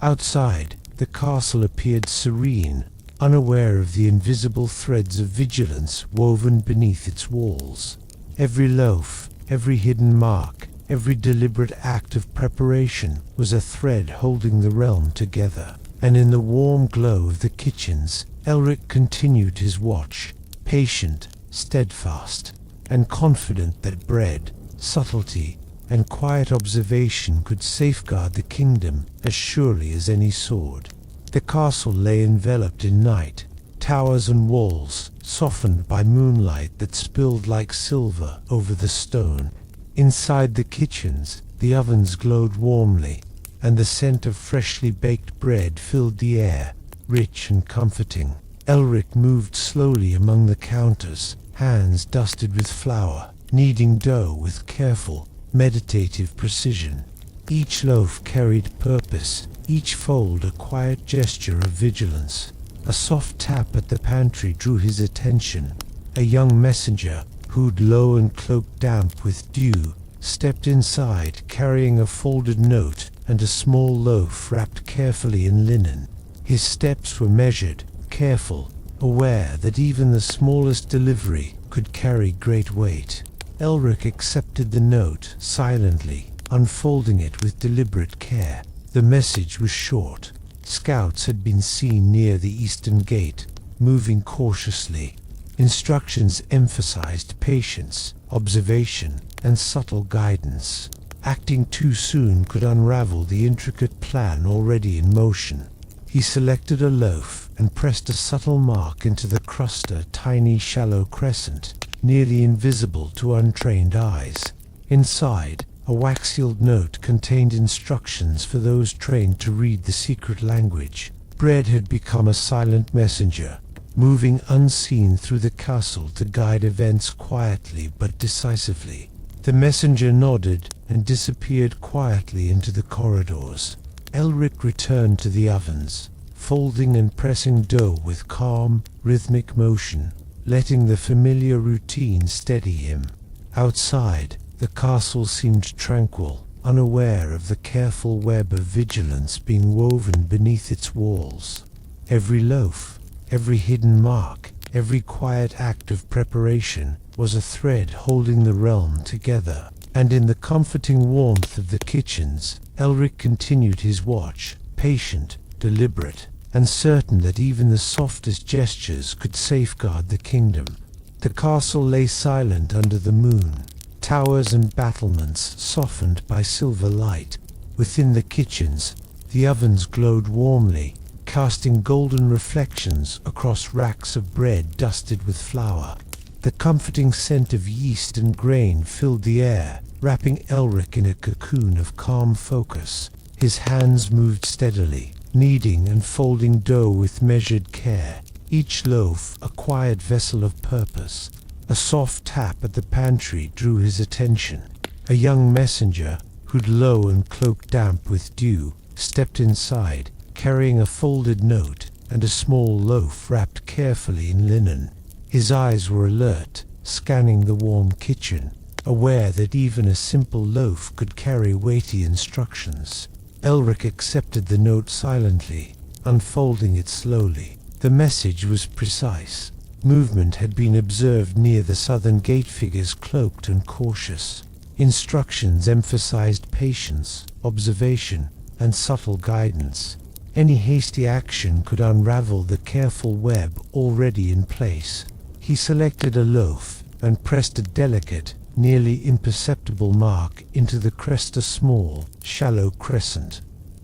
[SPEAKER 1] Outside, the castle appeared serene, unaware of the invisible threads of vigilance woven beneath its walls. Every loaf, every hidden mark, every deliberate act of preparation was a thread holding the realm together. And in the warm glow of the kitchens, Elric continued his watch, patient, steadfast, and confident that bread, subtlety, and quiet observation could safeguard the kingdom as surely as any sword. The castle lay enveloped in night, towers and walls softened by moonlight that spilled like silver over the stone. Inside the kitchens, the ovens glowed warmly, and the scent of freshly baked bread filled the air, rich and comforting. Elric moved slowly among the counters, hands dusted with flour, kneading dough with careful, meditative precision. Each loaf carried purpose, each fold a quiet gesture of vigilance. A soft tap at the pantry drew his attention. A young messenger, hood low and cloak damp with dew, stepped inside carrying a folded note and a small loaf wrapped carefully in linen. His steps were measured, careful, aware that even the smallest delivery could carry great weight. Elric accepted the note silently, unfolding it with deliberate care. The message was short. Scouts had been seen near the eastern gate, moving cautiously. Instructions emphasized patience, observation, and subtle guidance. Acting too soon could unravel the intricate plan already in motion. He selected a loaf and pressed a subtle mark into the crust, a tiny shallow crescent, nearly invisible to untrained eyes. Inside, a wax-sealed note contained instructions for those trained to read the secret language. Bread had become a silent messenger, moving unseen through the castle to guide events quietly but decisively. The messenger nodded and disappeared quietly into the corridors. Elric returned to the ovens, folding and pressing dough with calm, rhythmic motion, letting the familiar routine steady him. Outside, the castle seemed tranquil, unaware of the careful web of vigilance being woven beneath its walls. Every loaf, every hidden mark, every quiet act of preparation was a thread holding the realm together. And in the comforting warmth of the kitchens, Elric continued his watch, patient, deliberate, and certain that even the softest gestures could safeguard the kingdom. The castle lay silent under the moon, towers and battlements softened by silver light. Within the kitchens, the ovens glowed warmly, casting golden reflections across racks of bread dusted with flour. The comforting scent of yeast and grain filled the air, wrapping Elric in a cocoon of calm focus. His hands moved steadily, kneading and folding dough with measured care, each loaf a quiet vessel of purpose. A soft tap at the pantry drew his attention. A young messenger, hood low and cloak damp with dew, stepped inside, carrying a folded note and a small loaf wrapped carefully in linen. His eyes were alert, scanning the warm kitchen, aware that even a simple loaf could carry weighty instructions. Elric accepted the note silently, unfolding it slowly. The message was precise. Movement had been observed near the southern gate, figures cloaked and cautious. Instructions emphasized patience, observation, and subtle guidance. Any hasty action could unravel the careful web already in place. He selected a loaf and pressed a delicate, nearly imperceptible mark into the crest, a small, shallow crescent.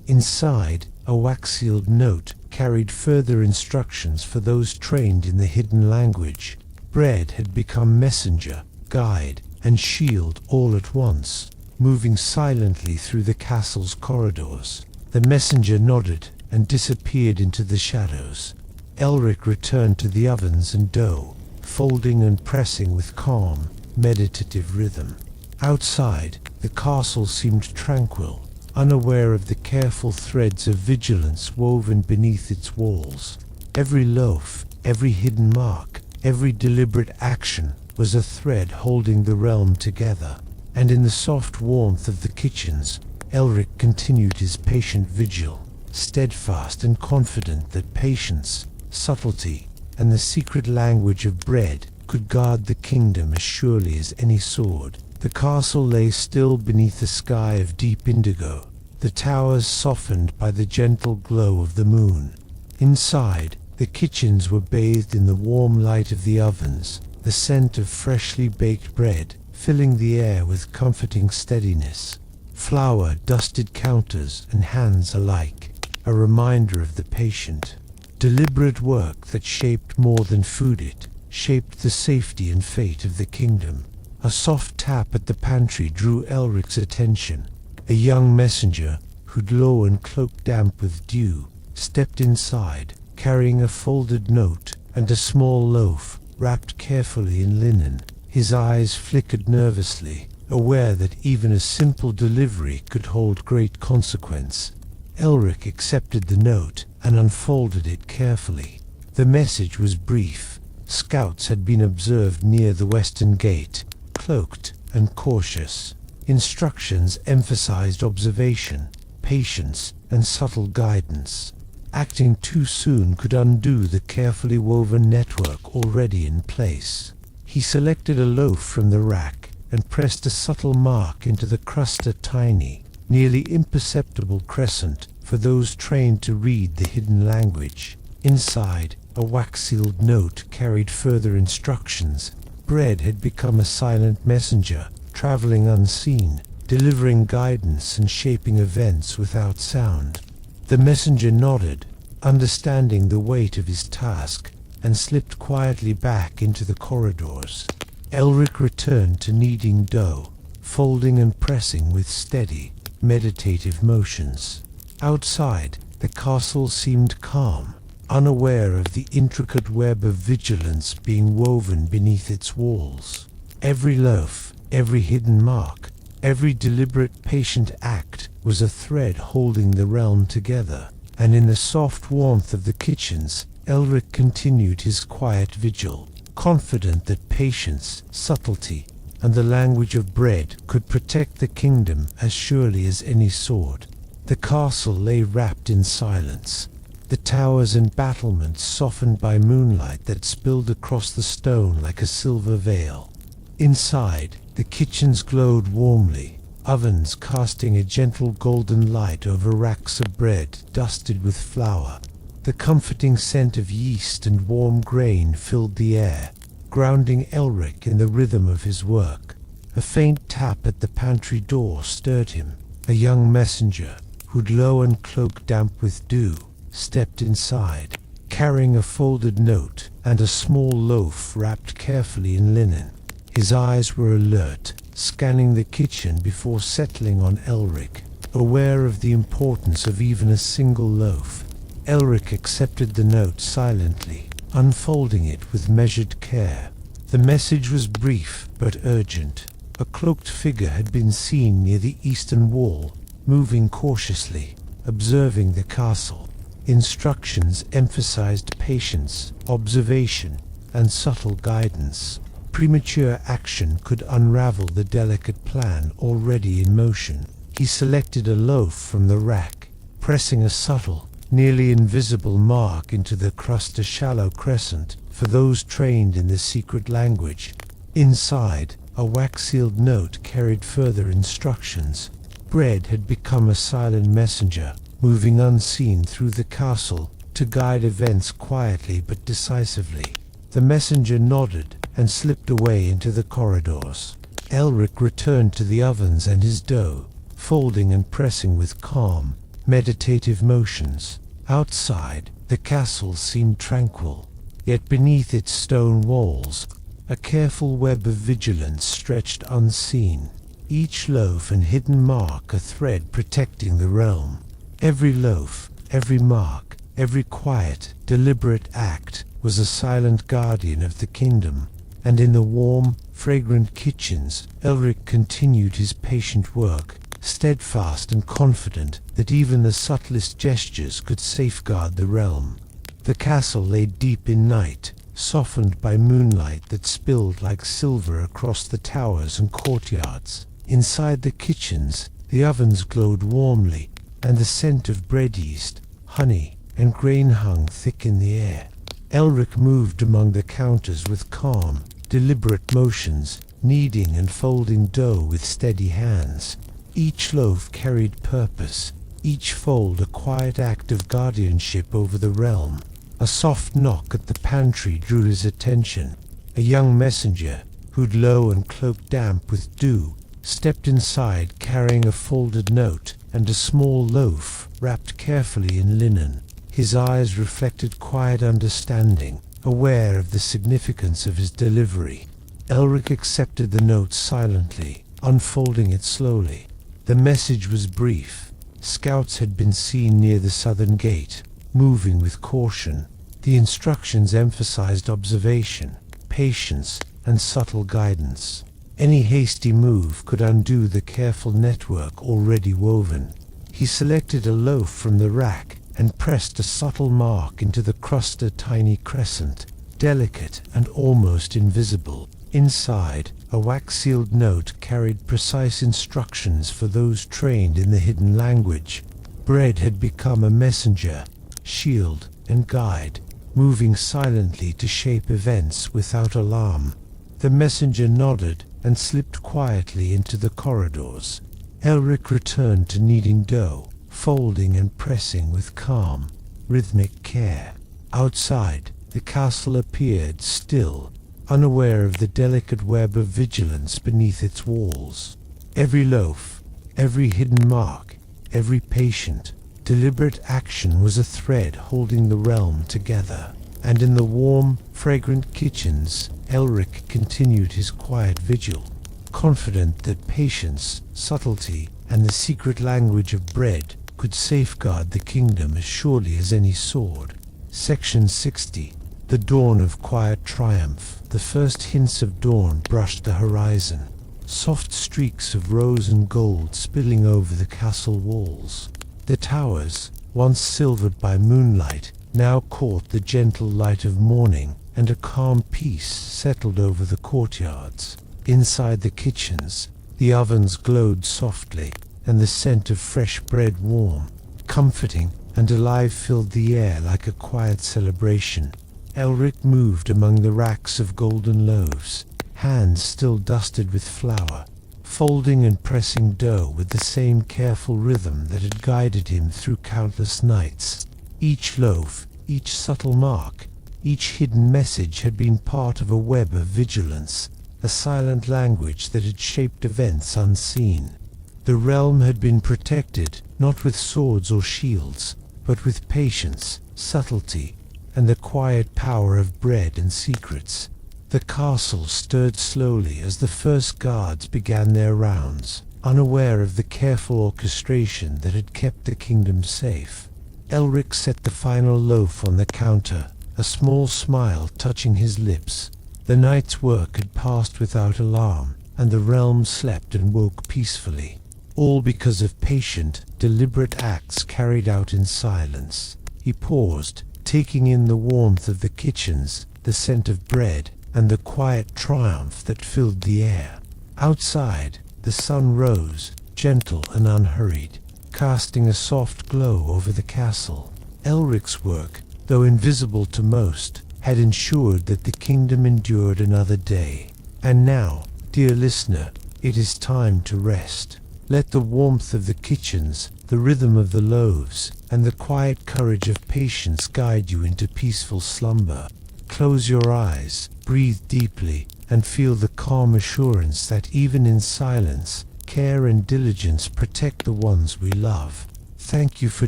[SPEAKER 1] Inside, a wax-sealed note carried further instructions for those trained in the hidden language. Bread had become messenger, guide, and shield all at once, moving silently through the castle's corridors. The messenger nodded and disappeared into the shadows. Elric returned to the ovens and dough, folding and pressing with calm, meditative rhythm. Outside, the castle seemed tranquil, unaware of the careful threads of vigilance woven beneath its walls. Every loaf, every hidden mark, every deliberate action was a thread holding the realm together. And in the soft warmth of the kitchens, Elric continued his patient vigil, steadfast and confident that patience, subtlety, and the secret language of bread could guard the kingdom as surely as any sword. The castle lay still beneath a sky of deep indigo, the towers softened by the gentle glow of the moon. Inside, the kitchens were bathed in the warm light of the ovens, the scent of freshly baked bread filling the air with comforting steadiness. Flour dusted counters and hands alike, a reminder of the patient, deliberate work that shaped more than food, it shaped the safety and fate of the kingdom. A soft tap at the pantry drew Elric's attention. A young messenger, hood low and cloak damp with dew, stepped inside, carrying a folded note and a small loaf wrapped carefully in linen. His eyes flickered nervously, aware that even a simple delivery could hold great consequence. Elric accepted the note and unfolded it carefully. The message was brief. Scouts had been observed near the western gate, cloaked and cautious. Instructions emphasized observation, patience, and subtle guidance. Acting too soon could undo the carefully woven network already in place. He selected a loaf from the rack and pressed a subtle mark into the crust, a tiny, nearly imperceptible crescent for those trained to read the hidden language. Inside, a wax-sealed note carried further instructions. Bread had become a silent messenger, traveling unseen, delivering guidance and shaping events without sound. The messenger nodded, understanding the weight of his task, and slipped quietly back into the corridors. Elric returned to kneading dough, folding and pressing with steady, meditative motions. Outside, the castle seemed calm, unaware of the intricate web of vigilance being woven beneath its walls. Every loaf, every hidden mark, every deliberate, patient act was a thread holding the realm together, and in the soft warmth of the kitchens, Elric continued his quiet vigil, confident that patience, subtlety, and the language of bread could protect the kingdom as surely as any sword. The castle lay wrapped in silence, the towers and battlements softened by moonlight that spilled across the stone like a silver veil. Inside, the kitchens glowed warmly, ovens casting a gentle golden light over racks of bread dusted with flour. The comforting scent of yeast and warm grain filled the air, grounding Elric in the rhythm of his work. A faint tap at the pantry door stirred him. A young messenger, hood low and cloak damp with dew, stepped inside, carrying a folded note and a small loaf wrapped carefully in linen. His eyes were alert, scanning the kitchen before settling on Elric, aware of the importance of even a single loaf. Elric accepted the note silently, unfolding it with measured care. The message was brief but urgent. A cloaked figure had been seen near the eastern wall, moving cautiously, observing the castle. Instructions emphasized patience, observation, and subtle guidance. Premature action could unravel the delicate plan already in motion. He selected a loaf from the rack, pressing a subtle, nearly invisible mark into the crust, a shallow crescent for those trained in the secret language. Inside, a wax-sealed note carried further instructions. Bread had become a silent messenger, moving unseen through the castle to guide events quietly but decisively. The messenger nodded and slipped away into the corridors. Elric returned to the ovens and his dough, folding and pressing with calm, meditative motions. Outside, the castle seemed tranquil, yet beneath its stone walls, a careful web of vigilance stretched unseen, each loaf and hidden mark a thread protecting the realm. Every loaf, every mark, every quiet, deliberate act was a silent guardian of the kingdom, and in the warm, fragrant kitchens, Elric continued his patient work, steadfast and confident that even the subtlest gestures could safeguard the realm. The castle lay deep in night, softened by moonlight that spilled like silver across the towers and courtyards. Inside the kitchens, the ovens glowed warmly, and the scent of bread yeast, honey, and grain hung thick in the air. Elric moved among the counters with calm, deliberate motions, kneading and folding dough with steady hands. Each loaf carried purpose, each fold a quiet act of guardianship over the realm. A soft knock at the pantry drew his attention. A young messenger, hood low and cloak damp with dew, stepped inside carrying a folded note and a small loaf wrapped carefully in linen. His eyes reflected quiet understanding, aware of the significance of his delivery. Elric accepted the note silently, unfolding it slowly. The message was brief. Scouts had been seen near the southern gate, moving with caution. The instructions emphasized observation, patience, and subtle guidance. Any hasty move could undo the careful network already woven. He selected a loaf from the rack and pressed a subtle mark into the crust, a tiny crescent, delicate and almost invisible. Inside, a wax-sealed note carried precise instructions for those trained in the hidden language. Bread had become a messenger, shield, and guide, moving silently to shape events without alarm. The messenger nodded, and slipped quietly into the corridors. Elric returned to kneading dough, folding and pressing with calm, rhythmic care. Outside, the castle appeared still, unaware of the delicate web of vigilance beneath its walls. Every loaf, every hidden mark, every patient, deliberate action was a thread holding the realm together. And in the warm, fragrant kitchens, Elric continued his quiet vigil, confident that patience, subtlety, and the secret language of bread could safeguard the kingdom as surely as any sword. Section 60. The dawn of quiet triumph. The first hints of dawn brushed the horizon, soft streaks of rose and gold spilling over the castle walls. The towers, once silvered by moonlight, now caught the gentle light of morning, and a calm peace settled over the courtyards. Inside the kitchens, the ovens glowed softly, and the scent of fresh bread, warm, comforting, and alive, filled the air like a quiet celebration. Elric moved among the racks of golden loaves, hands still dusted with flour, folding and pressing dough with the same careful rhythm that had guided him through countless nights. Each loaf, each subtle mark, each hidden message had been part of a web of vigilance, a silent language that had shaped events unseen. The realm had been protected, not with swords or shields, but with patience, subtlety, and the quiet power of bread and secrets. The castle stirred slowly as the first guards began their rounds, unaware of the careful orchestration that had kept the kingdom safe. Elric set the final loaf on the counter, a small smile touching his lips. The night's work had passed without alarm, and the realm slept and woke peacefully, all because of patient, deliberate acts carried out in silence. He paused, taking in the warmth of the kitchens, the scent of bread, and the quiet triumph that filled the air. Outside, the sun rose, gentle and unhurried, casting a soft glow over the castle. Elric's work, though invisible to most, had ensured that the kingdom endured another day. And now, dear listener, it is time to rest. Let the warmth of the kitchens, the rhythm of the loaves, and the quiet courage of patience guide you into peaceful slumber. Close your eyes, breathe deeply, and feel the calm assurance that even in silence, care and diligence protect the ones we love. Thank you for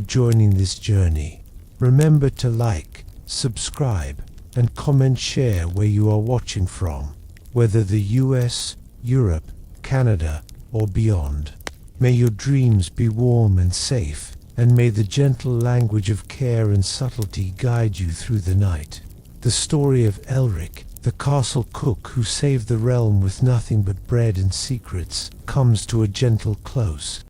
[SPEAKER 1] joining this journey. Remember to like, subscribe, and comment, share where you are watching from, whether the US, Europe, Canada, or beyond. May your dreams be warm and safe, and may the gentle language of care and subtlety guide you through the night. The story of Elric, the castle cook who saved the realm with nothing but bread and secrets, comes to a gentle close.